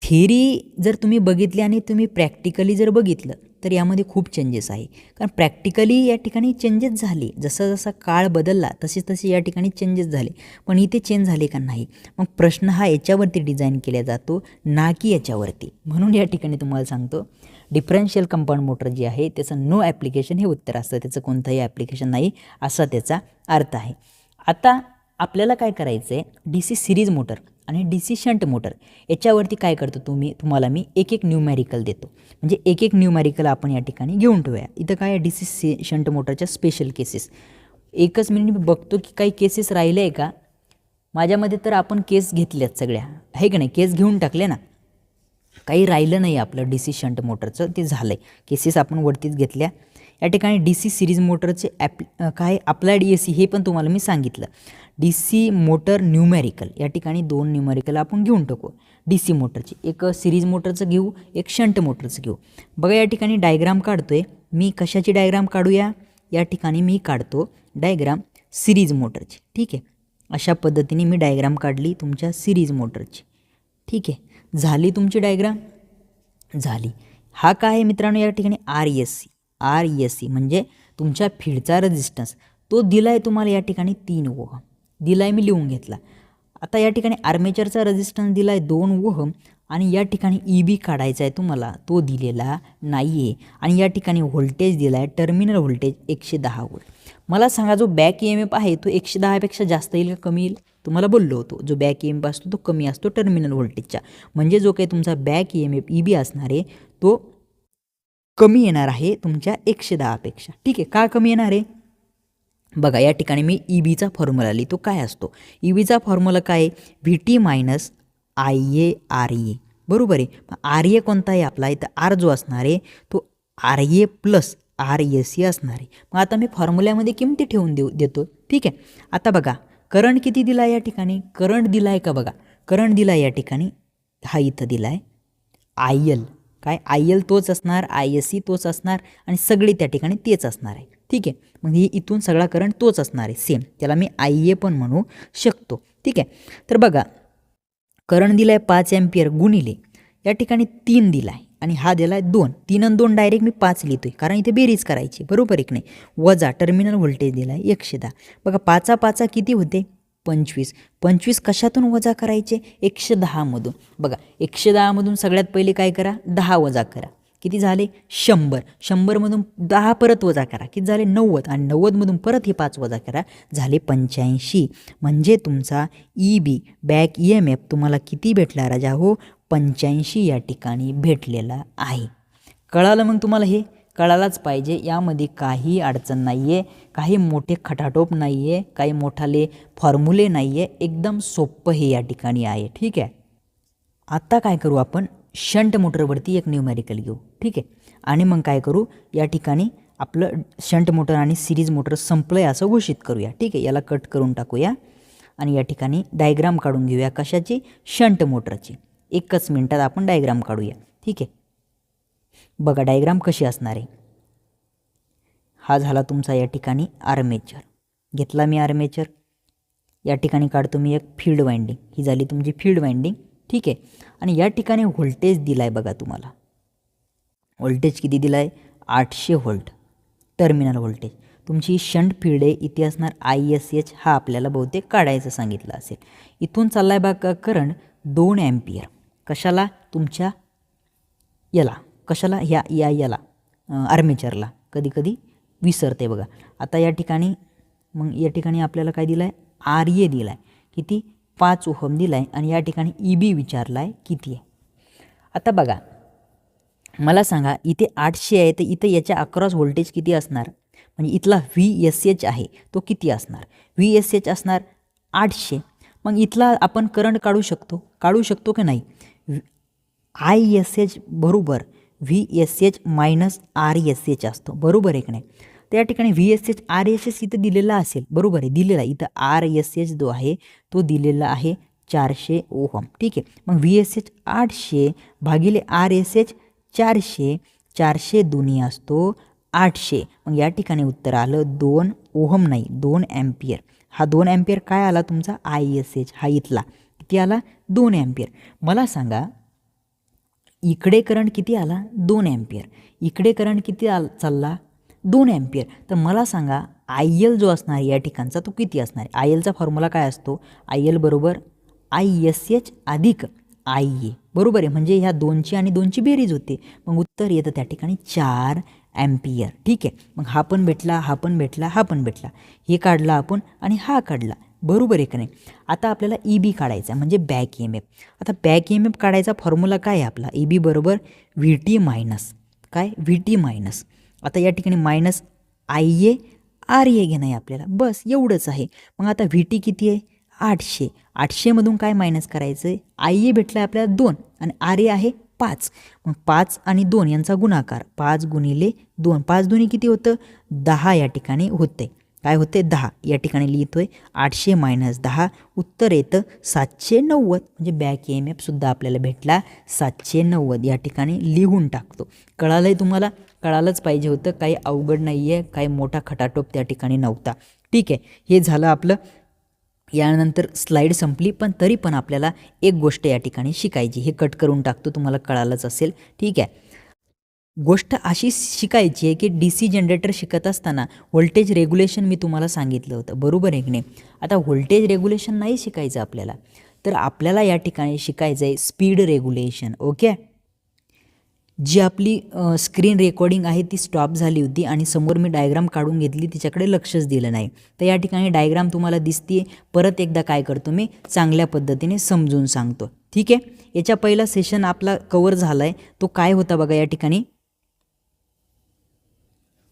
थेरी जर तुम्ही बघितली आणि तुम्ही प्रॅक्टिकली जर बघितलं तर यामध्ये खूप चेंजेस आहे. कारण प्रॅक्टिकली या ठिकाणी चेंजेस झाले, जसा काळ बदलला तसे या ठिकाणी चेंजेस झाले. पण इथे चेंज झाले का नाही, मग प्रश्न हा याच्यावरती डिझाईन केला जातो ना की याच्यावरती. म्हणून या ठिकाणी तुम्हाला सांगतो, डिफरन्शियल कंपाऊंड मोटर जी आहे त्याचं नो ॲप्लिकेशन हे उत्तर असतं, त्याचं कोणतंही ॲप्लिकेशन नाही असा त्याचा अर्थ आहे. आता आपल्याला काय करायचं आहे, DC सिरीज मोटर आणि DC शंट मोटर याच्यावरती काय करतो, तुम्हाला मी एक न्यूमॅरिकल देतो. म्हणजे एक न्यूमॅरिकल आपण या ठिकाणी घेऊन ठेवूया. इथं काय आहे, DC शंट मोटरच्या स्पेशल केसेस. एकच मिनिट मी बघतो की काही केसेस राहिले आहे का, माझ्यामध्ये तर आपण केस घेतल्यात सगळ्या, आहे की नाही, केस घेऊन टाकले ना, काही राहिलं नाही आपलं डी सी शंट मोटरचं, ते झालं आहे. केसेस आपण वरतीच घेतल्या. या ठिकाणी डी सी सिरीज मोटरचे काय अप्लाइड ए सी हे पण तुम्हाला मी सांगितलं. डी सी मोटर न्यूमेरिकल, या ठिकाणी 2 न्यूमेरिकल आपण घेऊन टाकू डी सी मोटरची. एक सिरीज मोटरचं घेऊ, एक शंट मोटरचं घेऊ. बघा या ठिकाणी डायग्राम काढतो आहे मी. कशाची डायग्राम काढूया? या ठिकाणी मी काढतो डायग्राम सिरीज मोटरची. ठीक आहे, अशा पद्धतीने मी डायग्राम काढली तुमच्या सिरीज मोटरची. ठीक आहे, झाली तुमची डायग्राम, झाली. हा काय आहे मित्रांनो? या ठिकाणी आर एस सी म्हणजे तुमच्या फीडचा रेजिस्टन्स, तो दिला आहे तुम्हाला या ठिकाणी 3 ओहम दिला आहे, मी लिहून घेतला. आता या ठिकाणी आर्मेचरचा रेजिस्टन्स दिला आहे 2 ओहम आणि या ठिकाणी ई बी काढायचा आहे तुम्हाला, तो दिलेला नाही आहे. आणि या ठिकाणी व्होल्टेज दिला आहे, टर्मिनल व्होल्टेज 110 वोल्ट. मला सांगा जो बॅक ई एम एफ आहे तो 110पेक्षा जास्त येईल का कमी येईल? तुम्हाला बोललो होतो जो बॅक ई एम एफ असतो तो कमी असतो टर्मिनल व्होल्टेजच्या, म्हणजे जो काही तुमचा back E M F E B असणार आहे तो कमी येणार आहे तुमच्या 110पेक्षा. ठीक आहे, का कमी येणार आहे? बघा या ठिकाणी मी ई बीचा फॉर्म्युला लिहितो. काय असतो ई बीचा फॉर्म्युला? काय आहे? V T minus I A R A, बरोबर आहे. आर ए कोणता आहे आपला? इथं आर जो असणार आहे तो R A plus R S C असणार आहे. मग आता मी फॉर्म्युल्यामध्ये किमती ठेवून देतो. ठीक आहे, आता बघा करंट किती दिला आहे या ठिकाणी? करंट दिला आहे का? बघा करंट दिला आहे या ठिकाणी, हा इथं दिला आहे आय एल. काय आय एल तोच असणार, आय एस सी तोच असणार आणि सगळी त्या ठिकाणी तेच असणार आहे. ठीक आहे, मग ही इथून सगळा करंट तोच असणार आहे सेम, त्याला मी आय ए पण म्हणू शकतो. ठीक आहे, तर बघा करंट दिला आहे 5 एम्पियर गुणिले या ठिकाणी 3 दिला आहे आणि हा दिला आहे 2. 3 आणि 2 डायरेक्ट मी 5 लिहितो आहे कारण इथे बेरीज करायची, बरोबर आहे की नाही. वजा टर्मिनल व्होल्टेज दिला आहे 110. बघा 5 5 किती होते? 25. 25 कशातून वजा करायचे? 110मधून. बघा 110मधून सगळ्यात पहिले काय करा? 10 वजा करा. किती झाले? 100. 100मधून 10 परत वजा करा, किती झाले? 90. आणि 90मधून परत हे 5 वजा करा, झाले 85. म्हणजे तुमचा E B back E M F तुम्हाला किती भेटला राजा हो? 85 या ठिकाणी भेटलेला आहे. कळालं मग तुम्हाला? हे कळायलाच पाहिजे, यामध्ये काही अडचण नाही आहे, काही मोठे खटाटोप नाही आहे, काही मोठाले फॉर्म्युले नाही आहे, एकदम सोपं हे या ठिकाणी आहे. ठीक आहे, आता काय करू आपण? शंट मोटरवरती एक न्यूमेरिकल घेऊ. ठीक आहे, आणि मग काय करू? या ठिकाणी आपलं शंट मोटर आणि सिरीज मोटर संपलं आहे असं घोषित करूया. ठीक आहे, याला कट करून टाकूया आणि या ठिकाणी डायग्राम काढून घेऊया. कशाची? शंट मोटरची. 1 मिनिटात आपण डायग्राम काढूया. ठीक आहे, बघा डायग्राम कशी असणार आहे. हा झाला तुमचा या ठिकाणी आर्मेचर, घेतला मी आर्मेचर. या ठिकाणी काढतो मी एक फील्ड वाइंडिंग, ही झाली तुमची फील्ड वाइंडिंग. ठीक आहे, आणि या ठिकाणी व्होल्टेज दिला आहे बघा तुम्हाला. व्होल्टेज किती दिला आहे? 800 व्होल्ट टर्मिनल व्होल्टेज. तुमची शंट फील्ड आहे, इथे असणार आय एस एच, हा आपल्याला बहुतेक काढायचं सांगितलं असेल. इथून चालला आहे बघा करंट 2 एम्पियर. कशाला? तुमच्या याला. कशाला? याला आर्मेचरला. कधी कधी विसरते बघा. आता या ठिकाणी मग या ठिकाणी आपल्याला काय दिलं आहे? आर ए दिला आहे, किती? 5 ओहम दिला आहे. आणि या ठिकाणी ई बी विचारला आहे किती आहे. आता बघा मला सांगा, इथे 800 आहे तर इथं याच्या अक्रॉस व्होल्टेज किती असणार? म्हणजे इथला व्ही एस एच आहे तो किती असणार? व्ही एस एच असणार 800. मग इथला आपण करंट काढू शकतो की नाही? आय एस एच बरोबर V S H minus R S H असतो, बरोबर आहे की नाही? तर या ठिकाणी V S H R S H इथं दिलेला असेल, बरोबर आहे, दिलेला आहे. इथं आर एस एच जो आहे तो दिलेला आहे 400 ओहम. ठीक आहे, मग व्ही एस एच 800 भागिले आर एस एच 400, 400 दुनी असतो 800. मग या ठिकाणी उत्तर आलं 2 ओहम नाही 2 एम्पियर. हा 2 एम्पियर काय आला तुमचा? आय एस एच हा इथला किती आला? 2 एम्पियर. मला सांगा इकडे करंट किती आला? 2 एम्पियर. इकडे करंट किती चालला? 2 एम्पियर. तर मला सांगा आय एल जो असणार या ठिकाणचा तो किती असणार? आय एलचा फॉर्म्युला काय असतो? आय एल बरोबर आय एस एच अधिक आय ए, बरोबर आहे. म्हणजे ह्या 2ची आणि 2ची बेरीज होते, मग उत्तर येतं त्या ठिकाणी 4 एम्पियर. ठीक आहे, मग हा पण भेटला, हा पण भेटला, हा पण भेटला. हे काढला आपण आणि हा काढला, बरोबर आहे का नाही? आता आपल्याला ई बी काढायचा म्हणजे बॅक ई एम एफ. आता बॅक ई एम एफ काढायचा फॉर्म्युला काय आहे आपला? ई बी बरोबर व्ही टी मायनस काय? V T minus. आता या ठिकाणी मायनस आय ए आर ए घेणं आहे आपल्याला, बस एवढंच आहे. मग आता व्ही टी किती आहे? 800. 800मधून काय मायनस करायचं आहे, आय ए भेटला आहे आपल्याला 2 आणि आर ए आहे 5. मग 5 आणि 2 यांचा गुणाकार 5 गुणिले 2, 5 दोन्ही किती होतं 10 या ठिकाणी होते. काय होते 10 या ठिकाणी लिहितोय 800 मायनस 10, उत्तर येतं 790. म्हणजे बॅक EMF सुद्धा आपल्याला भेटला 790 या ठिकाणी लिहून टाकतो. कळालंय तुम्हाला, कळालंच पाहिजे होतं, काही अवघड नाही आहे, काही मोठा खटाटोप त्या ठिकाणी नव्हता. ठीक आहे, हे झालं आपलं. यानंतर स्लाईड संपली, पण तरी पण आपल्याला एक गोष्ट या ठिकाणी शिकायची. हे कट करून टाकतो, तुम्हाला कळालंच असेल. ठीक आहे, गोष्ट अशी शिकायची आहे की DC जनरेटर शिकत असताना व्होल्टेज रेग्युलेशन मी तुम्हाला सांगितलं होतं, बरोबर आहे की नाही. आता व्होल्टेज रेग्युलेशन नाही शिकायचं आपल्याला, तर आपल्याला या ठिकाणी शिकायचं आहे स्पीड रेग्युलेशन. ओके, जी आपली स्क्रीन रेकॉर्डिंग आहे ती स्टॉप झाली होती आणि समोर मी डायग्राम काढून घेतली, तिच्याकडे लक्षच दिलं नाही. तर या ठिकाणी डायग्राम तुम्हाला दिसते. परत एकदा काय करतो मी, चांगल्या पद्धतीने समजून सांगतो. ठीक आहे, याच्या पहिला सेशन आपला कवर झाला आहे, तो काय होता बघा. या ठिकाणी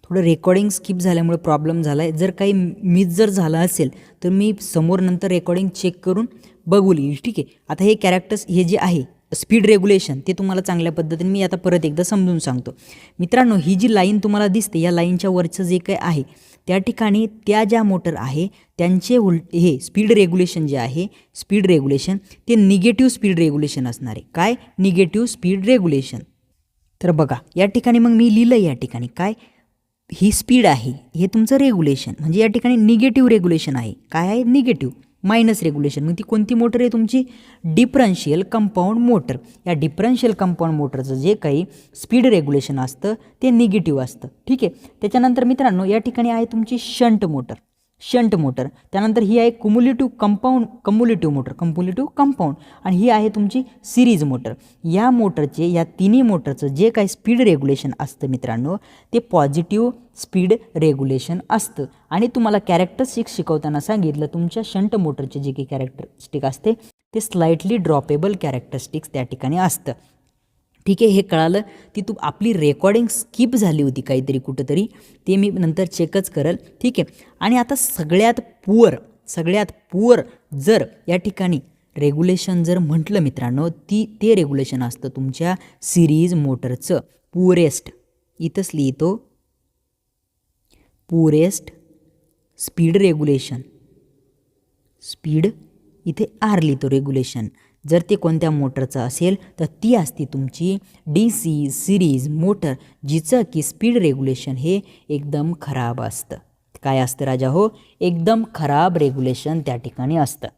थोडं रेकॉर्डिंग स्किप झाल्यामुळे प्रॉब्लेम झाला आहे. जर काही मिस जर झाला असेल तर मी समोर नंतर रेकॉर्डिंग चेक करून बघू येईल. ठीक आहे, आता हे कॅरेक्टर्स हे जे आहे स्पीड रेग्युलेशन ते तुम्हाला चांगल्या पद्धतीने मी आता परत एकदा समजून सांगतो. मित्रांनो, ही जी लाईन तुम्हाला दिसते, या लाईनच्या वरचं जे काही आहे त्या ठिकाणी त्या ज्या मोटर आहे त्यांचे हे स्पीड रेग्युलेशन जे आहे, स्पीड रेग्युलेशन ते निगेटिव्ह स्पीड रेग्युलेशन असणार आहे. काय, निगेटिव्ह स्पीड रेग्युलेशन. तर बघा या ठिकाणी मग मी लिहिलं, या ठिकाणी काय, ही स्पीड आहे, हे तुमचं रेग्युलेशन, म्हणजे या ठिकाणी निगेटिव्ह रेग्युलेशन आहे. काय आहे, निगेटिव्ह मायनस रेग्युलेशन. मग ती कोणती मोटर आहे, तुमची डिफरन्शियल कंपाऊंड मोटर. या डिफरन्शियल कंपाऊंड मोटरचं जे काही स्पीड रेग्युलेशन असतं ते निगेटिव्ह असतं. ठीक आहे, त्याच्यानंतर मित्रांनो या ठिकाणी आहे तुमची शंट मोटर. शंट मोटर, त्यानंतर ही आहे कम्युलेटिव्ह मोटर, कम्युलेटिव्ह कंपाऊंड, आणि ही आहे तुमची सिरीज मोटर. या मोटरचे, या तिन्ही मोटरचं जे काही स्पीड रेग्युलेशन असतं मित्रांनो, ते पॉझिटिव्ह स्पीड रेग्युलेशन असतं. आणि तुम्हाला कॅरेक्टरिस्टिक्स शिकवताना सांगितलं, तुमच्या शंट मोटरचे जे काही कॅरेक्टरिस्टिक असते ते स्लाइटली ड्रॉपेबल कॅरेक्टरिस्टिक्स त्या ठिकाणी असतं. ठीक आहे, हे कळालं. ती आपली रेकॉर्डिंग स्किप झाली होती काहीतरी कुठंतरी, ते मी नंतर चेकच करेल. ठीक आहे, आणि आता सगळ्यात पुअर जर या ठिकाणी रेग्युलेशन जर म्हटलं मित्रांनो, ते रेग्युलेशन असतं तुमच्या सिरीज मोटरचं पुअरेस्ट. इथंच लिहितो, पुअरेस्ट स्पीड रेग्युलेशन, स्पीड इथे आर लिहितो रेग्युलेशन. जर ते कोणत्या मोटरचं असेल तर ती असते तुमची DC सिरीज मोटर, जिचं की स्पीड रेग्युलेशन हे एकदम खराब असतं. काय असतं राजा हो, एकदम खराब रेग्युलेशन त्या ठिकाणी असतं.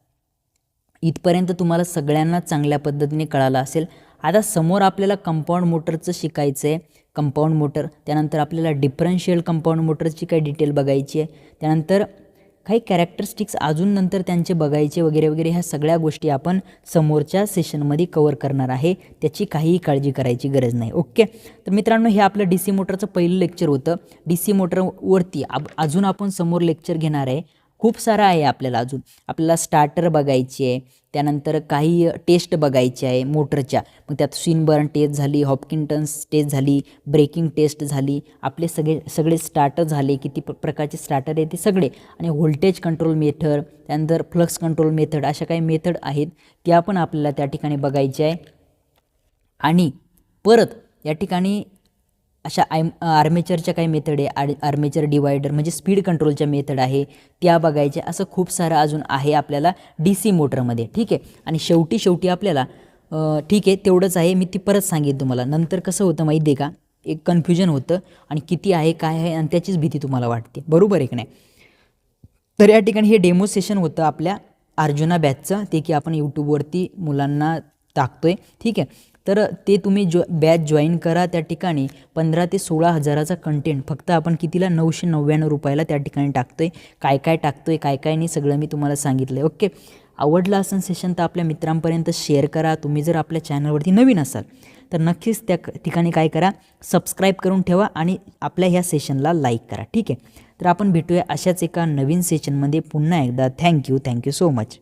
इथपर्यंत तुम्हाला सगळ्यांना चांगल्या पद्धतीने कळालं असेल. आता समोर आपल्याला कंपाऊंड मोटरचं शिकायचं आहे, कंपाऊंड मोटर. त्यानंतर आपल्याला डिफरन्शियल कंपाऊंड मोटरची काही डिटेल बघायची आहे. त्यानंतर काही कॅरेक्टरिस्टिक्स अजून नंतर त्यांचे बघायचे वगैरे वगैरे. ह्या सगळ्या गोष्टी आपण समोरच्या सेशनमध्ये कवर करणार आहे, त्याची काहीही काळजी करायची गरज नाही. ओके, तर मित्रांनो हे आपलं DC मोटरचं पहिलं लेक्चर होतं. DC मोटरवरती अजून आपण समोर लेक्चर घेणार आहे. खूप सारं आहे आपल्याला अजून. आपल्याला स्टार्टर बघायची आहे, त्यानंतर काही टेस्ट बघायचे आहे मोटरच्या. मग त्यात स्विनबर्न टेस्ट झाली, हॉपकिन्टन्स टेस्ट झाली, ब्रेकिंग टेस्ट झाली, आपले सगळे स्टार्टर झाले, किती प्रकारचे स्टार्टर आहे ते सगळे, आणि व्होल्टेज कंट्रोल मेथड, त्यानंतर फ्लक्स कंट्रोल मेथड, अशा काही मेथड आहेत त्या पण आपल्याला त्या ठिकाणी बघायच्या आहे. आणि परत या ठिकाणी अशा आर्मेचरच्या काही मेथड आहे, आर्मेचर डिवायडर म्हणजे स्पीड कंट्रोलच्या मेथड आहे त्या बघायच्या. असं खूप सारं अजून आहे आपल्याला DC मोटरमध्ये. ठीक आहे, आणि शेवटी आपल्याला ठीक आहे तेवढंच आहे, मी ती परत सांगेन तुम्हाला. नंतर कसं होतं माहिती आहे का, एक कन्फ्युजन होतं आणि किती आहे काय आहे आणि त्याचीच भीती तुम्हाला वाटते, बरोबर आहे की नाही. तर या ठिकाणी हे डेमो सेशन होतं आपल्या अर्जुना बॅचचं, ते की आपण यूट्यूबवरती मुलांना टाकतोय. ठीक आहे, तर ते तुम्ही बॅच जॉईन करा. त्या ठिकाणी 15 ते 16 हजाराचा कंटेंट फक्त आपण कितीला 999 रुपयाला त्या ठिकाणी टाकतोय. काय टाकतोय काय नाही सगळं मी तुम्हाला सांगितलं आहे. ओके, आवडलं असेल सेशन तर आपल्या मित्रांपर्यंत शेअर करा. तुम्ही जर आपल्या चॅनलवरती नवीन असाल तर नक्कीच त्या ठिकाणी काय करा, सबस्क्राईब करून ठेवा आणि आपल्या ह्या सेशनला लाईक करा. ठीक आहे, तर आपण भेटूया अशाच एका नवीन सेशनमध्ये पुन्हा एकदा. Thank you so much.